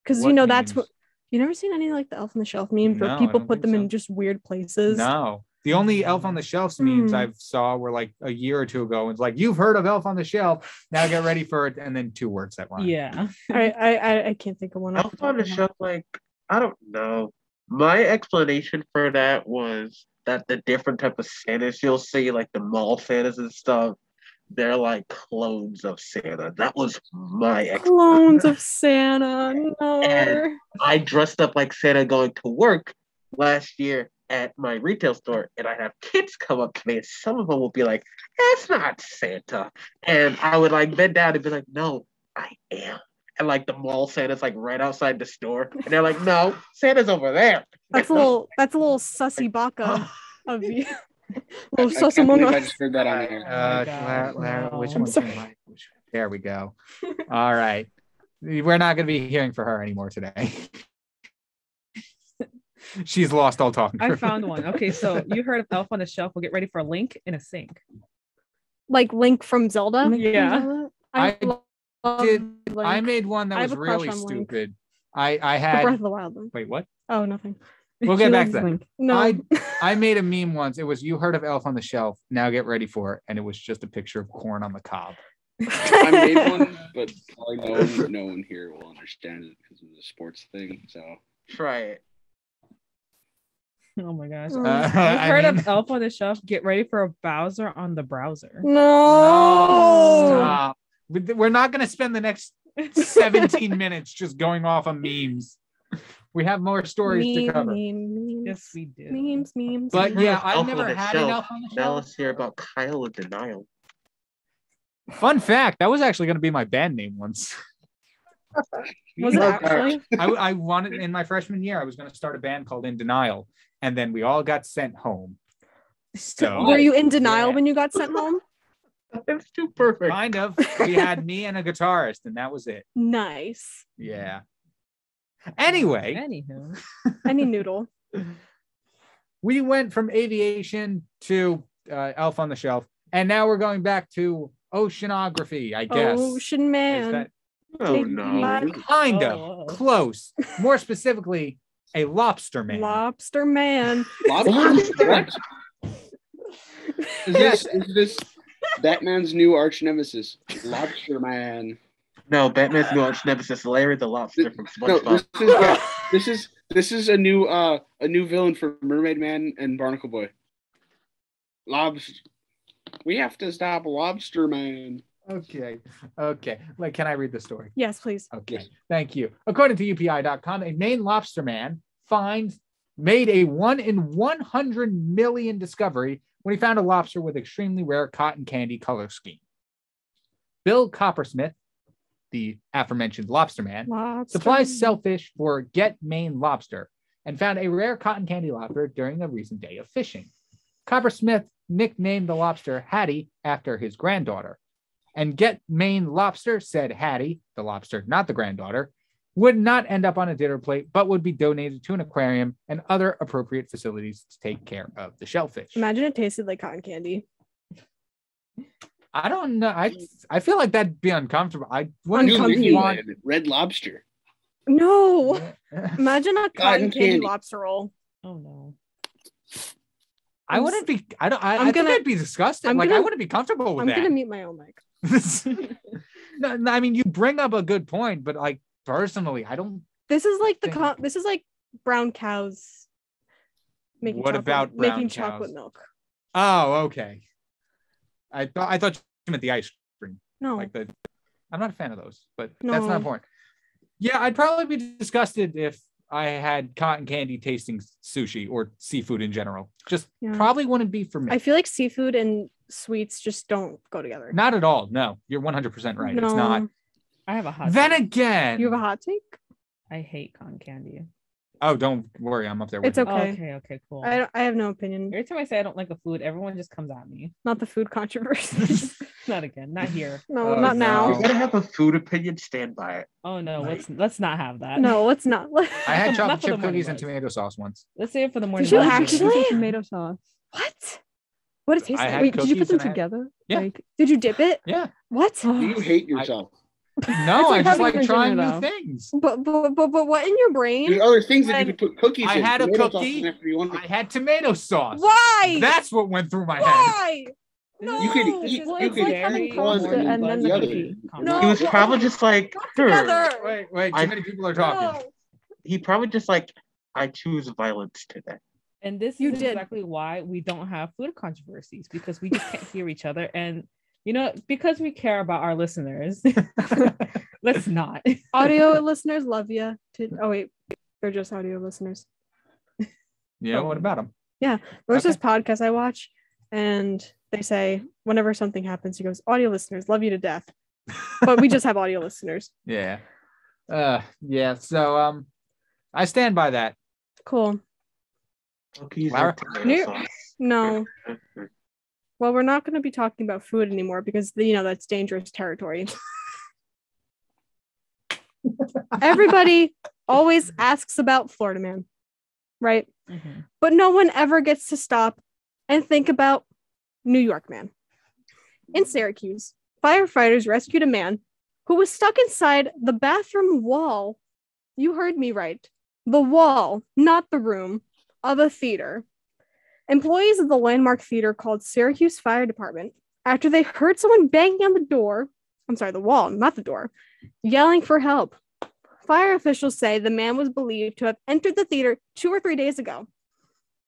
B: Because that's what. You never seen any like the Elf on the Shelf memes where people put them in just weird places?
A: No. The only Elf on the Shelf memes
B: Hmm.
A: I've saw were like a year or two ago. It's like, you've heard of Elf on the Shelf. Now get ready for it. And then 2 words that line.
D: Yeah.
B: I can't think of one. off
E: Elf
B: the top
E: on the
B: of my head.
E: Shelf, like, I don't know. My explanation for that was that the different type of Santas you'll see, like the mall Santas and stuff, they're like clones of Santa. That was my explanation.
B: Clones of Santa. No.
E: And I dressed up like Santa going to work last year at my retail store, and I have kids come up to me, and some of them will be like, "That's not Santa," and I would like bend down and be like, "No, I am." And like the mall Santa's like right outside the store, and they're like, "No, Santa's over there."
B: That's a little sussy baka of you. Little
C: I
B: sus
C: can't
B: among
C: believe I
B: us.
C: just heard that on air.
D: my God.
A: Lara, which
D: I'm
A: one?
B: sorry.
A: There we go. All right. We're not going to be hearing for her anymore today. She's lost all talking.
D: I found one. Okay, so you heard of Elf on the Shelf. We'll get ready for a Link in a sink.
B: Like Link from Zelda.
D: Yeah.
A: I
B: love
A: did.
B: Link.
A: I made one that
B: I
A: was
B: have a crush
A: really
B: on Link.
A: stupid. I
B: The Breath
A: had.
B: of the Wild Link.
A: Wait, what?
B: Oh, nothing.
A: We'll
D: She
A: get back
D: loves
A: to that.
D: Link.
B: No.
A: I made a meme once. It was, you heard of Elf on the Shelf. Now get ready for it. And it was just a picture of corn on the cob.
C: I made one, but probably no one here will understand it because of the sports thing. So
E: Try it.
D: Oh my gosh.
B: Uh,
D: You've
A: I
D: heard
A: mean-
D: of Elf on the Shelf? Get ready for a Bowser on the browser.
B: No.
A: Stop. We're not going to spend the next 17 minutes just going off on memes. We have more stories to cover.
B: Memes.
D: Yes, we do.
B: Memes.
A: But
B: memes.
A: yeah, I've
E: Elf
A: never
E: on the
A: had
E: Shelf.
A: an Elf on the
E: Now
A: Shelf.
E: let's hear about Kyle in denial.
A: Fun fact, that was actually going to be my band name once.
B: Was it actually?
A: I wanted, in my freshman year, I was going to start a band called In Denial, and then we all got sent home. So
B: Were you in denial
A: yeah.
B: when you got sent home?
E: It's too perfect.
A: Kind of. We had me and a guitarist, and that was it.
B: Nice.
A: Yeah. Anyway,
D: Anywho.
B: Any noodle.
A: we went from aviation to Elf on the Shelf, and now we're going back to oceanography, I guess.
B: Ocean
A: Is
B: Man.
A: that
E: Oh
B: Take
E: no.
B: my-
A: kind
D: Oh.
A: of close? More specifically, a lobster man.
B: Lobster Man.
C: Lobster? What? Is this Batman's new arch nemesis, Lobster Man?
E: No, Batman's new arch nemesis, Larry the Lobster from
C: No,
E: SpongeBob.
C: this is a new villain for Mermaid Man and Barnacle Boy. Lobster. We have to stop Lobster Man.
A: Okay. Like, can I read the story?
B: Yes, please.
A: Okay.
C: Yes.
A: Thank you. According to UPI.com, a Maine lobster man made a 1 in 100 million discovery when he found a lobster with extremely rare cotton candy color scheme. Bill Coppersmith, the aforementioned lobster man,
B: Lobster.
A: supplies shellfish for Get Maine Lobster and found a rare cotton candy lobster during a recent day of fishing. Coppersmith nicknamed the lobster Hattie after his granddaughter. And Get Maine Lobster said Hattie, the lobster, not the granddaughter, would not end up on a dinner plate, but would be donated to an aquarium and other appropriate facilities to take care of the shellfish.
B: Imagine it tasted like cotton candy.
A: I don't know. I feel like that'd be uncomfortable. I wouldn't
C: New
B: Uncomfy.
A: want.
C: Disneyland, Red Lobster.
B: No. Imagine a cotton
C: Cotton
B: candy
C: candy.
B: lobster roll.
D: Oh no.
A: I wouldn't be. I don't.
B: I'm
A: I think
B: gonna-
A: I'd be disgusted.
B: I'm
A: Like I
B: gonna-
A: wouldn't be comfortable with
B: I'm
A: that.
B: gonna mute my own mic.
A: No, I mean, you bring up a good point, but like personally, I don't.
B: This is like
A: Think-
B: this is like brown cows making
A: What
B: chocolate,
A: about brown
B: making
A: cows?
B: chocolate milk.
A: Oh, okay. I thought you meant the ice cream,
B: No.
A: like the. I'm not a fan of those, but that's
B: No.
A: not important. Yeah, I'd probably be disgusted if I had cotton candy tasting sushi or seafood in general. Just
B: Yeah.
A: probably wouldn't be for me.
B: I feel like seafood and sweets just don't go together.
A: Not at all. No, you're 100% right. It's
B: No.
A: not.
D: I have a hot
A: Then
D: take.
A: again,
B: You have a hot take?
D: I hate cotton candy.
A: oh, don't worry, I'm up there with
B: It's
A: you.
B: okay.
D: Okay, cool.
B: I have no opinion.
D: Every time I say I don't like a food, everyone just comes at me.
B: Not the food controversy.
D: Not again. Not here.
B: No,
A: Oh,
B: not
E: You
B: now.
E: gotta have a food opinion, stand by it.
D: Oh no, let's not have that.
B: No, let's not.
A: I had
D: Not
A: chocolate
D: for the
A: chip
D: morning
A: cookies and
D: buzz.
A: tomato sauce once.
D: Let's save it for the morning.
B: Did you
D: buzz.
B: actually?
D: Tomato sauce.
B: What? What it tastes
A: I
B: like?
A: had
B: Wait, did you put
A: cookies
B: them
A: and I had-
B: together?
A: Yeah.
B: Like, did you dip it?
A: Yeah.
B: What?
C: You hate yourself.
A: No, I just
B: healthy
A: like
B: for
A: trying
B: dinner,
A: new
B: though.
A: things.
B: But what in your brain?
C: There's other things that you
B: And-
C: could put cookies
A: I
C: in.
A: had a
C: Tomato sauce
A: cookie.
C: after you want
A: I had tomato sauce.
B: Why?
A: That's what went through my head.
B: Why?
C: You could
B: No,
C: eat.
B: well,
C: You
B: it's
C: could
B: like
C: eat
B: having
C: one
B: pasta and then
C: the
B: the
C: other.
B: cookie.
H: Calm
B: No,
H: down.
E: He was probably just like,
B: together.
A: Wait, too many people are talking.
B: No.
E: He probably just like, I choose violence today.
D: And this
B: You
D: is
B: did.
D: exactly why we don't have food controversies, because we just can't hear each other. And because we care about our listeners, let's not.
B: Audio listeners love you. Oh wait, they're just audio listeners.
A: Yeah, what about them?
B: There's this podcast I watch, and they say whenever something happens, he goes, "Audio listeners love you to death," but we just have audio listeners.
A: Yeah. Yeah. So I stand by that.
B: Cool.
E: Cookies
A: Lara?
E: and tomato
B: New-
E: sauce.
B: No. Well, we're not going to be talking about food anymore because that's dangerous territory. Everybody always asks about Florida Man, right?
D: Mhm.
B: But no one ever gets to stop and think about New York Man. In Syracuse, firefighters rescued a man who was stuck inside the bathroom wall. You heard me right. The wall, not the room, of a theater. Employees of the landmark theater called Syracuse Fire Department after they heard someone banging on the door. I'm sorry, the wall, not the door, yelling for help. Fire officials say the man was believed to have entered the theater 2 or 3 days ago.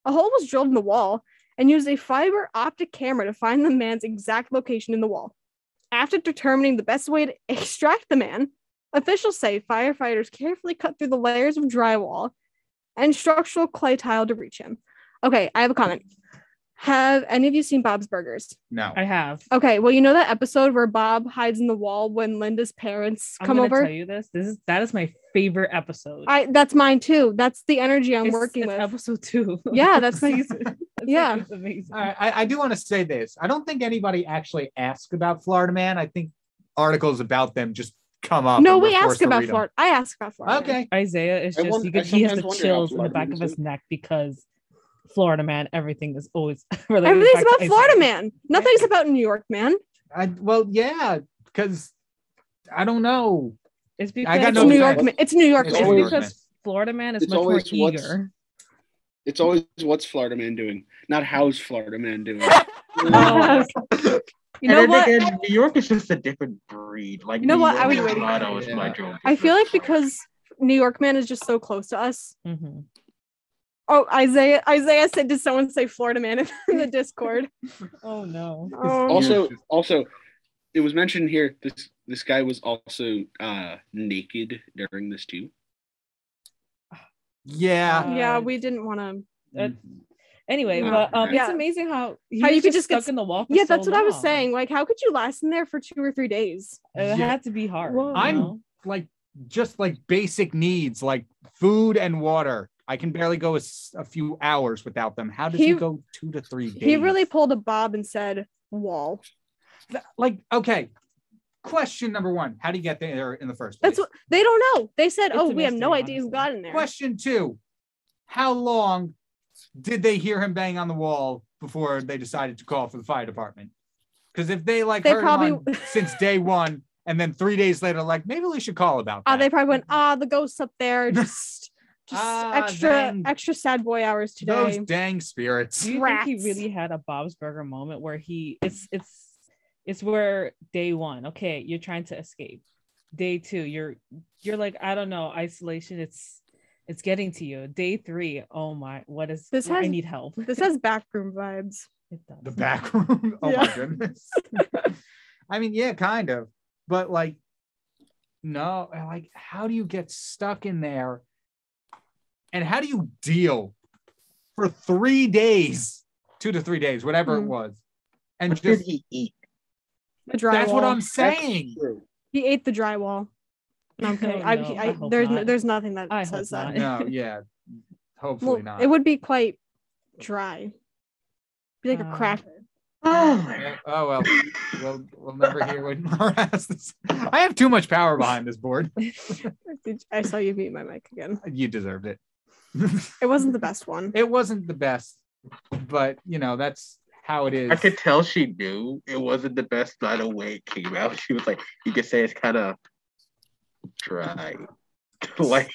B: A hole was drilled in the wall and used a fiber optic camera to find the man's exact location in the wall. After determining the best way to extract the man, officials say firefighters carefully cut through the layers of drywall and structural clay tile to reach him. Okay, I have a comment. Have any of you seen Bob's Burgers?
A: No.
D: I have.
B: Okay, well, you know that episode where Bob hides in the wall when Linda's parents
D: I'm
B: come
D: gonna
B: over?
D: tell you that is my favorite episode.
B: That's mine too. That's the energy I'm
D: It's
B: working with.
D: episode 2.
B: Yeah, that's my
D: Season.
B: Yeah.
D: It's amazing.
A: All right, I do want to say this. I don't think anybody actually asked about Florida Man. I think articles about them just come up.
B: No,
A: and we're
B: we
A: forced
B: ask
A: to
B: about
A: read 'em.
B: Florida. I ask about Florida.
A: Okay.
D: Isaiah is
C: I
D: just
C: wonder-
D: he
C: I
D: he has
C: sometimes
D: the
C: wonder how
D: chills in the
C: Florida
D: back
C: Man
D: of
C: is.
D: his neck because Florida Man, everything is always related.
B: Everything's
D: back to
B: about Florida
D: Isaiah.
B: Man. Nothing's about New York Man.
A: Well, yeah, because I don't know.
D: It's because
A: I got
B: It's
A: no
B: New York
A: defense.
B: Man. It's New York
A: It's
B: Man.
A: New York
D: because Florida Man is
C: It's
D: much more
C: always what's-
D: eager.
C: It's always what's Florida Man doing, not how's Florida Man doing.
B: You know what?
E: Again, New York is just a different breed. Like
B: You know
E: New
B: what?
E: York
B: I was
E: and
B: waiting for
E: Toronto
A: it.
E: is my joke.
B: I feel like because New York Man is just so close to us.
D: Mhm.
B: Oh, Isaiah said, did someone say Florida Man in the Discord?
D: Oh no.
C: Also, it was mentioned here. This guy was also naked during this too.
A: Yeah.
B: Yeah, we didn't want to.
D: Anyway,
A: No.
D: but
B: Yeah.
D: it's amazing how
B: How you could just
D: stuck
B: get
D: in the wall. For
B: Yeah,
D: so
B: that's what I was
D: long.
B: saying. Like, how could you last in there for 2 or 3 days?
D: It
A: Yeah.
D: had to be hard.
B: Whoa.
D: you
A: I'm
D: know?
A: like just like basic needs like food and water. I can barely go a few hours without them. How does he
B: He-
A: go 2 to 3 days?
B: He really pulled a Bob and said, wall.
A: like, okay. Question number 1. How do you get there in the first place?
B: That's what they don't know. They said,
D: It's
B: oh,
D: a
B: we have no
D: mystery,
B: idea who
D: honestly.
B: got in there.
A: Question 2. How long did they hear him bang on the wall before they decided to call for the fire department? Because if they like
B: They
A: heard
B: probably-
A: him on since day 1 and then 3 days later, like maybe we should call about that.
B: They probably went, the ghosts up there. Just
A: dang.
B: extra sad boy hours
A: Those
B: today.
A: dang spirits.
D: Do you think he
B: Rats.
D: really had a Bob's Burger moment where it's where day 1, okay, you're trying to escape. Day 2, you're like, I don't know, isolation. It's getting to you. Day 3, oh my, what is
B: This
D: I
B: has-
D: need help.
B: This has backroom vibes.
D: It does.
A: The back room. Oh my
B: Yeah.
A: goodness. I mean, yeah, kind of. But like, no, like, how do you get stuck in there? And how do you deal for 3 days, 2 to 3 days, whatever it
B: Mm.
A: was? And
E: What did
A: just
E: he eat?
B: The drywall.
A: that's what I'm saying.
C: True.
B: He ate the drywall. No, I'm kidding.
D: Oh, no, I hope not.
B: There's nothing that
D: I
B: says
D: hope
B: that.
D: not.
A: No, yeah. Hopefully
B: Well,
A: not.
B: it would be quite dry. Be like a cracker.
A: Yeah, oh well, we'll never hear what Lara has to say. I have too much power behind this board.
B: I saw you beat my mic again.
A: You deserved it.
B: It wasn't the best one.
A: It wasn't the best, but that's how it is.
E: I could tell she knew it wasn't the best by the way it came out. She was like, you could say it's kind of Try. Like,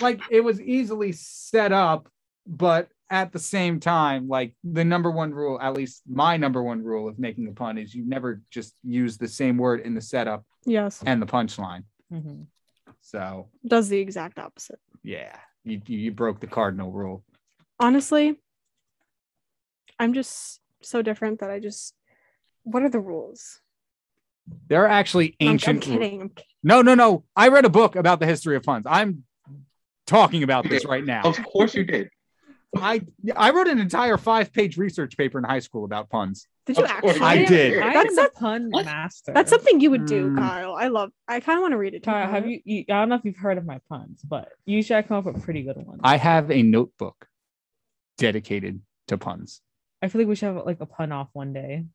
A: Like it was easily set up, but at the same time, like the number one rule, at least my number one rule of making a pun is you never just use the same word in the setup
B: Yes.
A: and the punchline.
D: Mm-hmm.
A: So
B: Does the exact opposite.
A: yeah, you broke the cardinal rule.
B: Honestly, I'm just so different that what are the rules?
A: There are actually ancient.
B: I'm kidding. I'm kidding.
A: No. I read a book about the history of puns. I'm talking about this right now.
E: of course you did.
A: I wrote an entire 5-page research paper in high school about puns.
B: Did you
E: Of course
B: actually?
A: I did.
D: I
B: That's
D: am
B: a-
D: a pun
E: What?
D: master.
B: That's something you would do,
A: Mm.
B: Kyle. I kind of want to read it.
D: Kyle, have you? I don't know if you've heard of my puns, but usually I come up with pretty good ones.
A: I have a notebook dedicated to puns.
D: I feel like we should have like a pun off one day.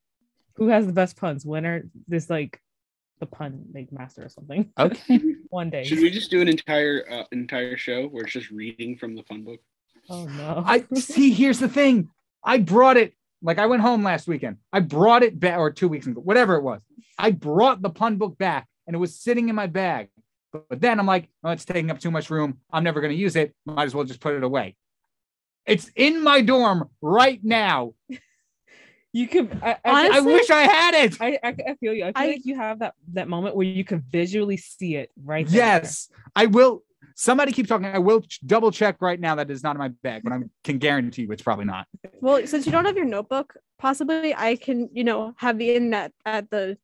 D: Who has the best puns? Winner. This like the pun like master or something.
A: Okay.
D: One day.
C: Should we just do an entire show where it's just reading from the fun book?
D: Oh no.
A: I see. Here's the thing. I brought it. Like I went home last weekend. I brought it back, or 2 weeks ago, whatever it was. I brought the pun book back, and it was sitting in my bag. But then I'm like, oh, it's taking up too much room. I'm never going to use it. Might as well just put it away. It's in my dorm right now.
D: You could.
A: I
B: Honestly,
A: wish I had it.
D: I feel you. I feel like you have that moment where you can visually see it right there.
A: Yes, I will. Somebody keep talking. I will double check right now that is not in my bag, but I can guarantee you it's probably not.
B: Well, since you don't have your notebook, possibly I can, have the internet at the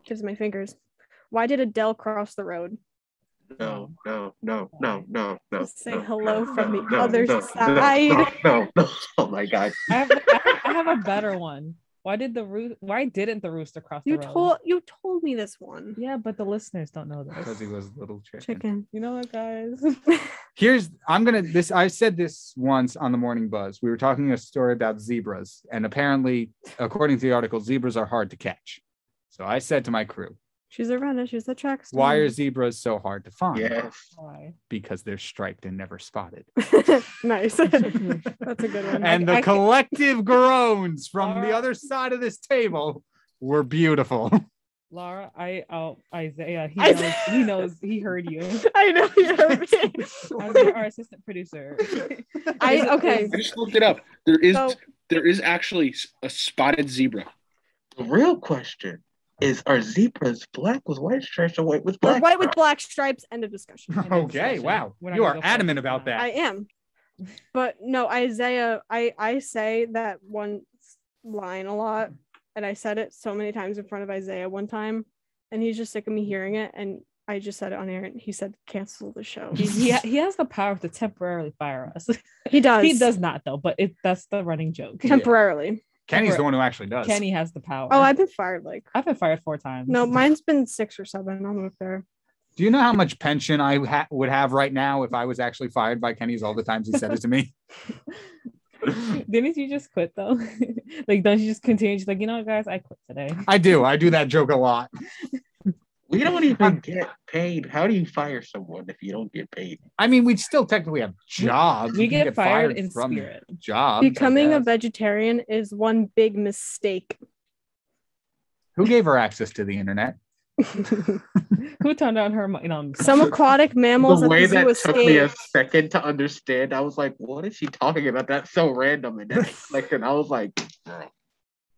B: tips of my fingers. Why did Adele cross the road?
E: No.
B: Say hello from the
E: no,
B: other
E: no,
B: side.
E: No. Oh my god.
D: I have a better one. Why didn't the rooster cross the road?
B: You told me this one.
D: Yeah, but the listeners don't know
A: Because
D: this.
A: he was a little chicken.
B: Chicken.
D: You know what, guys?
A: I said this once on the Morning Buzz. We were talking a story about zebras, and apparently, according to the article, zebras are hard to catch. So I said to my crew,
B: She's a runner. She's a track star.
A: why are zebras so hard to find?
E: Yes.
D: Why?
A: Because they're striped and never spotted.
B: Nice. That's a good one.
A: And the
D: I-
A: collective groans from the
D: Lara.
A: other side of this table were beautiful.
D: Lara, Isaiah, he heard you.
B: I know you heard me.
D: As our assistant producer.
B: Okay.
C: I just looked it up. There is actually a spotted zebra.
E: The real question is, are zebras black with white stripes or white with
B: Or
E: black?
B: white with black stripes. End of discussion.
A: Okay, wow.
D: We're not
A: You
D: gonna
A: are
D: go for
A: adamant
D: it.
A: about that.
B: I am. But no, Isaiah, I say that one line a lot. And I said it so many times in front of Isaiah one time. And he's just sick of me hearing it. And I just said it on air. And he said, cancel the show.
D: He has the power to temporarily fire us.
B: He does.
D: He does not though, but that's the running joke.
B: Temporarily.
A: Kenny's the one who actually does.
D: Kenny has the power.
B: Oh, I've been fired
D: I've been fired 4 times.
B: No, mine's been 6 or 7. I'll move there.
A: Do you know how much pension I would have right now if I was actually fired by Kenny's all the times he said it to me?
D: Didn't you just quit though? Like, don't you just continue? Just like, you know what, guys, I quit today.
A: I do. I do that joke a lot.
E: We don't even get paid. How do you fire someone if you don't get paid?
A: I mean, we still technically have jobs.
D: We
A: can
D: get fired in
A: from
D: spirit.
A: jobs. I
B: Becoming a
A: guess.
B: vegetarian is one big mistake.
A: Who gave her access to the internet?
D: Who turned on her?
B: Some aquatic mammals
E: The
B: at
E: way
B: the zoo
E: that took me a
B: escape.
E: second to understand, I was like, what is she talking about? That's so random. And then second, I was like, girl.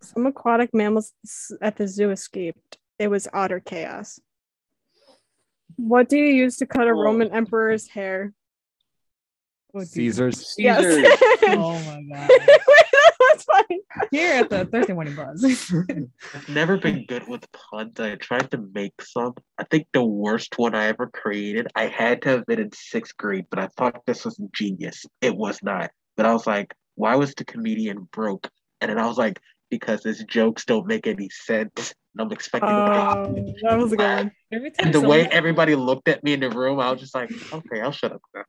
B: Some aquatic mammals at the zoo escaped. It was otter chaos. What do you use to cut a Roman emperor's hair?
A: Caesars.
B: Yes.
D: Oh my god!
B: That's funny.
D: Here at the Thursday Morning Buzz.
E: I've never been good with puns. I tried to make some. I think the worst one I ever created, I had to have been in 6th grade, but I thought this was genius. It was not. But I was like, why was the comedian broke? And then I was like, because his jokes don't make any sense. And I'm expecting
B: That was a good one.
D: Every time
E: And the way
D: someone-
E: everybody looked at me in the room, I was just like, okay, I'll shut up now.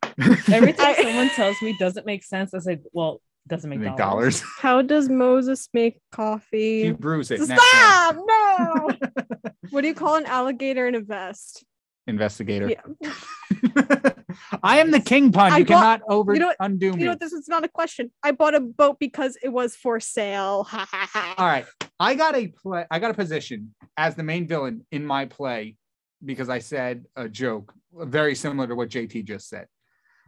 D: every time someone tells me doesn't make sense, I say, well, doesn't make
A: Make
D: dollars.
A: dollars.
B: How does Moses make coffee?
A: You bruise it. Next
B: Stop! No! What do you call an alligator in a vest?
A: one. Investigator.
B: Yeah.
A: I am the king pun.
B: I
A: You
B: bought-
A: cannot
B: you know what-
A: undo me.
B: You know what? This is not a question. I bought a boat because it was for sale. Ha ha ha.
A: All right. I got a position as the main villain in my play because I said a joke very similar to what JT just said.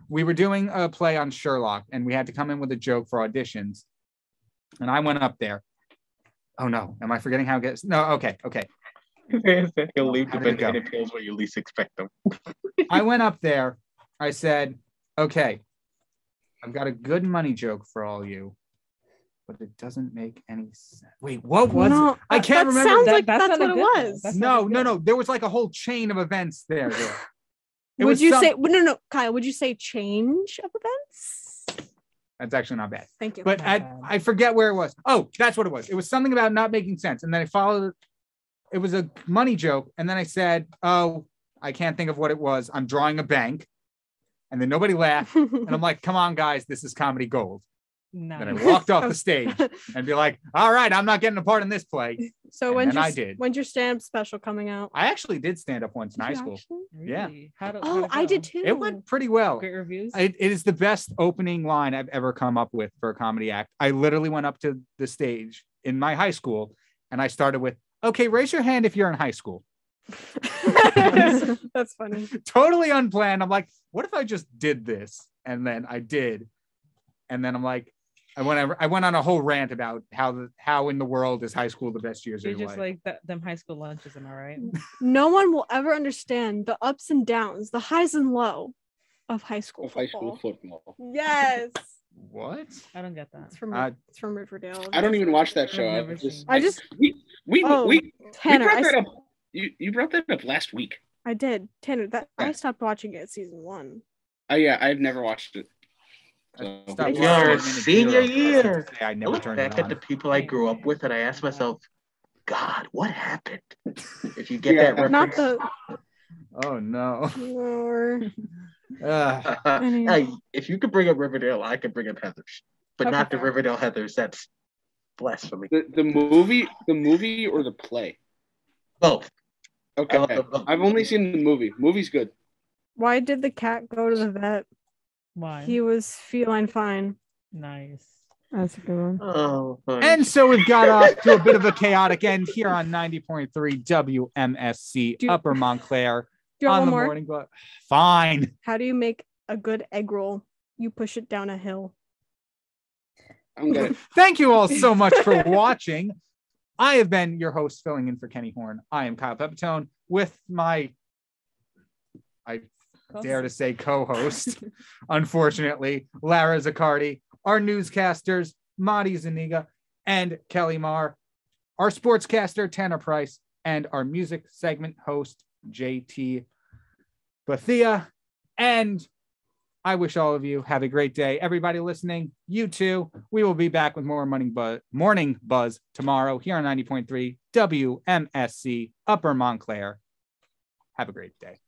A: We were doing a play on Sherlock, and we had to come in with a joke for auditions. And I went up there. Oh no, am I forgetting how it gets? No, okay.
E: He'll leave the
A: How did it go?
E: banana peels where you least expect them.
A: I went up there. I said, okay, I've got a good money joke for all you, but it doesn't make any sense. Wait, what was it? I can't remember.
B: Sounds
D: That-
B: like
D: that's
B: that's
D: not
B: what
D: a
B: it
D: good one.
B: was.
D: That's
A: No. There was like a whole chain of events there. It
B: Would
A: was
B: you
A: some-
B: say no, Kyle? Would you say change of events?
A: That's actually not bad.
B: Thank you.
A: But I forget where it was. Oh, that's what it was. It was something about not making sense. And then I followed it. It was a money joke. And then I said, oh, I can't think of what it was. I'm drawing a bank. And then nobody laughed. And I'm like, come on, guys, this is comedy gold.
D: No.
A: Then I walked off the stage and be like, all right, I'm not getting a part in this play.
B: So
A: And
B: when's
A: then
B: your
A: I did.
B: when's your stand-up special coming out?
A: I actually did stand up once in high
B: Did you
A: school.
B: actually?
A: Yeah.
D: Really? How'd
B: Oh,
D: it
B: I
D: go?
B: did too.
A: It went pretty well.
D: Great reviews.
A: It is the best opening line I've ever come up with for a comedy act. I literally went up to the stage in my high school and I started with, okay, raise your hand if you're in high school.
B: That's funny.
A: Totally unplanned. I'm like, what if I just did this? And then I did. And then I'm like, I went on a whole rant about how in the world is high school the best years
D: You're
A: of your
D: just
A: life.
D: like them high school lunches, am I right?
B: No one will ever understand the ups and downs, the highs and low of high school
C: High school
B: football.
C: football.
B: Yes.
A: What?
D: I don't get that.
B: It's from Riverdale.
C: I don't even watch that show.
D: I've never seen
C: We
B: Tanner,
C: brought that up. You brought that up last week.
B: I did. Tanner, I
C: Yeah.
B: stopped watching it season 1.
C: Oh yeah, I've never watched it.
A: Stop
B: Your
A: watching Minute
E: senior
A: Zero.
E: year.
A: I
E: I
A: never
E: look
A: turned
E: back
A: it
E: at
A: on.
E: the people I grew up with and I ask myself, God, what happened? If you get that
B: Not
E: reference.
B: the
A: Oh no.
B: or
E: Hey, if you could bring up Riverdale, I could bring up Heathers. But
B: Okay,
E: not the
B: fair.
E: Riverdale Heathers. That's blasphemy.
C: The movie or the play?
E: Both.
C: Okay,
E: I love them both.
C: I've only seen the movie. Movie's good.
B: why did the cat go to the vet?
D: Why?
B: He was feline fine.
D: Nice.
B: That's a good one.
E: Oh, fine.
A: And so we've got off to a bit of a chaotic end here on 90.3 WMSC
B: Do-
A: Upper Montclair
B: Do you want
A: on
B: one
A: the
B: more?
A: morning. Fine.
B: How do you make a good egg roll? You push it down a hill.
C: I'm good.
A: Thank you all so much for watching. I have been your host, filling in for Kenny Horn. I am Kyle Pepitone with my, I dare to say, co-host, unfortunately, Lara Ziccardi, our newscasters, Madi Zuniga and Kelly Marr, our sportscaster, Tanner Price, and our music segment host, JT Bethia. And I wish all of you have a great day. Everybody listening, you too. We will be back with more morning buzz tomorrow here on 90.3 WMSC Upper Montclair. Have a great day.